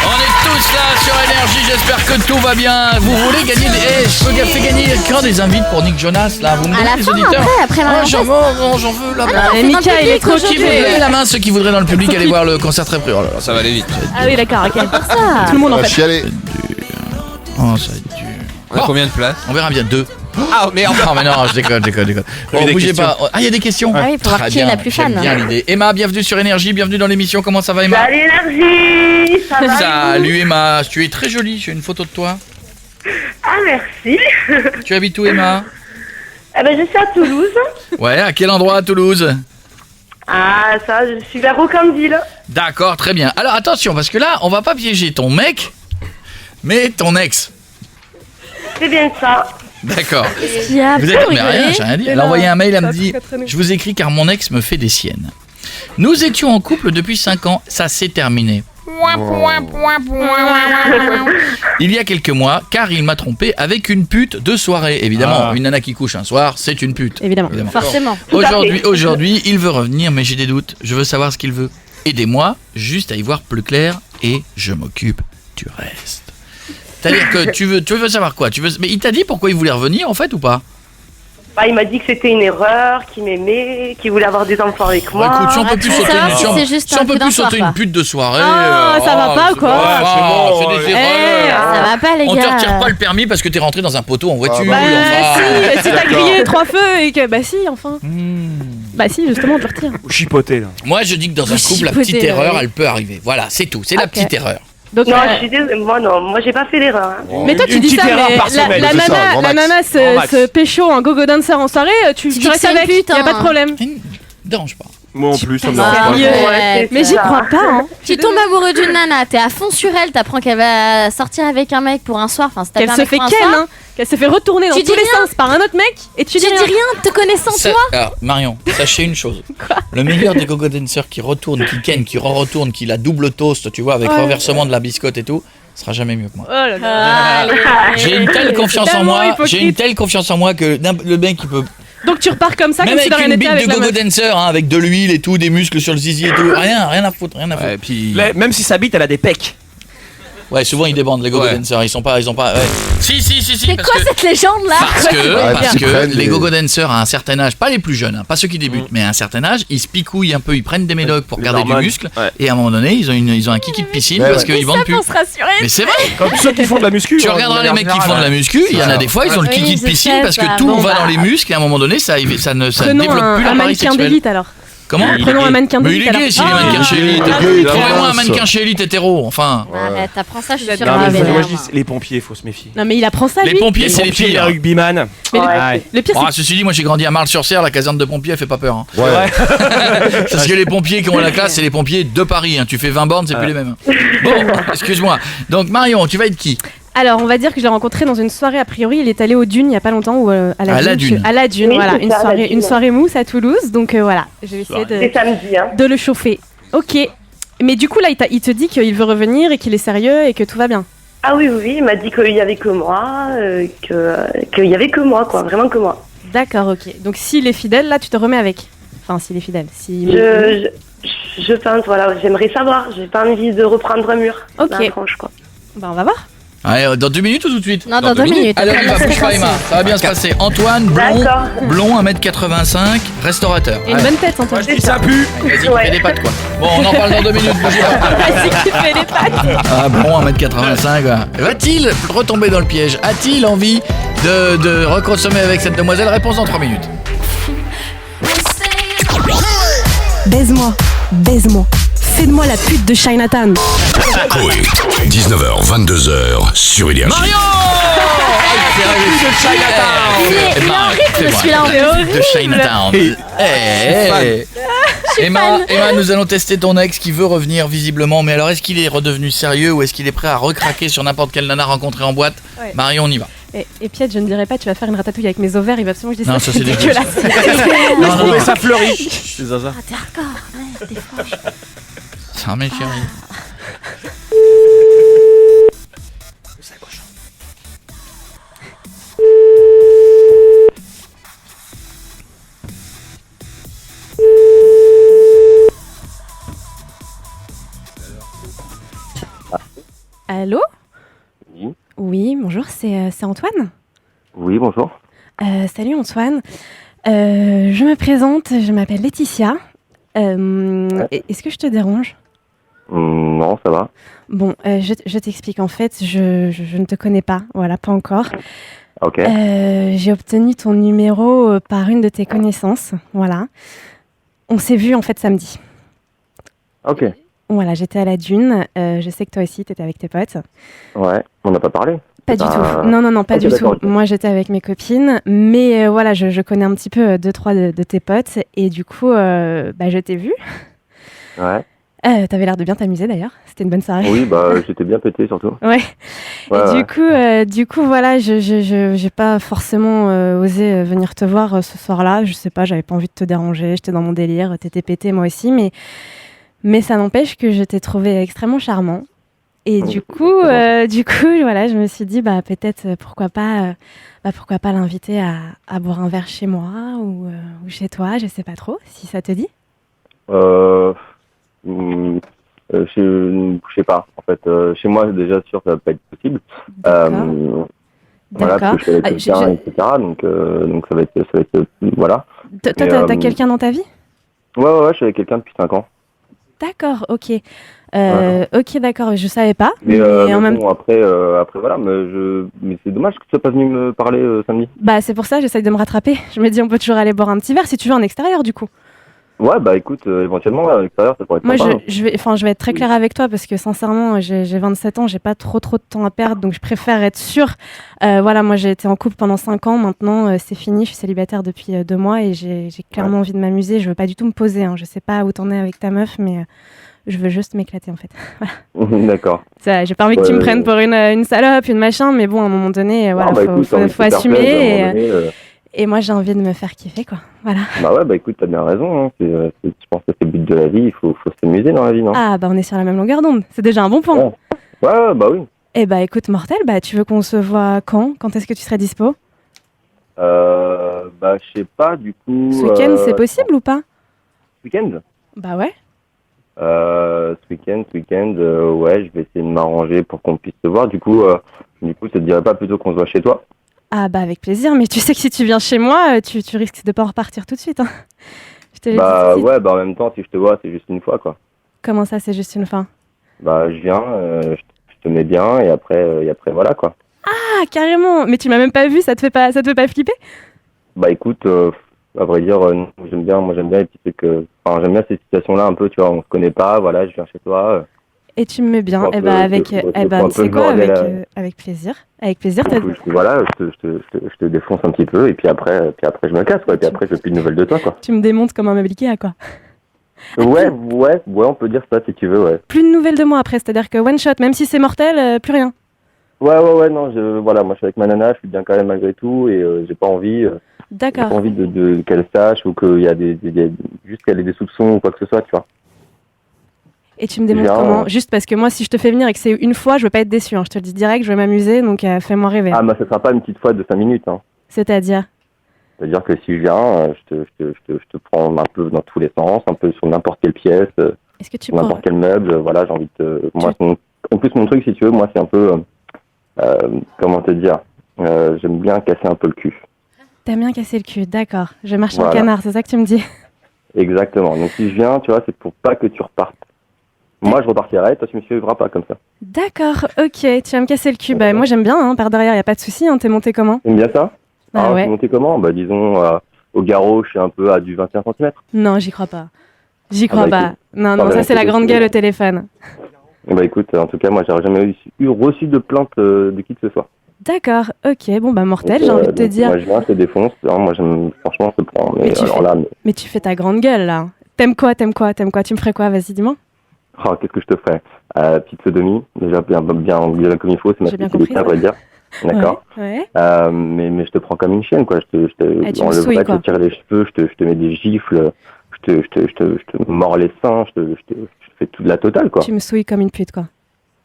on est tous là sur Énergie, j'espère que tout va bien. Vous voulez gagner des... je peux faire gagner quand des invites pour Nick Jonas là. Vous me donnez les auditeurs. Après j'en veux là. Mika, il est trop Qui veut la main, ceux qui voudraient dans le public aller voir le concert très près. Oh là là, ça va aller vite. Ah oui, d'accord, ok. Pour ça. Tout le monde en fait. Chialer. Oh, ça va être dur. On a combien de places? On verra bien 2. Ah, merde. Non, mais non, je déconne. Bon, bougez pas. Ah, il y a des questions. Ah oui, pour voir qui est la plus fan. J'aime bien l'idée. Emma, bienvenue sur Énergie, bienvenue dans l'émission. Comment ça va, Emma? Salut Énergie, ça va? Salut Emma, tu es très jolie. J'ai une photo de toi. Ah, merci. Tu habites où, Emma? Eh ben, je suis à Toulouse. Ouais, à quel endroit à Toulouse? Ah, ça, je suis vers Aucamville. D'accord, très bien. Alors attention, parce que là, on va pas piéger ton mec, mais ton ex. C'est bien ça. D'accord. Vous êtes mais rien, j'ai rien dit. Elle a envoyé un mail, elle me dit je vous écris car mon ex me fait des siennes. Nous étions en couple depuis 5 ans, ça s'est terminé. Il y a quelques mois, car il m'a trompé avec une pute de soirée. Évidemment, une nana qui couche un soir, c'est une pute. Évidemment. Forcément. Aujourd'hui, il veut revenir, mais j'ai des doutes. Je veux savoir ce qu'il veut. Aidez-moi, juste à y voir plus clair, et je m'occupe du reste. C'est-à-dire que tu veux savoir quoi? Mais il t'a dit pourquoi il voulait revenir en fait ou pas? Bah, il m'a dit que c'était une erreur, qu'il m'aimait, qu'il voulait avoir des enfants avec moi. Écoute, si on peut plus sauter une pute de soirée. Ça va pas quoi? C'est des erreurs. Ça va pas les gars. On te retire pas le permis parce que t'es rentré dans un poteau en voiture. Si t'as grillé 3 feux et que. Bah si, enfin. Bah si, justement, on te retire. Chipoter là. Moi je dis que dans un couple, la petite erreur, elle peut arriver. Voilà, c'est tout. C'est la petite erreur. Donc, non, je suis désolée. Moi j'ai pas fait l'erreur. Hein. Mais toi tu dis ça, mais la nana se pécho en gogo dancer en soirée, tu restes avec, y a pas de problème. Dérange pas. Moi en plus, ça me dérange pas. Mais j'y crois pas, hein. Tu tombes amoureux d'une nana, t'es à fond sur elle, t'apprends qu'elle va sortir avec un mec pour un soir, enfin qu'elle se fait qu'elle se fait retourner dans tous les sens par un autre mec et tu dis rien, te connaissant toi. Alors Marion, sachez une chose. Le meilleur des gogo dancers qui retourne, qui ken, qui re-retourne, qui la double toast, tu vois, avec renversement de la biscotte et tout, sera jamais mieux que moi. Oh là là. J'ai une telle confiance en moi, que le mec il peut. Donc tu repars comme ça, même comme si de rien n'était avec de gogo dancer, hein, avec de l'huile et tout, des muscles sur le zizi et tout, rien à foutre. Et puis... Même si sa bite elle a des pecs. Ouais, souvent ils débandent les gogo dancers, ils ont pas. Ouais. Si. C'est quoi cette légende là? Parce que les gogo dancers à un certain âge, pas les plus jeunes, hein, pas ceux qui débutent, mais à un certain âge, ils se picouillent un peu, ils prennent des médocs pour garder du muscle, et à un moment donné, ils ont un kiki de piscine parce qu'ils vendent plus. Mais c'est vrai. Comme ceux qui font de la muscu. Tu regarderas les mecs qui font de la muscu, il y en a des fois, ils ont le kiki de piscine parce que tout va dans les muscles et à un moment donné, ça ne développe plus l'appareil sexuel. D'élite alors. Comment? Prenons un mannequin d'élite. Mais il est gay s'il est mannequin chez Elite. Trouvez-moi un mannequin chez Elite hétéro, enfin. Ouais, t'apprends ça, je suis sûre. Moi je dis les pompiers, faut se méfier. Non mais il apprend ça lui. Les pompiers, c'est les pires. Les rugbyman. Le pire c'est. Ceci dit, moi j'ai grandi à Marle-sur-Serre, la caserne de pompiers elle fait pas peur. Ouais. Parce que les pompiers qui ont la classe, c'est les pompiers de Paris. Tu fais 20 bornes, c'est plus les mêmes. Bon, excuse-moi. Donc Marion, tu vas être qui? Alors, on va dire que je l'ai rencontré dans une soirée, a priori, il est allé aux Dunes il y a pas longtemps, ou à la Dune. À la Dune, oui, voilà, ça, une soirée mousse à Toulouse, donc voilà, je vais essayer de le chauffer. Ok, mais du coup là, il te dit qu'il veut revenir et qu'il est sérieux et que tout va bien. Ah oui, il m'a dit qu'il y avait que moi, qu'il y avait que moi, quoi, vraiment que moi. D'accord, ok. Donc s'il est fidèle, là, tu te remets avec. Enfin, s'il est fidèle. Je pense, voilà, j'aimerais savoir, j'ai pas envie de reprendre un mur. Ok. Dans la tranche, quoi. Bah, on va voir. Allez, dans 2 minutes ou tout de suite? Non, dans 2 minutes. Allez, bouge pas Emma, ça va bien se passer. Antoine, blond, 1m85, restaurateur. Et une bonne tête, Antoine. Moi je dis ça pue. Vas-y, qui fait des pattes quoi. Bon, on en parle dans 2 minutes, bougez pas. Vas-y, qui fait des pattes. Ah, blond, 1m85. Va-t-il retomber dans le piège? A-t-il envie de reconsommer avec cette demoiselle? Réponse dans 3 minutes. Baise-moi, fais-moi la pute de Chinatown. Coé, 19h, 22h sur Énergie. Marion! Il est en rythme celui-là. De Chinatown. Emma, nous allons tester ton ex qui veut revenir visiblement, mais alors est-ce qu'il est redevenu sérieux ou est-ce qu'il est prêt à recraquer sur n'importe quelle nana rencontrée en boîte? Marion, on y va. Et Piet, je ne dirais pas, tu vas faire une ratatouille avec mes ovaires, il va absolument que je dise ça. Non, ça c'est dégueulasse. Non, mais ça fleurit. C'est Zaza. Ah, t'es hardcore, ouais, t'es franche. C'est un mec chéri. Allô? Oui, bonjour, c'est Antoine. Oui, bonjour. Salut Antoine. Je me présente, je m'appelle Laetitia. Est-ce que je te dérange? Non, Non, ça va. Bon, je t'explique. En fait, je ne te connais pas. Voilà, pas encore. Ok. J'ai obtenu ton numéro par une de tes connaissances. Voilà. On s'est vu en fait samedi. Ok. Voilà, j'étais à la Dune. Je sais que toi aussi, t'étais avec tes potes. Ouais, on n'a pas parlé. Pas du tout. Non, pas du tout. Moi, j'étais avec mes copines. Mais voilà, je connais un petit peu 2-3 de tes potes. Et du coup, je t'ai vu. Ouais. T'avais l'air de bien t'amuser d'ailleurs. C'était une bonne soirée. Oui, j'étais bien pété surtout. Ouais. Du coup, voilà, j'ai pas forcément osé venir te voir ce soir-là. Je sais pas, j'avais pas envie de te déranger. J'étais dans mon délire. T'étais pété moi aussi, mais ça n'empêche que je t'ai trouvé extrêmement charmant. Et du coup, voilà, je me suis dit, peut-être, pourquoi pas l'inviter à boire un verre chez moi ou chez toi, je sais pas trop, si ça te dit. Je sais pas, en fait, chez moi, déjà sûr, ça va pas être possible. Voilà, parce que je suis avec quelqu'un, etc. Donc ça va être voilà. T'as quelqu'un dans ta vie? Ouais, je suis avec quelqu'un depuis 5 ans. D'accord, ok. Ok, d'accord, je savais pas. Mais en même temps, après voilà, mais c'est dommage que tu sois pas venu me parler samedi. C'est pour ça, j'essaye de me rattraper. Je me dis, on peut toujours aller boire un petit verre si tu veux en extérieur, du coup. Ouais, écoute, éventuellement, à l'extérieur, ça pourrait être sympa. Moi, je vais être très claire avec toi parce que sincèrement, j'ai 27 ans, j'ai pas trop de temps à perdre, donc je préfère être sûre. Voilà, moi, j'ai été en couple pendant 5 ans, maintenant, c'est fini, je suis célibataire depuis 2 mois et j'ai clairement envie de m'amuser. Je veux pas du tout me poser, hein. Je sais pas où t'en es avec ta meuf, mais je veux juste m'éclater, en fait. Voilà. D'accord. J'ai pas envie que tu me prennes pour une salope, une machin, mais bon, à un moment donné, voilà, faut assumer. Et moi, j'ai envie de me faire kiffer, quoi. Voilà. Écoute, t'as bien raison. Hein. Je pense que c'est le but de la vie. Il faut s'amuser dans la vie, non? On est sur la même longueur d'onde. C'est déjà un bon point. Ouais, oui. Eh écoute, Mortel, tu veux qu'on se voit quand? Quand est-ce que tu serais dispo? Je sais pas, du coup... Ce week-end, c'est possible ou pas? Ce week-end? Ouais. Ce week-end, ouais, je vais essayer de m'arranger pour qu'on puisse se voir. Du coup, ça te dirait pas plutôt qu'on se voit chez toi? Avec plaisir, mais tu sais que si tu viens chez moi, tu risques de pas en repartir tout de suite. Hein. Je te l'ai dit tout de suite. En même temps, si je te vois, c'est juste une fois, quoi. Comment ça, c'est juste une fois? Je viens, je te mets bien, et après, voilà, quoi. Ah, carrément! Mais tu m'as même pas vu, ça te fait pas flipper? Écoute, à vrai dire, j'aime bien les petits trucs, j'aime bien ces situations-là, un peu, tu vois, on se connaît pas, voilà, je viens chez toi. Et tu me mets bien, tu sais quoi, avec plaisir. Avec plaisir. Voilà, je te défonce un petit peu, et puis après je me casse, quoi, et puis après je veux plus de nouvelles de toi, quoi. Tu me démontes comme un meuble Ikea, quoi. Ouais, on peut dire ça si tu veux, ouais. Plus de nouvelles de moi après, c'est-à-dire que one shot, même si c'est mortel, plus rien. Ouais, non, moi je suis avec ma nana, je suis bien quand même malgré tout, et j'ai pas envie. D'accord. J'ai pas envie de qu'elle sache, ou qu'il y a juste qu'elle ait des soupçons ou quoi que ce soit, tu vois. Et tu me démontres comment? Juste parce que moi, si je te fais venir et que c'est une fois, je veux pas être déçue. Hein. Je te le dis direct, je vais m'amuser, donc fais-moi rêver. Ça sera pas une petite fois de 5 minutes. Hein. C'est-à-dire que si je viens, je te prends un peu dans tous les sens, un peu sur n'importe quelle pièce, sur n'importe quel meuble. Voilà, j'ai envie de en plus, mon truc, si tu veux, moi, c'est un peu... comment te dire, j'aime bien casser un peu le cul. T'aimes bien casser le cul, d'accord. Je marche en canard, c'est ça que tu me dis? Exactement. Donc si je viens, tu vois, c'est pour pas que tu repartes. Moi, je repartirai, toi, tu me suivras pas comme ça. D'accord, ok. Tu vas me casser le cul. Moi, j'aime bien, hein, par derrière, y a pas de souci. Hein. T'es monté comment? T'aimes bien ça? Ouais. T'es monté comment? Disons, au garrot, je suis un peu à du 21 cm. Non, j'y crois pas. Pas. Écoute, non, ça, c'est la grande gueule au téléphone. Écoute, en tout cas, moi, j'aurais jamais reçu de plainte de qui que ce soit. D'accord, ok. Bon, mortel, j'ai envie de te dire. Moi, je viens, je te défonce. Moi, franchement, je te prends. Mais tu fais ta grande gueule, là. T'aimes quoi? Tu me ferais quoi? Vas-y, dis-moi. Qu'est-ce que je te ferais? Petite sodomie, déjà bien comme il faut, c'est ma spécialité, à vrai dire. D'accord. Ouais. Mais je te prends comme une chienne, quoi. Je te tire les cheveux, je te mets des gifles, je te mords les seins, je te fais toute la totale, quoi. Tu me souilles comme une pute, quoi.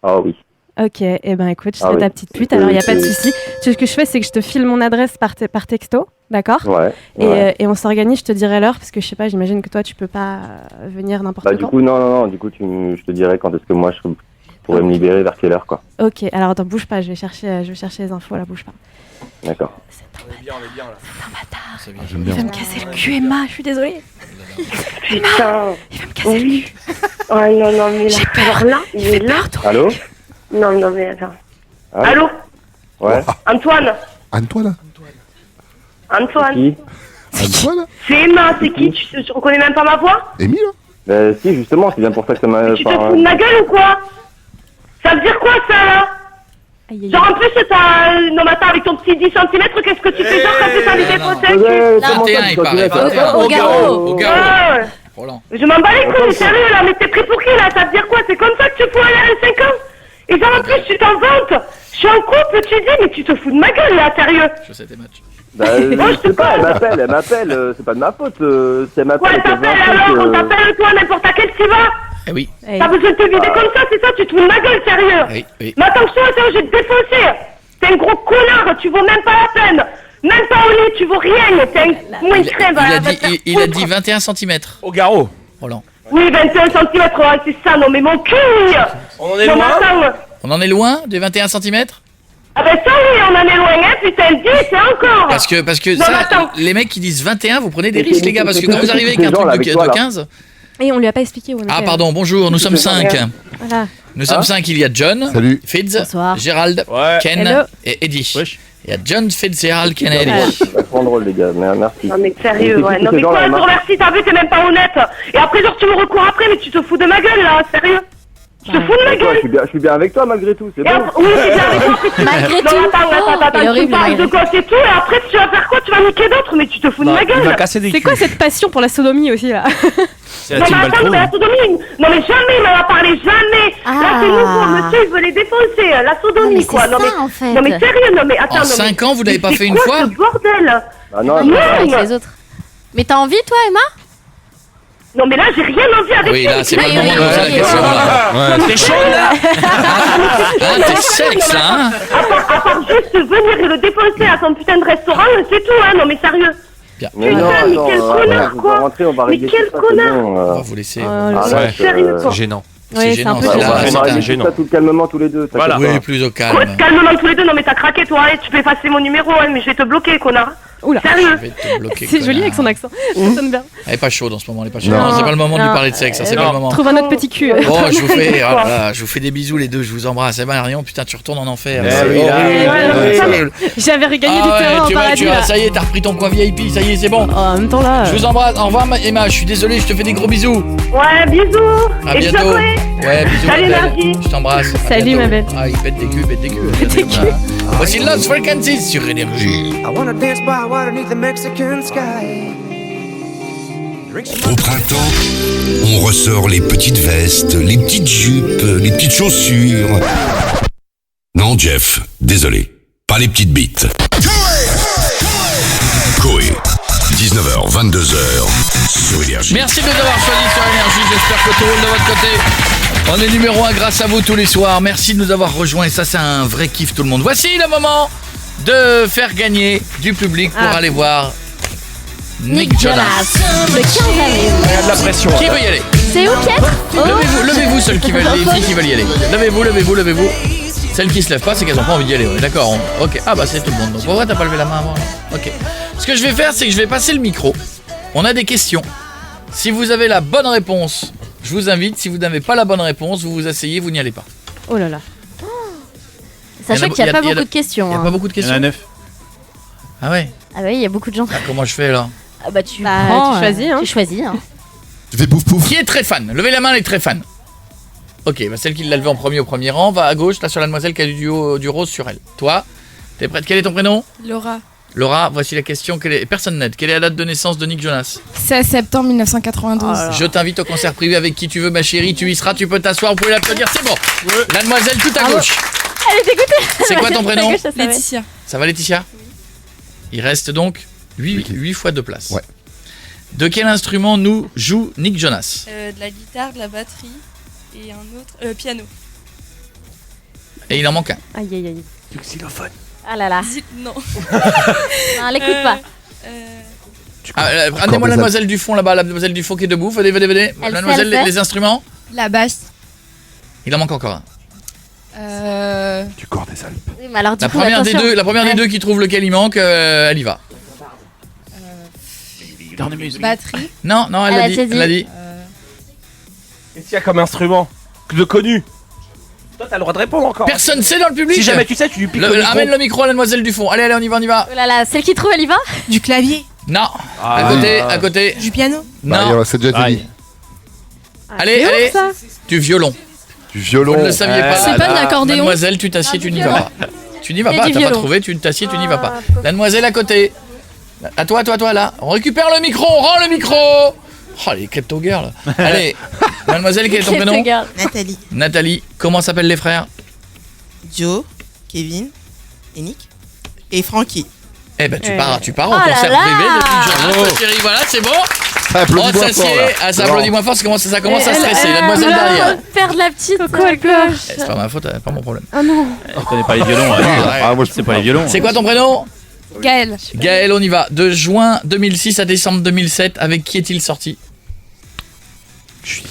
Ah oui. Ok, écoute, je serai ta petite pute, alors il n'y a pas de souci. Ce que je fais, c'est que je te file mon adresse par texto, d'accord? Ouais. Et on s'organise, je te dirai l'heure, parce que je sais pas, j'imagine que toi, tu peux pas venir n'importe quand. Du coup, non, du coup, je te dirai quand est-ce que moi, je pourrais me libérer, vers quelle heure, quoi. Ok, alors attends, bouge pas, je vais chercher les infos, là, bouge pas. D'accord. C'est un bâtard. C'est Il va me casser le cul, Emma, je suis désolée. Putain. Il va me casser le cul. Ouais, non, mais là. Alors là, il est là. Allô? Non, mais attends. Ah. Allô? Ouais. Antoine? Antoine? Antoine? Antoine? C'est Emma, c'est qui? Tu reconnais même pas ma voix? Émile? Bah, si, justement, c'est bien pour ça que ça m'a. Tu te fous de ma gueule ou quoi? Ça veut dire quoi ça là? Genre en plus t'as... Non mais attends, avec ton petit 10 cm, qu'est-ce que tu fais genre quand t'es allé défoncer? 21 il paraît, 21. Au garrot. Roland. Je m'en bats les couilles, sérieux là, mais t'es pris pour qui là? Ça veut dire quoi? C'est comme ça que tu fous à 5 ans? Et genre en plus tu t'en vantes. Je suis en couple, tu dis, mais tu te fous de ma gueule là, sérieux? Je sais tes matchs. Bah, je sais pas, elle m'appelle, c'est pas de ma faute, si elle m'appelle. Ouais, t'appelles alors, on t'appelle toi, n'importe à quel tu vas? Eh oui. T'as besoin de te vider comme ça, c'est ça? Tu te fous de ma gueule, sérieux? Oui. Mais attention, je vais te défoncer. T'es un gros connard, tu vaux même pas la peine. Même pas au lit, tu vaux rien. T'es un moins crème. Il a dit 21 cm. Au garrot. Roland. Oui, 21 cm, c'est ça, non mais mon cul. On en est loin. On en est loin des 21 cm? Ah ben ça oui, on en est loin, hein, putain, 10, c'est encore. Parce que Non, ça, mais attends. les mecs qui disent 21, vous prenez des risques les gars, parce que quand vous arrivez avec un truc de 15... Et on lui a pas expliqué où on était. Ah pardon, bonjour, nous sommes 5. Voilà. Nous sommes 5, il y a John, Fitz, Gérald, Ken Hello. et Eddie. Il y a John, Fitz, Gérald, Ken et Eddie. C'est vachement drôle, les gars, merci. Non mais sérieux, ouais. Non mais quoi, je te remercie, t'as vu, t'es même pas honnête. Et après, genre, tu me recours après, mais tu te fous de ma gueule, là, sérieux. Tu te fous de ma gueule. Je suis bien avec toi, malgré tout, c'est bon. Oui, c'est bien avec toi. Malgré tout. Attends, tu parles de gosse et tout, et après, tu vas faire quoi? Tu vas niquer d'autres, mais tu te fous de ma gueule. C'est quoi cette passion pour la sodomie aussi là? C'est non mais attends, mais la sodomie, non mais jamais, il m'en a parlé, jamais. Là c'est nouveau, monsieur, il veut les défoncer, la sodomie quoi. Non mais, en fait. non mais sérieux, non mais attends. En 5 ans, vous l'avez pas fait une C'est fois? quoi ce bordel? Ah non, avec les autres. Mais t'as envie toi, Emma? Non mais là j'ai rien envie avec Oui, là c'est pas le moment de poser la question là. T'es chaud là? Ah, t'es sexe là, hein? À part juste venir et le défoncer à son putain de restaurant, c'est tout, hein, non mais sérieux. Mais non, mais quel connard quoi. Rentrer, on va Mais régler quel tout ça, connard. c'est bon, On va vous laisser. Sérieux quoi. C'est gênant. C'est gênant, un peu c'est gênant. là, On c'est va un- régler tout ça tout calmement tous les deux. Voilà. Oui, plus au Ouais, calme. calmement tous les deux, non mais t'as craqué toi, hein, tu peux effacer mon numéro, hein, mais je vais te bloquer, connard. Oula. Sérieux. Je vais te bloquer, C'est joli connard. avec son accent. Ça sonne bien. Elle est pas chaude en ce moment, elle est pas chaude. Non. Non, c'est pas le moment de lui Non. parler de sexe, ça c'est Non. pas le moment. Trouve un autre petit cul. Bon, je vous fais, ah, voilà, je vous fais des bisous les deux, je vous embrasse. Eh ben Marion, putain, tu retournes en enfer. Eh C'est oui, là. horrible. Ouais, ouais, J'avais regagné du terrain en tu vois, paradis là. ça y est, t'as repris ton coin VIP, ça y est, c'est bon. Oh, en même temps là. Je vous embrasse. Au revoir Emma, je suis désolé, je te fais des gros bisous. Ouais, bisous. À Et bientôt. Chloé. Ouais, bisous. Salut, ma belle. merci. Je t'embrasse. À Salut, bientôt. ma belle. Ah, il pète des culs, pète des culs. Pète des culs. Voici Lost Frequencies sur Énergie. I wanna dance by water beneath the Mexican sky. Au printemps, on ressort les petites vestes, les petites jupes, les petites chaussures. Non, Jeff, désolé, pas les petites bites. Coé, 19h, 22h, sur Énergie. Merci de nous avoir choisis sur Énergie. J'espère que tout roule de votre côté. On est numéro 1 grâce à vous tous les soirs. Merci de nous avoir rejoints. Et ça, c'est un vrai kiff tout le monde. Voici le moment de faire gagner du public pour aller voir Nick Jonas. Le 15 avril. Il y a de la pression. Qui veut y aller? C'est où Piètre? Levez-vous ceux qui veulent, les filles qui veulent y aller. Levez-vous. Celles qui se lèvent pas, c'est qu'elles ont pas envie d'y aller. On est d'accord? Ok. Ah bah c'est tout le monde. Donc pourquoi t'as pas levé la main avant? Ok. Ce que je vais faire, c'est que je vais passer le micro. On a des questions. Si vous avez la bonne réponse, je vous invite. Si vous n'avez pas la bonne réponse, vous vous asseyez, vous n'y allez pas. Oh là là. Sachez qu'il n'y a pas beaucoup de questions. Il n'y a pas beaucoup de Il y en questions. a 9. Ah ouais. Ah oui, il y a beaucoup de gens. Ah, comment je fais là? Ah bah tu Bah, prends, tu choisis, hein. Tu choisis, hein. Je vais pouf pouf. Qui est très fan? Levez la main les très fans. Ok, bah celle qui l'a levé en premier au premier rang va à gauche, là sur la demoiselle qui a du rose sur elle. Toi, t'es prête? Quel est ton prénom? Laura. Laura, voici la question. Personne n'aide. Quelle est la date de naissance de Nick Jonas? 16 septembre 1992. Je t'invite au concert privé avec qui tu veux, ma chérie. Tu y seras, tu peux t'asseoir, vous pouvez l'applaudir, c'est bon. La demoiselle tout à gauche. Elle est dégoûtée. C'est quoi ton prénom? Laetitia. Ça va Laetitia? Il reste donc 8 fois de place. Ouais. De quel instrument nous joue Nick Jonas? De la guitare, de la batterie et un autre piano. Et il en manque un. Aïe aïe aïe. Du xylophone. Ah là là. Non. Non, elle écoute pas. Amenez-moi la demoiselle du fond là-bas, la demoiselle du fond qui est debout. Venez. Elle La demoiselle, fait. les instruments? La basse. Il en manque encore un. Du corps des Alpes. Oui, mais alors du La coup, première attention. des deux qui trouve lequel il manque, elle y va. Batterie. Non, elle l'a dit. Elle l'a dit. Qu'est-ce qu'il y a comme instrument de connu? Toi, t'as le droit de répondre encore. Personne sait dans le public. Si jamais tu sais, tu lui piques le micro. Amène le micro à la demoiselle du fond. Allez, allez, on y va, on y va. Oh là là, celle qui trouve, elle y va? Du clavier. Non. À côté. Du piano. Non. C'est déjà été dit. Allez, allez. Du violon. Du violon. Vous ne le saviez pas. C'est pas de l'accordéon. Mademoiselle, tu t'assieds, tu n'y vas pas. Tu n'y vas pas, t'as pas trouvé, tu t'assieds, tu n'y vas pas. La demoiselle à côté. À toi, là. On récupère le micro, on rend le micro. Oh, les crypto girls. Allez, mademoiselle, quel est ton prénom? Nathalie. Nathalie. Comment s'appellent les frères? Joe, Kevin et Nick. Et Frankie. Eh ben, tu pars au concert privé de Nick Jonas, chérie. Voilà, c'est bon. On s'assied. Ah, ça applaudit moins fort, ça commence à stresser. La demoiselle derrière. Perdre la petite. Coco, elle cloche. C'est pas ma faute, pas mon problème. Ah non. Je connais pas les violons. Moi, je sais pas les violons. C'est quoi ton prénom? Gaël. Gaël, on y va. De juin 2006 à décembre 2007, avec qui est-il sorti? Julie.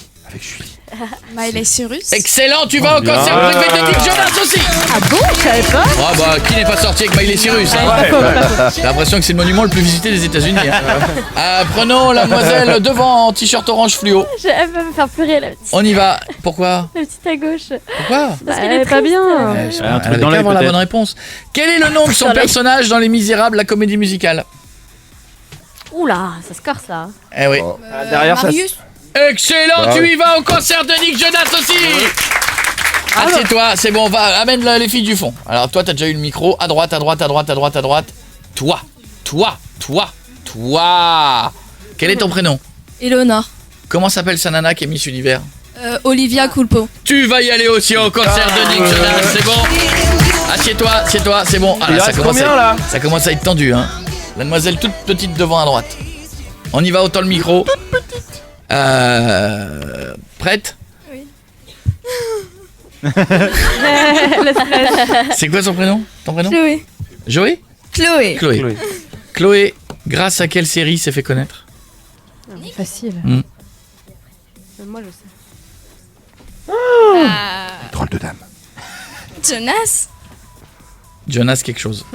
Miley Cyrus. Excellent, tu vas au concert privé de Nick Jonas aussi. Ah bon? Je savais pas. Ah bah, qui n'est pas sorti avec Miley Cyrus hein? J'ai l'impression que c'est le monument le plus visité des États-Unis. Hein. Prenons la demoiselle devant en t-shirt orange fluo. Elle va me faire pleurer la petite. On y va. Pourquoi? La petite à gauche. Pourquoi? Parce qu'elle est pas bien. Un truc dans la bonne réponse. Quel est le nom de son personnage dans Les Misérables, la comédie musicale? Oula, ça se corse là. Eh oui. Derrière ça. Marius. Excellent, tu y vas au concert de Nick Jonas aussi. Assieds-toi, c'est bon, amène les filles du fond. Alors toi, t'as déjà eu le micro, à droite. Toi. Quel est ton prénom? Eleonore. Comment s'appelle sa nana qui est Miss Univers? Olivia Coulpeau. Tu vas y aller aussi au concert de Nick Jonas, c'est bon. Assieds-toi, c'est bon. Ah, là, ça commence à être tendu, hein. La demoiselle toute petite devant à droite. On y va, autant le micro. Prête? Oui. C'est quoi son prénom? Ton prénom? Chloé. Joé? Chloé. Chloé, grâce à quelle série s'est fait connaître? Facile. Moi, je sais. Drôle de dame. Jonas quelque chose.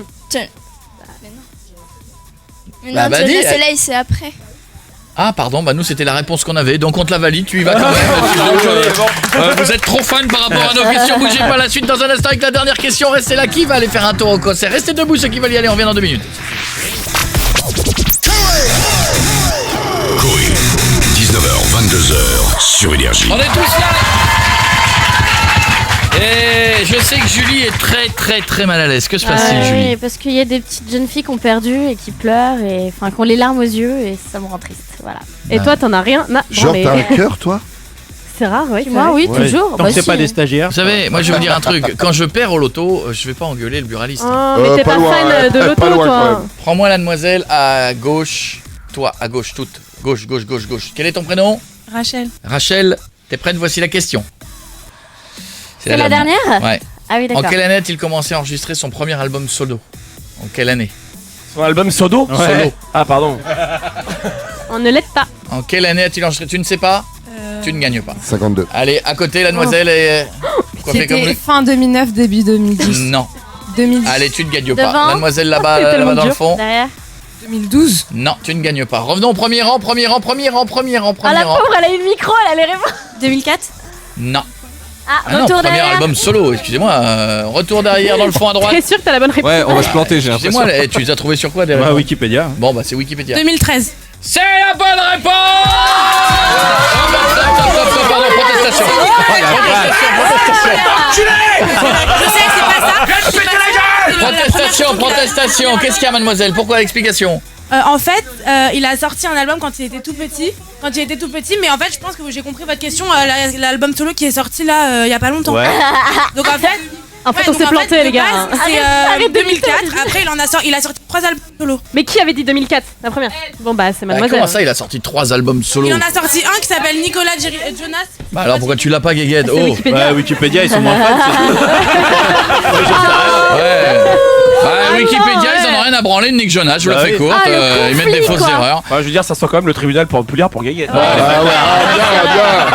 Mais non, bah, dis, Jonas, là, c'est après. Ah pardon, bah nous c'était la réponse qu'on avait, donc on te la valide, tu y vas quand même. Vous êtes trop fan par rapport à nos questions, bougez pas, la suite dans un instant avec la dernière question, restez là, qui va aller faire un tour au concert? Restez debout ceux qui veulent y aller, on revient dans 2 minutes. Coé, 19h, 22h, sur Énergie. On est tous là. Et je sais que Julie est très mal à l'aise. Que se passe-t-il, Julie? Oui, parce qu'il y a des petites jeunes filles qui ont perdu et qui pleurent et qui ont les larmes aux yeux et ça me rend triste. Voilà. Et toi, t'en as rien? Genre, t'as un cœur, toi? C'est rare, oui. Moi, oui, toujours. Tant que c'est pas des stagiaires. Vous savez, moi je vais vous dire un truc. Quand je perds au loto, je vais pas engueuler le buraliste. Oh, mais t'es pas fan de loto, toi. Prends-moi la demoiselle à gauche. Toi, à gauche, toute. Gauche. Quel est ton prénom? Rachel. Rachel, t'es prête? Voici la question. C'est la dernière? Ouais. Ah oui, d'accord. En quelle année a-t-il commencé à enregistrer son premier album solo? En quelle année? Son album Solo? Ouais. Solo. Ah, pardon. On ne l'aide pas. En quelle année a-t-il enregistré? Tu ne sais pas? Tu ne gagnes pas. 52. Allez, à côté, la demoiselle est coiffée comme lui. Fin 2009, début 2010. Non. 2010. Allez, tu ne gagnes pas. Devant. La demoiselle là-bas dans le fond. Derrière. 2012. Non, tu ne gagnes pas. Revenons au premier rang. Ah, la pauvre, elle a eu le micro, elle allait répondre. 2004. Non. Ah, non, retour premier derrière. album solo, excusez-moi. Retour derrière dans le fond à droite. T'es sûr que t'as la bonne réponse? Ouais, on va se planter, j'ai l'impression. Excusez-moi, tu les as trouvés sur quoi derrière? Bah, Wikipédia. Bon, bah c'est Wikipédia. 2013. C'est la bonne réponse. Pardon, protestation. Protestation. Qu'est-ce qu'il y a, mademoiselle? Pourquoi l'explication? En fait, il a sorti un album quand il était tout petit. Mais en fait, je pense que j'ai compris votre question. L'album solo qui est sorti là, il y a pas longtemps. Ouais. Donc en fait. En fait, on s'est planté, les gars. C'est 2004. Après, il a sorti 3 albums solo. Mais qui avait dit 2004? La première. Bon, bah, c'est mademoiselle. Comment ça, il a sorti 3 albums solo? Il en a sorti un qui s'appelle Nicolas Jonas. Bah alors pourquoi tu l'as pas, Guéguette? Oh, Wikipédia. Wikipédia, ils sont moins fans. Ouais. Bah, Wikipédia, ils en ont rien à branler de Nick Jonas, je vous la fais courte. Ils mettent des fausses erreurs. Ouais, je veux dire, ça sent quand même le tribunal populaire pour Guéguette.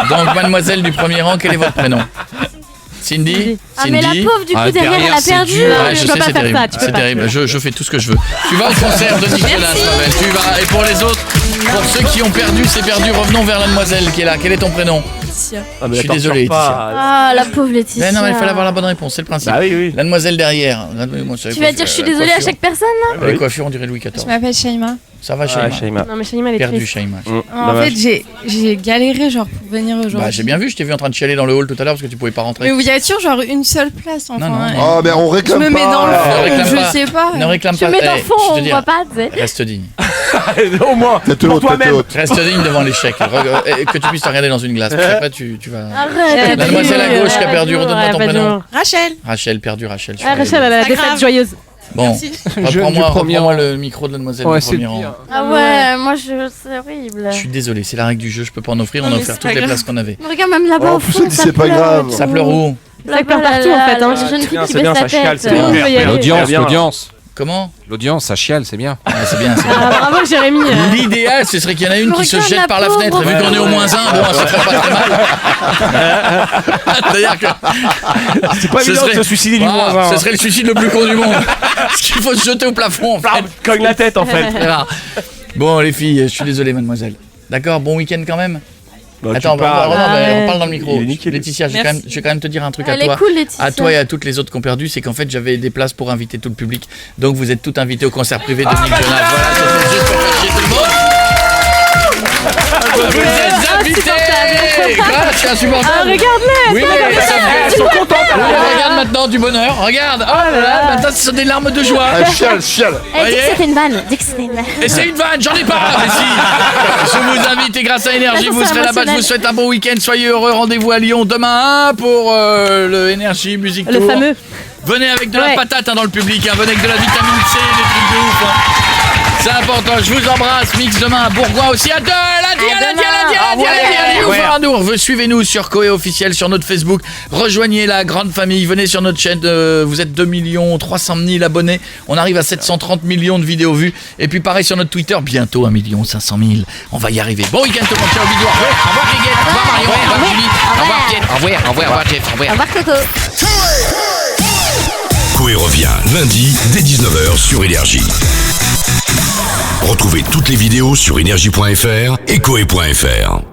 Donc, mademoiselle du premier rang, quel est votre prénom? Cindy. Ah, mais la pauvre, du coup, derrière, elle a perdu. Ouais, je sais, c'est terrible. C'est terrible. Je fais tout ce que je veux. Tu vas au concert de Nick Jonas, Mabel. Tu vas. Et pour les autres, pour ceux qui ont perdu, c'est perdu. Revenons vers la demoiselle qui est là. Quel est ton prénom? Laetitia. Je suis désolé, Laetitia. Ah, la pauvre Laetitia. Mais non, mais il fallait avoir la bonne réponse, c'est le principe. Bah oui. La demoiselle derrière. Tu vas dire je suis désolée à chaque personne là? Les coiffures, on dirait Louis XIV. Je m'appelle Shaima. Ça va, Shaima? Non, mais Shaima, elle est Perdu, triste. Shaima. En fait, j'ai galéré genre pour venir aujourd'hui. Bah, j'ai bien vu, je t'ai vu en train de chialer dans le hall tout à l'heure parce que tu pouvais pas rentrer. Mais vous y assure, genre une seule place enfin. Non. Oh, mais on réclame Je me mets dans le pas. fond, je sais pas. Ne réclame Tu pas. mets dans le fond, je te on dis, voit pas, tu sais. Reste digne. Au moins, pour toi-même. Reste digne devant l'échec. Que tu puisses te regarder dans une glace. Après, tu vas. Arrête. La demoiselle à gauche qui a perdu, redonne-moi ton prénom. Rachel. Rachel, perdu Rachel. Ah, Rachel, elle a la défaite joyeuse. Bon, reprends-moi le micro de la demoiselle Ouais, du premier rang. Ah ouais, moi c'est horrible. Je suis désolé, c'est la règle du jeu, je peux pas en offrir, on a offert toutes les places qu'on avait. Mais regarde, même là-bas au fond, c'est pas grave. Ça pleure où? Ça pleure partout en fait. La jeune fille qui C'est bien, baisse ça la chiale, tête. c'est bien. L'audience. Comment? L'audience, ça chiale, c'est bien. Ah, c'est bien. Ah, bravo Jérémy. L'idéal, ce serait qu'il y en a une qui se Regarde jette la par la pauvre. fenêtre. Et vu qu'on est au -1, bon, ça ferait pas très mal. C'est-à-dire que. C'est pas évident de se suicider du -1. Ce serait le suicide le plus con du monde. Parce qu'il faut se jeter au plafond, en fait. Cogne la tête, en fait. C'est rare. Bon, les filles, je suis désolé, mademoiselle. D'accord, bon week-end quand même. Attends, on parle dans le micro. Laetitia, je vais quand même te dire un truc Elle à toi. est cool, Laetitia. À toi et à toutes les autres qui ont perdu, c'est qu'en fait j'avais des places pour inviter tout le public. Donc vous êtes toutes invitées au concert privé de Nick Jonas. Voilà, c'était juste pour faire chier tout le monde. Vous êtes invités. Quoi, je suis insupportable. Ah, regarde-les. Oui, mais elles sont contentes. Regarde maintenant du bonheur. Regarde. Oh là là, maintenant ce sont des larmes de joie. Chiale. Dis que c'était une vanne. Dis que c'était une vanne. Et c'est une vanne, j'en ai pas. Mais si. Je vous invite et grâce à Énergie, vous serez là-bas. Je vous souhaite un bon week-end. Soyez heureux. Rendez-vous à Lyon demain pour le Énergie Music Tour. Le fameux. Venez avec de la patate dans le public. Venez avec de la vitamine C, des trucs de ouf. C'est important. Je vous embrasse. Mix demain à Bourgoin aussi. À lundi. Suivez-nous sur Koé officiel sur notre Facebook. Rejoignez la grande famille. Venez sur notre chaîne. Vous êtes 2 300 000 abonnés. On arrive à 730 millions de vidéos vues. Et puis pareil sur notre Twitter. Bientôt 1 500 000. On va y arriver. Bon week-end tout le monde. Ciao, bisous. Au revoir Guiguette. Au revoir Marion. Au revoir Julie. Au revoir Pierre. Au revoir Jeff. Au revoir. Au revoir Coco. Koé revient lundi dès 19h sur Énergie. Retrouvez toutes les vidéos sur énergie.fr et koé.fr.